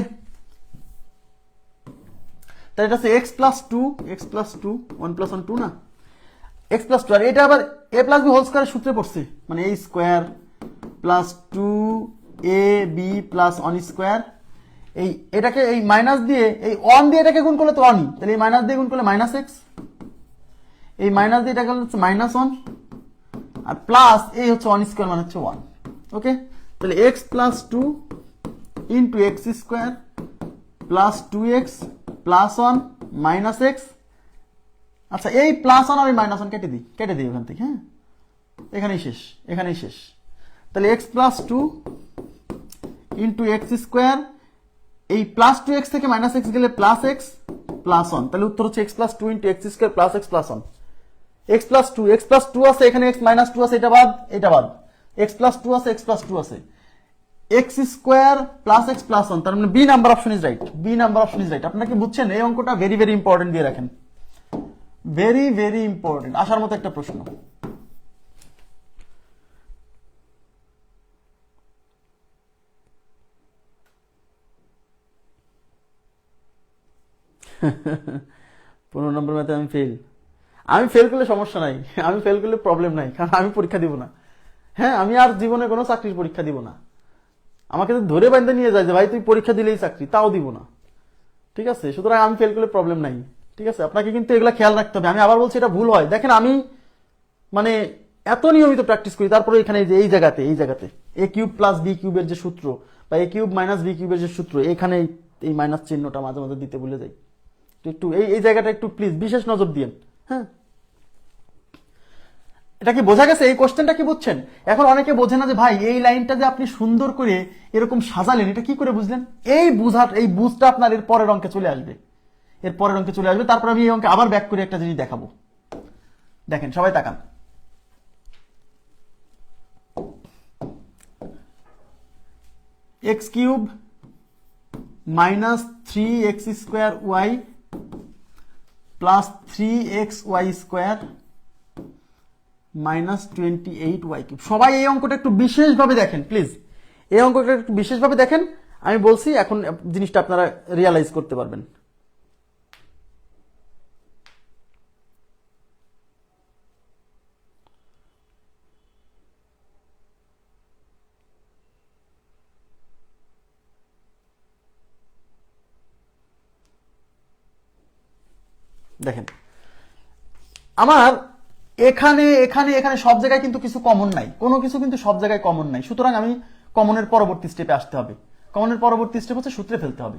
তাহলে এটা হচ্ছে x plus 2, x plus 2, 1 plus 1 2 না, x প্লাস 2, আর এটা আবার a প্লাস b হোল স্কোয়ারের সূত্রে পড়ছে, মানে a square plus 2ab plus 1 square, এই এটাকে এই মাইনাস দিয়ে এই 1 দিয়ে এটাকে গুণ করলে তো 1ই, তাহলে এই মাইনাস দিয়ে গুণ করলে মাইনাস x, এই মাইনাস দিয়ে এটাকে হচ্ছে মাইনাস 1 আর প্লাস এই হচ্ছে 1 স্কোয়ার মানে হচ্ছে 1। ওকে, তাহলে x plus 2 into X square plus 2x plus 1 minus x। আচ্ছা এই প্লাস 1 আর এই মাইনাস 1 কেটে দিই ওখান থেকে, হ্যাঁ এখানেই শেষ, এখানেই শেষ। তাহলে x plus 2 into X square, এই প্লাস 2x থেকে মাইনাস x গেলে প্লাস x প্লাস 1, তাহলে উত্তর হচ্ছে x plus 2 into X square plus x plus 1। x plus 2 আছে এখানে, x মাইনাস 2 আছে, এটা বাদ এটা বাদ, x প্লাস 2 আছে, x প্লাস 2 আছে, x square plus x plus 1, তার মানে B number option is right, B number option is right. আপনারা কি বুঝছেন? এই অঙ্কটা ভেরি ভেরি ইম্পর্টেন্ট দিয়ে রাখেন, ভেরি ভেরি ইম্পর্টেন্ট, আসার মতো একটা প্রশ্ন। পনেরো নম্বর ম্যাথে আমি ফেল, আমি ফেল করলে সমস্যা নাই, আমি ফেল করলে প্রবলেম নাই, কারণ আমি পরীক্ষা দিব না। হ্যাঁ আমি আর জীবনে কোনো চাকরির পরীক্ষা দিব না, আমাকে তো ধরে বান্ধে নিয়ে যায় যে ভাই তুই পরীক্ষা দিলেই চাকরি, তাও দিব না, ঠিক আছে। সুতরাং আমি ফেল করলে প্রবলেম নাই, ঠিক আছে। আপনাকে কিন্তু এগুলা খেয়াল রাখতে হবে। আমি আবার বলছি এটা ভুল হয়, দেখেন আমি মানে এত নিয়মিত প্র্যাকটিস করি, তারপরে এখানে এই জায়গাতে এ কিউব প্লাস বি কিউবের যে সূত্র বা এ কিউব মাইনাস বি কিউবের যে সূত্র, এখানে এই মাইনাস চিহ্নটা মাঝে মাঝে দিতে ভুলে যাই, একটু এই জায়গাটা একটু প্লিজ বিশেষ নজর দিয়েন। হ্যাঁ এটা কি বোঝা গেছে? এই কোশ্চেনটা কি বুঝছেন? এখন অনেকে বোঝে না যে ভাই এই লাইনটা যে আপনি সুন্দর করে এরকম সাজালেন, এটা কি করে বুঝলেন? এই বুঝটা আপনার এর পরের অঙ্কে চলে আসবে, তারপর আমি এই অঙ্কে আবার ব্যাক করে একটা জিনিস দেখাবো, দেখেন সবাই তাকান, X cube minus 3x square Y plus 3x Y square minus 28y cube. সবাই এই অঙ্কটা একটু বিশেষভাবে দেখেন প্লিজ, এই অঙ্কটা একটু বিশেষভাবে দেখেন। আমি বলছি এখন জিনিসটা আপনারা রিয়ালাইজ করতে পারবেন। দেখেন আমার এখানে এখানে এখানে সব জায়গায় কিন্তু কিছু কমন নাই, কোনো কিছু কিন্তু সব জায়গায় কমন নাই। সুতরাং আমি কমনের পরবর্তী স্টেপে আসতে হবে। কমনের পরবর্তী স্টেপ হচ্ছে সূত্রে ফেলতে হবে।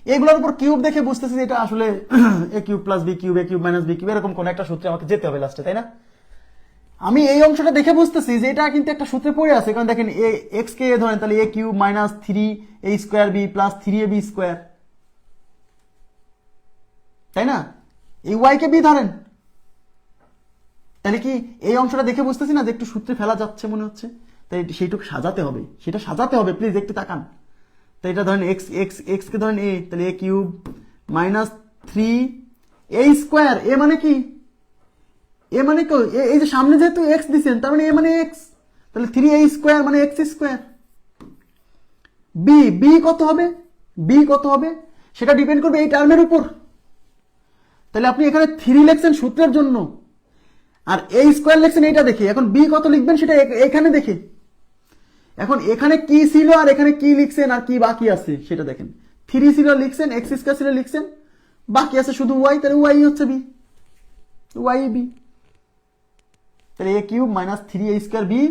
এগুলোর উপর কিউব দেখে বুঝতেছি যে এটা আসলে এ cube plus B cube, A cube minus B cube, এরকম কোন একটা সূত্রে আমাকে যেতে হবে লাস্টে, তাই না? আমি এই অংশটা দেখে বুঝতেছি যে এটা কিন্তু একটা সূত্রে পড়ে আছে। কারণ দেখেন এ এক্স কে ধরেন, তাহলে এ cube minus 3a square B plus 3ab square, তাই না? এই ওয়াই কে বি ধরেন, তাহলে কি এই অংশটা দেখে বুঝতেছি না যে একটু সূত্রে ফেলা যাচ্ছে মনে হচ্ছে, তাই সেইটুকু সাজাতে হবে, সেটা সাজাতে হবে। প্লিজ একটু তাকান। তাই এটা ধরেন এক্স এক্স এক্স কে ধরেন এ, তাহলে এ কিউব মাইনাস 3a স্কোয়ার, এ মানে কি, এ মানে কি, এই যে সামনে যেহেতু এক্স দিচ্ছেন তার মানে এ মানে এক্স, তাহলে 3a স্কোয়ার মানে এক্স স্কোয়ার। বি বি কত হবে, বি কত হবে সেটা ডিপেন্ড করবে এই টার্মের উপর। তাহলে আপনি এখানে 3 লিখছেন সূত্রের জন্য, আর এই স্কোয়ার লিখছেন এইটা দেখে। এখন বি কত লিখবেন সেটা এখানে দেখে। এখন এখানে কি ছিল আর এখানে কি লিখছেন আর কি বাকি আছে সেটা দেখেন। 3 ছিল লিখছেন, এক্স স্কোয়ার ছিল লিখছেন, বাকি আছে শুধু ওয়াই, তাহলে ওয়াই হচ্ছে বি, ওয়াই বি। তাহলে এ cube minus 3a square B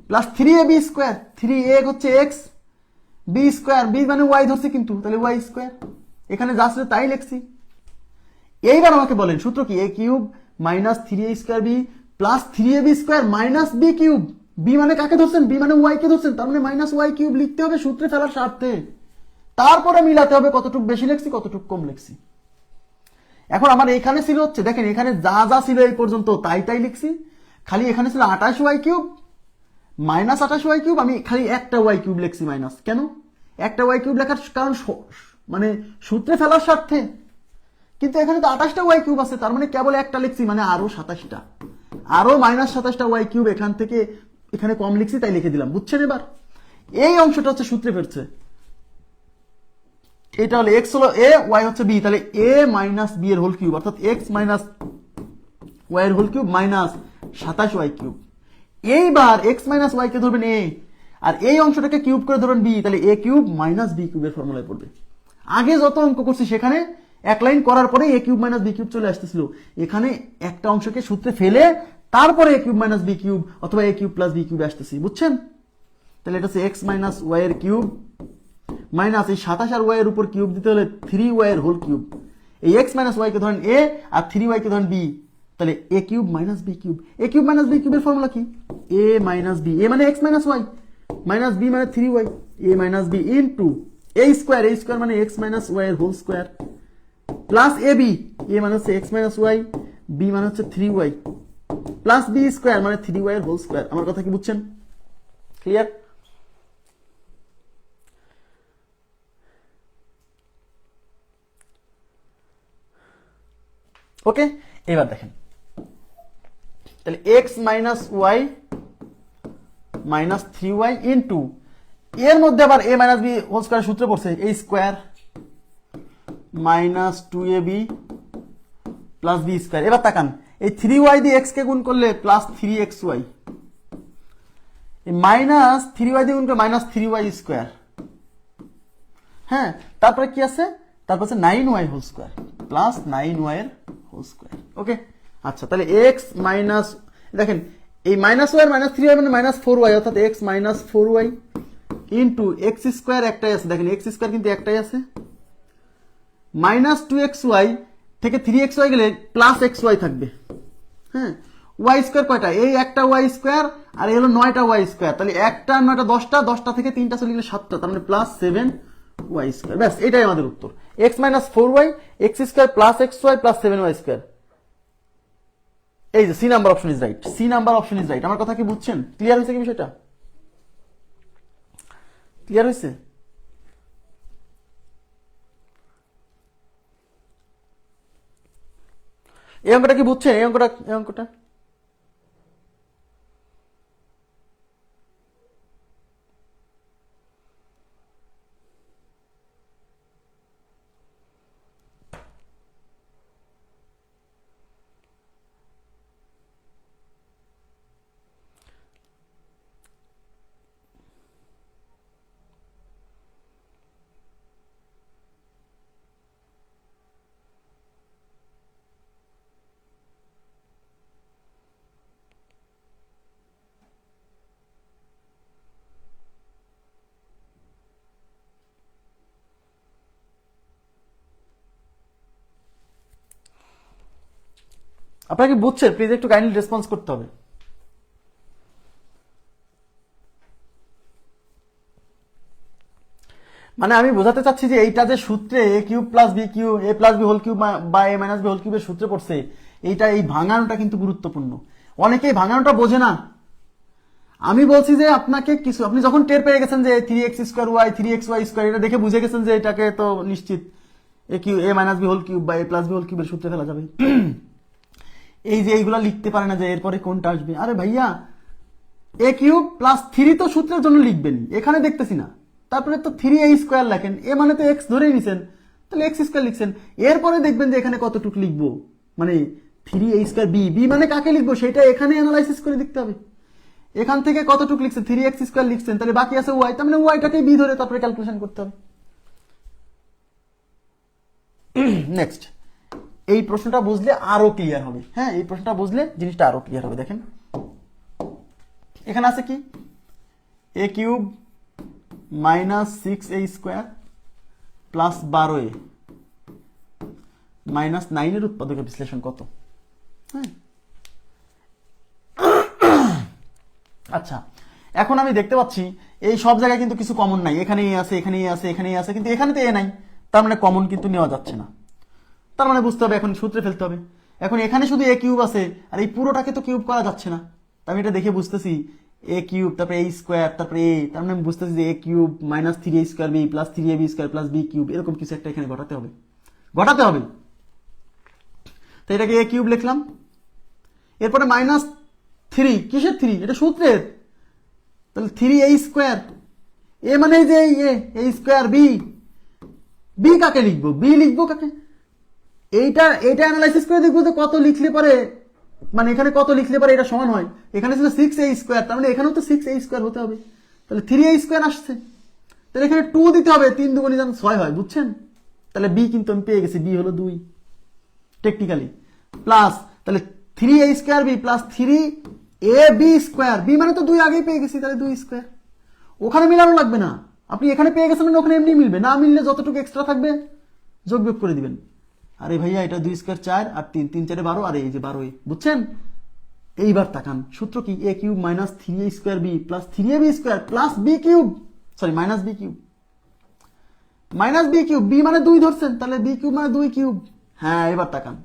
plus 3ab square, 3a হচ্ছে এক্স, বি স্কোয়ার, বি মানে ওয়াই ধরছে কিন্তু, তাহলে ওয়াই স্কোয়ার। এখানে যা ছিল তাই লিখছি। এইবার আমাকে বলেন সূত্র কি, এ cube minus 3a square B plus 3ab square minus B cube. B মানে কাকে ধরছেন, বি মানে ওয়াই কে ধরছেন, তার মানে মাইনাস ওয়াই কিউব লিখতে হবে সূত্রে ফেলার স্বার্থে। তারপরে মিলাতে হবে কতটুকু বেশি লিখছি কতটুকু কম লিখছি। এখন আমার এখানে ছিল হচ্ছে, দেখেন এখানে যা যা ছিল এই পর্যন্ত তাই তাই লিখছি। খালি এখানে ছিল 28y cube minus 28y cube, আমি খালি একটা ওয়াই কিউব লিখছি মাইনাস। কেন একটা ওয়াই কিউব লেখার কারণ, মানে সূত্রে ফেলার স্বার্থে। কিন্তু এখানে তো 28টা ওয়াই কিউব আছে, তার মানে কেবল একটা লিখছি, মানে আরো 27টা, আরো মাইনাস 27টা ওয়াই কিউব এখান থেকে এখানে কম লিখছি তাই লিখে দিলাম। বুঝছেন? এবার এই অংশটা হচ্ছে সূত্রে ফেলছে। এটা হলো এক্স হলো এ, ওয়াই হচ্ছে বি, তাহলে এ মাইনাস বি এর হোল কিউব, অর্থাৎ এক্স মাইনাস ওয়াই এর whole cube minus 27 Y cube. এইবার এক্স মাইনাস ওয়াই কে ধরবেন এ, আর এই অংশটাকে কিউব করে ধরবেন বি, তাহলে এ কিউব মাইনাস বি কিউবের ফর্মুলায় পড়বে। আগে যত অঙ্ক করছি সেখানে এক লাইন করার পরে এ কিউব মাইনাস বি কিউব চলে আসতেছিল, এখানে একটা অংশকে সূত্রে ফেলে তারপরে এ কিউব মাইনাস বি কিউব অথবা এ কিউব প্লাস বি কিউবে আসতেছি। বুঝছেন? তাহলে এটা হচ্ছে এক্স মাইনাস ওয়াই এর কিউব মাইনাস এই 27 আর ওয়াই এর উপর কিউব দিতে হলে 3y এর হোল কিউব। এই এক্স মাইনাস ওয়াই কে ধরেন এ আর 3y কে ধরেন বি, তাহলে এ cube minus B cube. A cube minus B কিউবের ফর্মুলা কি, এ মাইনাস বি, এ মানে X minus Y minus B মানে 3y, A minus B into A square, A square মানে এক্স মাইনাস ওয়াই এর whole square plus A B, A মানে হচ্ছে x minus Y, B মানে হচ্ছে 3y plus B square মানে 3y এর whole square. আমার কথা কি বুঝছেন? ক্লিয়ার? ওকে, এবার দেখেন তাহলে x minus Y minus 3y into এর মধ্যে আবার a minus B whole square সূত্রে পড়ছে এ square minus 2ab plus B square. এবার তাকান, এই 3y দিয়ে এক্স কে গুণ করলে প্লাস 3xy, এই মাইনাস 3y দিয়ে গুণ করলে মাইনাস 3y স্কোয়ার। হ্যাঁ, তারপরে কি আছে, তারপর আছে 9y whole square plus 9y এর হোল স্কোয়ার। ওকে, আচ্ছা তাহলে এক্স মাইনাস, দেখেন এই মাইনাস ওয়াই মাইনাস 3y মানে মাইনাস 4y, অর্থাৎ X minus 4y into X square একটাই আছে, দেখেন এক্স স্কোয়ার কিন্তু একটাই আছে, মাইনাস 2xy থেকে 3xy গেলে প্লাস xy থাকবে। হ্যাঁ, ওয়াই স্কোয়ার কয়টা, এই একটা ওয়াই স্কোয়ার আর এই হলো 9টা ওয়াই স্কোয়ার, তাহলে একটা 9টা 10টা, 10টা থেকে 3টা চলে গেলে 7টা, তার মানে প্লাস 7y স্কোয়ার। ব্যাস এটাই আমাদের উত্তর, X minus 4y X square plus xy plus 7y square. এই যে C number option is right, C number option is right. আমার কথা কি বুঝছেন? ক্লিয়ার হয়েছে কি বিষয়টা? ক্লিয়ার হয়েছে? এই অঙ্কটা কি বুঝছেন? এই অঙ্কটা আপনারা কি বুঝছেন? প্লিজ একটু কাইন্ডলি রেসপন্স করতে হবে। মানে আমি বোঝাতে চাচ্ছি যে এইটা যে সূত্রে এ কিউব প্লাস বি কিউব, এ প্লাস বি হোল কিউব বা এ মাইনাস বি হোল কিউবের সূত্রে পড়ছে, এইটা এই ভাঙানোটা কিন্তু গুরুত্বপূর্ণ। অনেকেই ভাঙানোটা বোঝে না। আমি বলছি যে আপনাকে কিছু, আপনি যখন টের পেয়ে গেছেন যে 3x² y 3xy², এটা দেখে বুঝে গেছেন যে এটাকে তো নিশ্চিত এ কিউ এ মাইনাস বি হোল কিউব বা এ প্লাস বি হোল কিউবের সূত্রে ফেলা যাবে। এই যে এইগুলা লিখতে পারে না যে এরপরে কোনটা আসবে। আরে ভাইয়া, এ কিউব প্লাস 3 তো সূত্রের জন্য লিখবেন, এখানে দেখতেছি না। তারপরে তো 3a² লেখেন, এ মানে তো এক্স ধরেই নিছেন, তাহলে x² লিখছেন। এরপরে দেখবেন যে এখানে কতটুকু লিখবো, মানে 3a² বি মানে কাকে লিখবো সেটা এখানে অ্যানালাইসিস করে দেখতে হবে। এখান থেকে কতটুকু লিখছেন, 3x² লিখছেন, তাহলে বাকি আছে ওয়াই, তার মানে ওয়াইটাকে বি ধরে তারপরে ক্যালকুলেশন করতে হবে। নেক্সট, এই প্রশ্নটা বুঝলে আরো ক্লিয়ার হবে। হ্যাঁ, এই প্রশ্নটা বুঝলে জিনিসটা আরো ক্লিয়ার হবে। দেখেন এখানে আছে কি, এ cube minus 6a² plus 12a minus 9 এর উৎপাদকের বিশ্লেষণ কত? হ্যাঁ, আচ্ছা, এখন আমি দেখতে পাচ্ছি এই সব জায়গায় কিন্তু কিছু কমন নাই। এখানেই আছে, এখানেই আছে, এখানেই আছে, কিন্তু এখানে তো এ নাই, তার মানে কমন কিন্তু নেওয়া যাচ্ছে না। তার মানে বুঝতে হবে এখন সূত্রে ফেলতে হবে। এখন এখানে শুধু এ কিউব আছে, আর এই পুরোটাকে তো কিউব করা যাচ্ছে না। আমি এটা দেখে বুঝতেছি এ কিউব তারপরে a², তারপরে এ, তার মানে আমি বুঝতেছি যে এ cube minus 3a² b plus 3ab² plus B cube, এরকম কিছু একটা এখানে ঘটাতে হবে। তো এটাকে এ কিউব লিখলাম। এরপরে মাইনাস 3, কিসের 3? এটা সূত্রের, তাহলে 3a², এ মানে যে a² বি কাকে লিখবো? বি লিখবো কাকে? এইটা অ্যানালাইসিস করে দেখবো তো কত লিখলে পরে, মানে এখানে কত লিখলে পরে এটা সমান হয়। এখানে ছিল 6a², তার মানে এখানেও তো 6a² হতে হবে, তাহলে 3a² আসছে। তাহলে এখানে 2 দিতে হবে, 3 দুগুণে যেন 6 হয়, বুঝছেন? তাহলে বি কিন্তু আমি পেয়ে গেছি, বি হলো 2 টেকনিক্যালি। প্লাস তাহলে 3a² b plus 3ab², B মানে তো 2 আগেই পেয়ে গেছি, তাহলে 2²। ওখানে মিলানো লাগবে না, আপনি এখানে পেয়ে গেছেন মানে ওখানে এমনি মিলবে, না মিললে যতটুকু এক্সট্রা থাকবে যোগ বিয়োগ করে দিবেন। আরে ভাইয়া, এটা 2² 4 আর 3 3 4 12, আর এই যে 12, বুঝছেন? এইবার তাকান, সূত্র কি? এ cube minus 3a² b plus 3ab² plus B cube, sorry minus B cube, b মানে 2 ধরছেন, তাহলে বি কিউব মানে 2 কিউব। হ্যাঁ, এবার তাকান,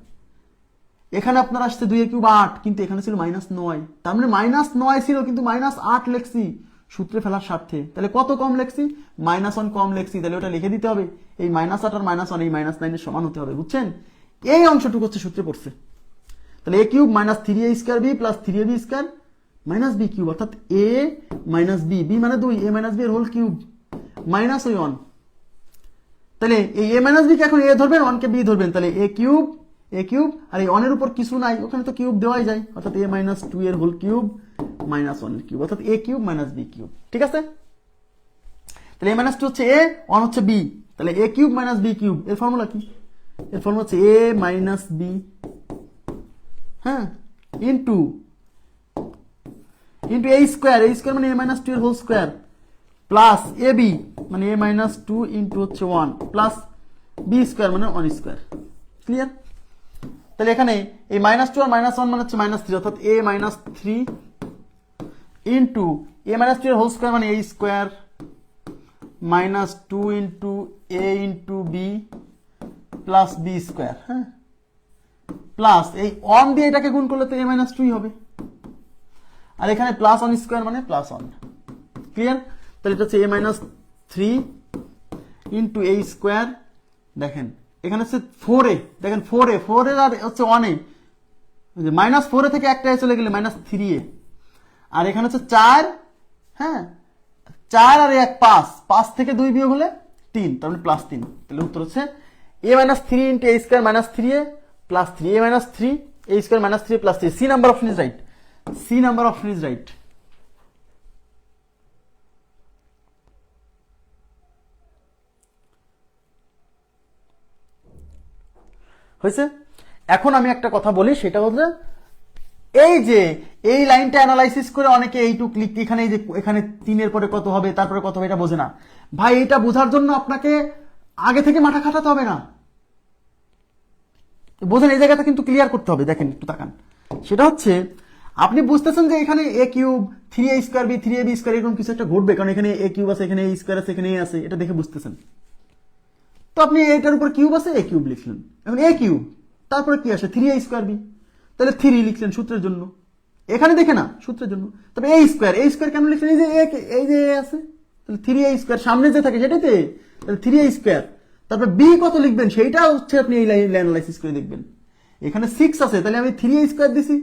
এখানে আপনার আসছে 2 কিউব 8, কিন্তু এখানে ছিল -9, তার মানে -9 ছিল কিন্তু -8 লেখছি সূত্রে ফেলার স্বার্থে। তাহলে কত কম লেখছি? -1 কম লেখছি, তাহলে ওটা লিখে দিতে হবে। এই -8 আর -1 এই -9 এর সমান হতে হবে, বুঝছেন? এই অংশটুকু হচ্ছে সূত্রে পড়ছে। তাহলে এ cube minus 3a² b plus 3ab² minus B cube, অর্থাৎ এ মাইনাস বি, বি মানে 2, এ মাইনাস বি এর হোল কিউব মাইনাস ওই 1। তাহলে এই এ মাইনাস বি কে এখন এ ধরবেন, 1 কে বি ধরবেন, তাহলে এ কিউব আর এই 1 এর উপর কিছু নাই, ওখানে তো কিউব দেওয়াই যায়, অর্থাৎ a মাইনাস 2 এর হোল কিউব মাইনাস 1 এর কিউব, অর্থাৎ এ কিউব মাইনাস বি কিউব। ঠিক আছে? তাহলে a মাইনাস 2 হচ্ছে a, 1 হচ্ছে b, তাহলে a cube minus b cube, এর ফর্মুলা কি? এর ফর্মুলা হচ্ছে a মাইনাস b, হ্যাঁ, ইনটু a² মানে a মাইনাস 2 এর হোল স্কয়ার, প্লাস ab মানে a মাইনাস 2 ইনটু হচ্ছে 1 প্লাস b² মানে 1²। ক্লিয়ার? তাহলে এখানে এই -2 আর -1 মানে হচ্ছে -3, অর্থাৎ a minus 3 into a minus 2 এর হোল স্কয়ার মানে a² minus 2 into a into b plus b²। হ্যাঁ, প্লাস এই ওয়ান দিয়ে এটাকে গুণ করলে তো a মাইনাস 2 হবে, আর এখানে প্লাস 1 স্কোয়ার মানে প্লাস 1। ক্লিয়ার? তাহলে এটা হচ্ছে a minus 3 into a square. দেখেন এখানে হচ্ছে 4a, দেখেন 4a আর হচ্ছে 1a, মাইনাস 4a থেকে একটা চলে গেলে মাইনাস 3a, আর এখানে হচ্ছে 4, হ্যাঁ 4 আর 1 5 থেকে 2 বিয়োগ হলে 3, তার মানে প্লাস 3। তাহলে উত্তর হচ্ছে a minus 3 into a square minus 3a plus 3, a minus 3 a square minus 3 plus 3। C number option is right, C number option is right. হয়েছে? এখন আমি একটা কথা বলি, সেটা হচ্ছে এই যে এই লাইনটা অ্যানালাইসিস করে অনেকে এইটুক লিখতে, এখানে এই যে এখানে 3 এর পরে কত হবে, তারপরে কত হবে, এটা বোঝে না ভাই। এটা বোঝার জন্য আপনাকে আগে থেকে মাথা খাটাতে হবে না, বোঝেন? এই জায়গাটা কিন্তু ক্লিয়ার করতে হবে। দেখেন একটু তাকান, সেটা হচ্ছে আপনি বুঝতেছেন যে এখানে a cube 3a square B 3ab square এরকম কিছু একটা ঘটবে, কারণ এখানে a কিউব আছে, এখানে a স্কোয়ার আছে, এখানে a আছে, এটা দেখে বুঝতেছেন। তো আপনি এটার উপর কিউব আছে, a কিউব লিখলেন। এখন a কিউব তারপরে কি আসে 3a স্কোয়ার বি, তাহলে 3 লিখলেন সূত্রের জন্য, এখানে দেখে না সূত্রের জন্য। তবে a স্কোয়ার কেন লিখলেন? এই যে a আছে, তাহলে 3a স্কোয়ার সামনে যে থাকে সেটাতে, তাহলে 3a স্কোয়ার। তারপর b কত লিখবেন সেইটা হচ্ছে আপনি এই লাইন অ্যানালাইসিস করে দেখবেন। এখানে 6 আছে, তাহলে আমি 3a স্কোয়ার দিছি,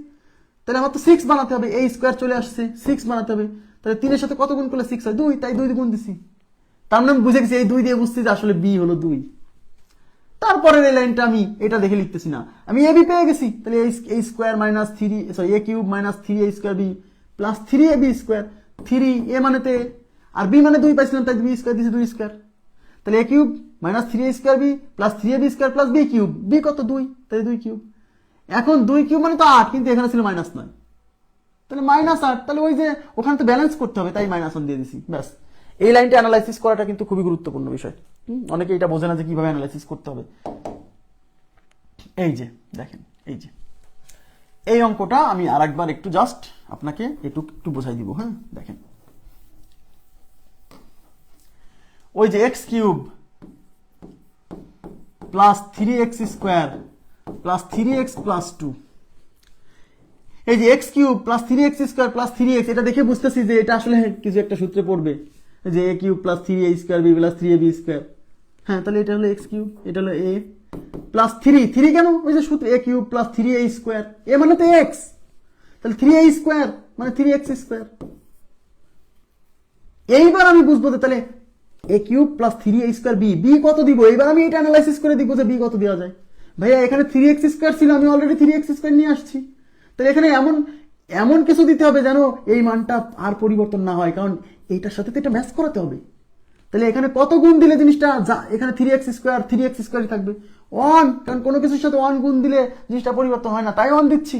তাহলে আমার তো 6 বানাতে হবে, a স্কোয়ার চলে আসছে 6 বানাতে হবে, তাহলে 3 এর সাথে কত গুণ করলে 6 হয়? 2, তাই 2 গুণ দিছি। তার মানে আমি বুঝে গেছি, এই 2 দিয়ে বুঝছি যে আসলে b হলো 2। তারপরের এই লাইনটা আমি এটা দেখে লিখতেছি না, আমি ab পেয়ে গেছি। তাহলে a square minus 3, sorry a cube minus 3a square b plus 3ab square. 3 a মানেতে আর b মানে 2 পাইছিলাম, তাই b স্কোয়ার দিছি 2 স্কোয়ার। তাহলে a cube minus 3a square b plus 3ab square plus b cube, b কত 2, তাই 2 cube. এখন 2 কিউব মানে তো 8, কিন্তু এখানে ছিল মাইনাস 9, তাহলে মাইনাস 8। তাহলে ওই যে ওখানে তো ব্যালেন্স করতে হবে, তাই মাইনাস 1 দিয়ে দিছি, ব্যাস। এই লাইনটা অ্যানালাইসিস করাটা কিন্তু খুবই গুরুত্বপূর্ণ বিষয়। অনেকে এটা বোঝে না যে কিভাবে অ্যানালাইসিস করতে হবে। এই যে দেখেন, এই যে এই অঙ্কটা আমি আরেকবার একটু জাস্ট আপনাকে একটু বোঝাই দিব। হ্যাঁ দেখেন, ওই যে x cube plus 3x square plus 3x plus 2, এই যে x cube plus 3x square plus 3x, এটা দেখে বুঝতেছি যে এটা আসলে কিছু একটা সূত্রে পড়বে, যে a cube plus 3a square b plus 3ab square. হ্যাঁ, তাহলে এটা হলো এক্স কিউব, এটা হলো a প্লাস 3 কেন? ওই যে সূত্র a cube plus 3a square, a মানে তো x, তাহলে 3a স্কোয়ার মানে 3x স্কোয়ার। এইবার আমি বুঝবো যে তাহলে a cube plus 3a square b কত দিব। এইবার আমি এটা অ্যানালাইসিস করে দিব যে b কত দেওয়া যায়। ভাইয়া এখানে 3x স্কোয়ার ছিল, আমি অলরেডি 3x স্কোয়ার নিয়ে আসছি, তাহলে এখানে এমন কিছু দিতে হবে যেন এই মানটা আর পরিবর্তন না হয়, কারণ এইটার সাথে তো এটা ম্যাচ করাতে হবে। তাহলে এখানে কত গুণ দিলে জিনিসটা এখানে 3x স্কোয়ারই থাকবে 1, কারণ কোনো কিছুর সাথে 1 গুণ দিলে জিনিসটা পরিবর্তন হয় না, তাই 1 দিচ্ছি।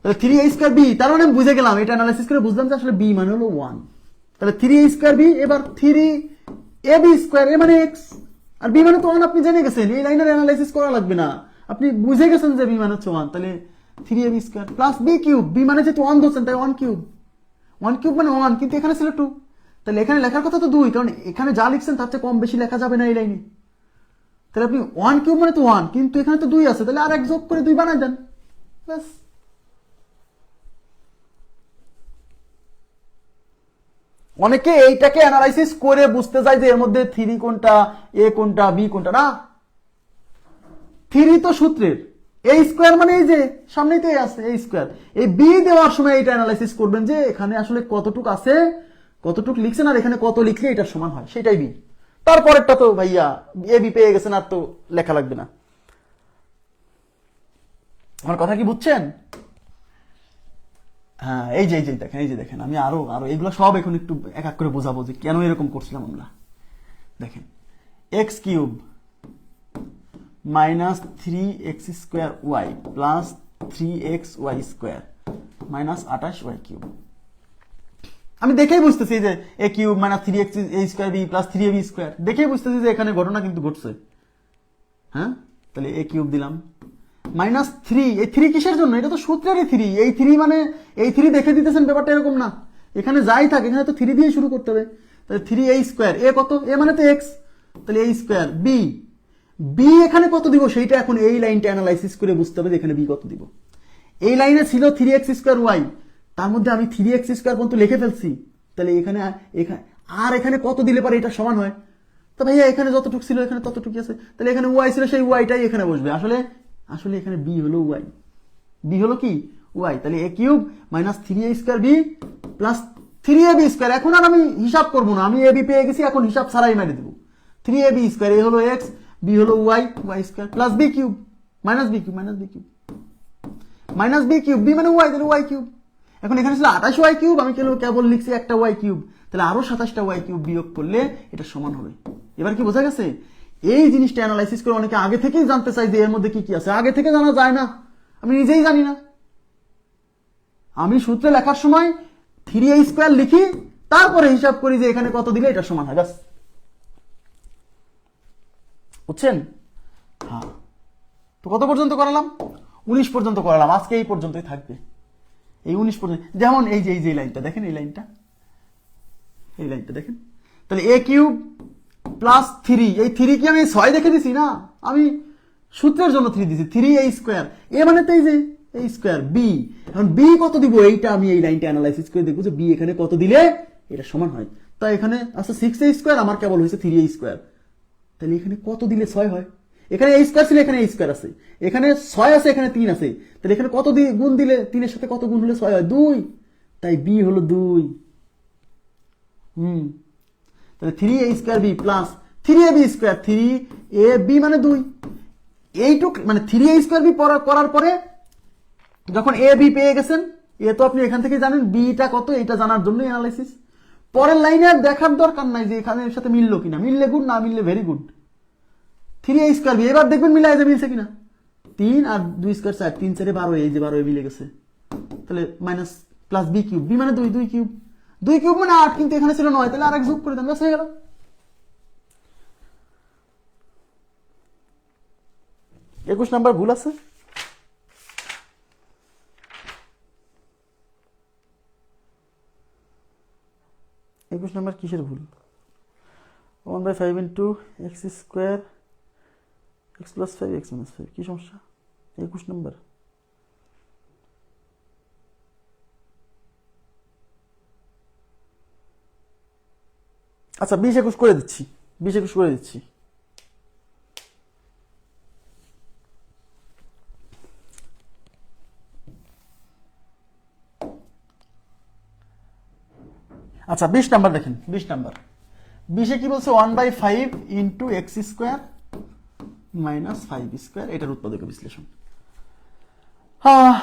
তাহলে 3a স্কোয়ার b, তার মানে আমি বুঝে গেলাম, এটা অ্যানালাইসিস করে বুঝলাম যে আসলে b মানে হলো 1। তাহলে 3a স্কোয়ার b, এবার 3ab স্কোয়ার, a মানে x, আর b মানে তো 1 আপনি জেনে গেছেন, এই লাইনের অ্যানালাইসিস করা লাগবে না, আপনি বুঝে গেছেন যে b মানে হচ্ছে 1। তাহলে 3ab square plus b cube, b মানে যেহেতু 1 ধরছেন তাই 1 কিউব মানে 1, কিন্তু এখানে ছিল 2, তাহলে এখানে লেখার কথা তো 2, কারণ এখানে যা লিখছেন তার চেয়ে কম বেশি লেখা যাবে না এই লাইনে। তাহলে আপনি 1 কিউব মানে তো 1, কিন্তু এখানে তো 2 আছে, তাহলে আর এক যোগ করে 2 বানাই দেন, ব্যাস। অনেকে এইটাকে অ্যানালাইসিস করে বুঝতে চায় যে এর মধ্যে 3 কোনটা, a কোনটা, b কোনটা। না, 3 তো সূত্রের, a স্কোয়ার মানে এই যে সামনেই তো আছে a স্কোয়ার, এই b দেওয়ার সময় এটা অ্যানালাইসিস করবেন যে এখানে আসলে কতটুক আছে, কতটুক লিখছেন, আর এখানে কত লিখলে এটার সমান হয়, সেটাই b। তারপরেরটা তো ভাইয়া a b পেয়ে গেছেন, আর তো লেখা লাগবে না। আমার কথা কি বুঝছেন? হ্যাঁ, এই যে দেখেন, আমি আরো এগুলো সব এখন একটু এক এক করে বোঝাবো যে কেন এরকম করছিলাম আমরা। দেখেন, X cube minus 3x square Y plus 3xy square minus 28y cube. আমি দেখেই বুঝতেছি যে a cube minus 3x square b plus 3ab square, দেখেই বুঝতেছি যে এখানে ঘটনা কিন্তু ঘটছে। হ্যাঁ, তাহলে a কিউব দিলাম মাইনাস 3, এই 3 কিসের জন্য? এটা তো সূত্রেরই 3, এই 3 মানে এই 3 দেখে দিতেছেন, ব্যাপারটা এরকম না, এখানে যাই থাকে এখানে তো 3 দিয়ে শুরু করতে হবে। তাহলে 3a স্কোয়ার, a কত? a মানে তো x, তাহলে a স্কোয়ার b বি এখানে কত দিব সেইটা এখন এই লাইনটা অ্যানালাইসিস করে বুঝতে হবে যে এখানে বি কত দিব। এই লাইনে ছিল 3x²y, তার মধ্যে আমি 3x² পর্যন্ত লিখে ফেলছি, তাহলে এখানে আর এখানে কত দিলে পারে এটা সমান হয়? তো ভাইয়া এখানে যতটুকু ছিল এখানে ততটুকু আছে, তাহলে এখানে ওয়াই ছিল সেই ওয়াইটাই এখানে বসবে। আসলে আসলে এখানে বি হলো ওয়াই, বি হলো কি ওয়াই, তাহলে a³ - 3a² b + 3ab²। এখন আর আমি হিসাব করবো না, আমি ab পেয়ে গেছি, এখন হিসাব ছাড়াই মেরে দেবো। 3ab², a হলো x, b হলো y, y² + b³ - b³ b মানে y, তাহলে y³। এখন এখানে ছিল 28y³, আমি কেবল লিখছি একটা y³, তাহলে আরো 27টা y³ বিয়োগ করলে এটা সমান হবে। এবার কি বোঝা গেছে? এই জিনিসটা অ্যানালাইসিস করে অনেকে আগে থেকেই জানতে চাই যে এর মধ্যে কি কি আছে। আগে থেকে জানা যায় না, আমি নিজেই জানি না। আমি সূত্রে লেখার সময় 3a² লিখি, তারপরে হিসাব করি যে এখানে কত দিলে এটা সমান হয়, ব্যাস। বুঝছেন? হ্যাঁ, তো কত পর্যন্ত করালাম? 19 পর্যন্ত করালাম, আজকে এই পর্যন্তই থাকবে, এই 19 পর্যন্ত। যেমন এই যে লাইনটা দেখেন, এই লাইনটা দেখেন, তাহলে a³ + 3, এই 3 কি আমি 6 দেখে দিছি না, আমি সূত্রের জন্য 3 দিছি, 3a², এ মানে তো এই যে a², b। এখন b কত দিব এইটা আমি এই লাইনটা অ্যানালাইসিস করে দেখবো যে b এখানে কত দিলে এটা সমান হয়। তাই এখানে আছে 6a², আমার কেবল হয়েছে 3a², তাহলে এখানে কত দিলে 6 হয়? এখানে a² ছিল, এখানে a² আছে, এখানে 6 আছে, এখানে 3 আছে, তাহলে এখানে কত গুণ দিলে, 3 এর সাথে কত গুণ হলে 6 হয়? 2, তাই b হলো 2। তাহলে 3a² b + 3ab², 3ab মানে 2, এইটুক মানে 3a² b করার পরে যখন a b পেয়ে গেছেন, এ তো আপনি এখান থেকে জানেন বিটা কত, এটা জানার জন্য অ্যানালাইসিস। পরের লাইনে আর দেখার দরকার নাই যে এখানে এর সাথে মিললো কিনা, মিললে গুড, না মিললে ভেরি গুড। 3a² b, এবার দেখবেন মিলাই যে মিলছে কিনা। 3 আর 2² 4, 3 4 12, এই যে 12 মিলে গেছে, তাহলে - b³ b মানে 2, 2³ মানে 8, কিন্তু এখানে ছিল 9, তাহলে আরেক যোগ করে দেন, ব্যাস হয়ে গেল। একুশ নাম্বার ভুল আছে। একুশ নাম্বার কিসের ভুল? 1/5 × x² x + 5 x - 5, কি সমস্যা? 21 নাম্বার। আচ্ছা 20 21 করে দিচ্ছি, 20 21 করে দিচ্ছি। আচ্ছা 20 নাম্বার দেখেন, 20 নাম্বার 20-এ কি বলছে? 1/5 × x² - 5² এটার উৎপাদক বিশ্লেষণ। হ্যাঁ,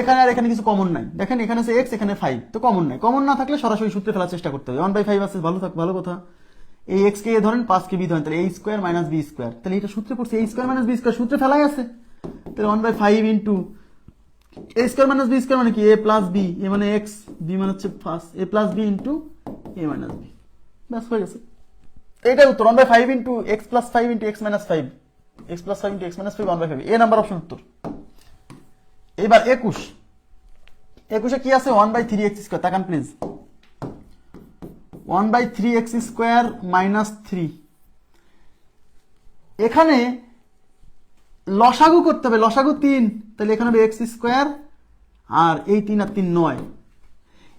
এখানে আর এখানে কিছু কমন নাই, দেখেন এখানে আছে x, এখানে 5, তো কমন নাই। কমন না থাকলে সরাসরি সূত্রে ফেলার চেষ্টা করতে হবে। 1/5 আছে, ভালো কথা। এই x কে a ধরেন, 5 কে b ধরেন, তাহলে a² - b², তাহলে এটা সূত্রে পড়ছে, a² - b², সূত্রে ফেলাই আছে। তাহলে 1/5 × a² - b² মানে কি? a + b, a মানে x, b মানে হচ্ছে 5, a + b × a - b, ব্যাস হয়ে গেছে। এইটাই উত্তর, 1/5 × x + 5 × x - 5, x + 5 × x - 5, 1/5, এ নাম্বার অপশন উত্তর। এবার 21-এ কি আছে? 1/3x², তাকান প্লিজ, 1/3x² - 3, এখানে লসাগু করতে হবে, লসাগু 3, তাহলে এখানে হবে x², আর এই 3 আর 3 9,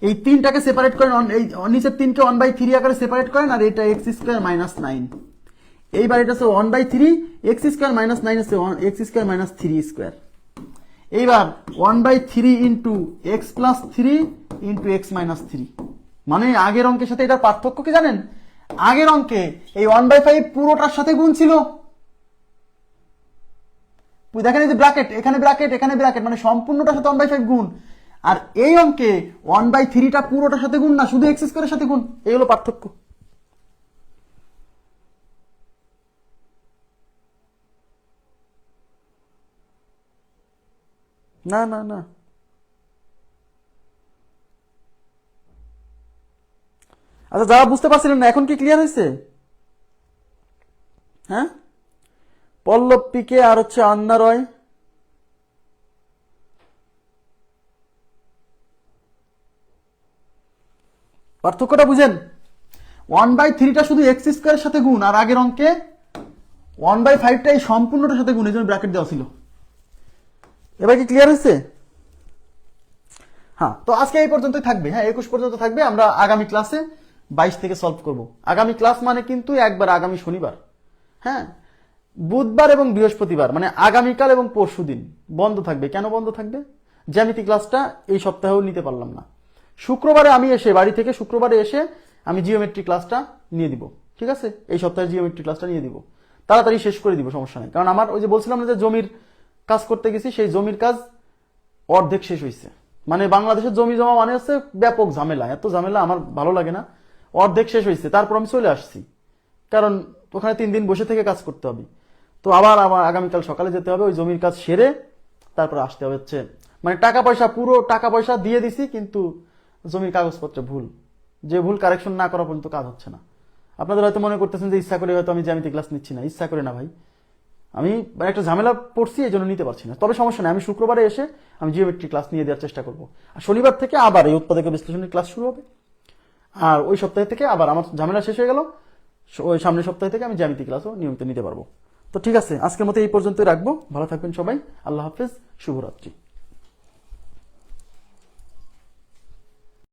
এই 3টাকে সেপারেট করেন, এই নিচের 3কে 1/3 আকারে সেপারেট করেন, আর এটা x² - 9। এইবার এটা আছে 1/3, x² - 9 আছে x² - 3²। এইবার 1/3 × x + 3 × x - 3, মানে আগের অঙ্কের সাথে এটার পার্থক্য কি জানেন? আগের অঙ্কে এই 1/5 পুরোটার সাথে গুণ ছিল, দেখেন এই যে ব্র্যাকেট, এখানে ব্র্যাকেট, এখানে ব্র্যাকেট, মানে সম্পূর্ণটার সাথে 1/5 গুণ। আর এই অঙ্কে 1/3টা পুরোটার সাথে গুণ না, শুধু x² এর সাথে গুণ, এই হলো পার্থক্য। না না না, আচ্ছা যারা বুঝতে পারছিলেন না, এখন কি ক্লিয়ার হয়েছে? হ্যাঁ, পল্লব পিকে আর হচ্ছে আন্না রয়, পার্থক্যটা বুঝেন? 1/3টা শুধু x² এর সাথে গুণ, আর আগের অঙ্কে 1/5টা এই সম্পূর্ণটার সাথে গুণ, এই জন্য ব্র্যাকেট দেওয়া ছিল। এবার কি ক্লিয়ার হয়েছে? হ্যাঁ, তো আজকে এই পর্যন্তই থাকবে। হ্যাঁ, 21 পর্যন্ত থাকবে। আমরা আগামী ক্লাসে 22 থেকে সলভ করব। আগামী ক্লাস মানে কিন্তু একবার আগামী শনিবার, হ্যাঁ, বুধবার এবং বৃহস্পতিবার মানে আগামীকাল এবং পরশুদিন বন্ধ থাকবে। কেন বন্ধ থাকবে? জ্যামিতি ক্লাসটা এই সপ্তাহেও নিতে পারলাম না। শুক্রবারে আমি এসে বাড়ি থেকে শুক্রবারে এসে আমি জিওমেট্রি ক্লাসটা নিয়ে দিব। ঠিক আছে, এই সপ্তাহে জিওমেট্রি ক্লাসটা নিয়ে দিব, তাড়াতাড়ি শেষ করে দিব, সমস্যা নেই। কারণ আমার ওই যে বলছিলাম না যে জমির কাজ করতে গেছি, সেই জমির কাজ অর্ধেক শেষ হয়েছে। মানে বাংলাদেশের জমি জমা মানে হচ্ছে ব্যাপক ঝামেলা, এত ঝামেলা আমার ভালো লাগে না। অর্ধেক শেষ হয়েছে, তারপর আমি চলে আসছি, কারণ ওখানে 3 দিন বসে থেকে কাজ করতে হবে। তো আবার আমার আগামীকাল সকালে যেতে হবে, ওই জমির কাজ সেরে তারপর আসতে হবে। হচ্ছে মানে টাকা পয়সা, পুরো টাকা পয়সা দিয়ে দিছি, কিন্তু জমির কাগজপত্রে ভুল, যে ভুল কারেকশন না করা পর্যন্ত কাজ হচ্ছে না। আপনাদের হয়তো মনে করতেছেন যে ইচ্ছা করে হয়তো আমি জ্যামিতি ক্লাস নিচ্ছি না। ইচ্ছা করে না ভাই, আমি একটা ঝামেলা পড়ছি, এই জন্য নিতে পারছি না। তবে সমস্যা নেই, আমি শুক্রবারে এসে আমি জিওমেট্রি ক্লাস নিয়ে দেওয়ার চেষ্টা করবো। আর শনিবার থেকে আবার এই উৎপাদক বিশ্লেষণের ক্লাস শুরু হবে। আর ওই সপ্তাহ থেকে আবার আমার ঝামেলা শেষ হয়ে গেল, ওই সামনের সপ্তাহ থেকে আমি জ্যামিতি ক্লাসও নিয়মিত নিতে পারবো। তো ঠিক আছে, আজকের মতো এই পর্যন্তই রাখবো। ভালো থাকবেন সবাই, আল্লাহ হাফেজ, শুভরাত্রি।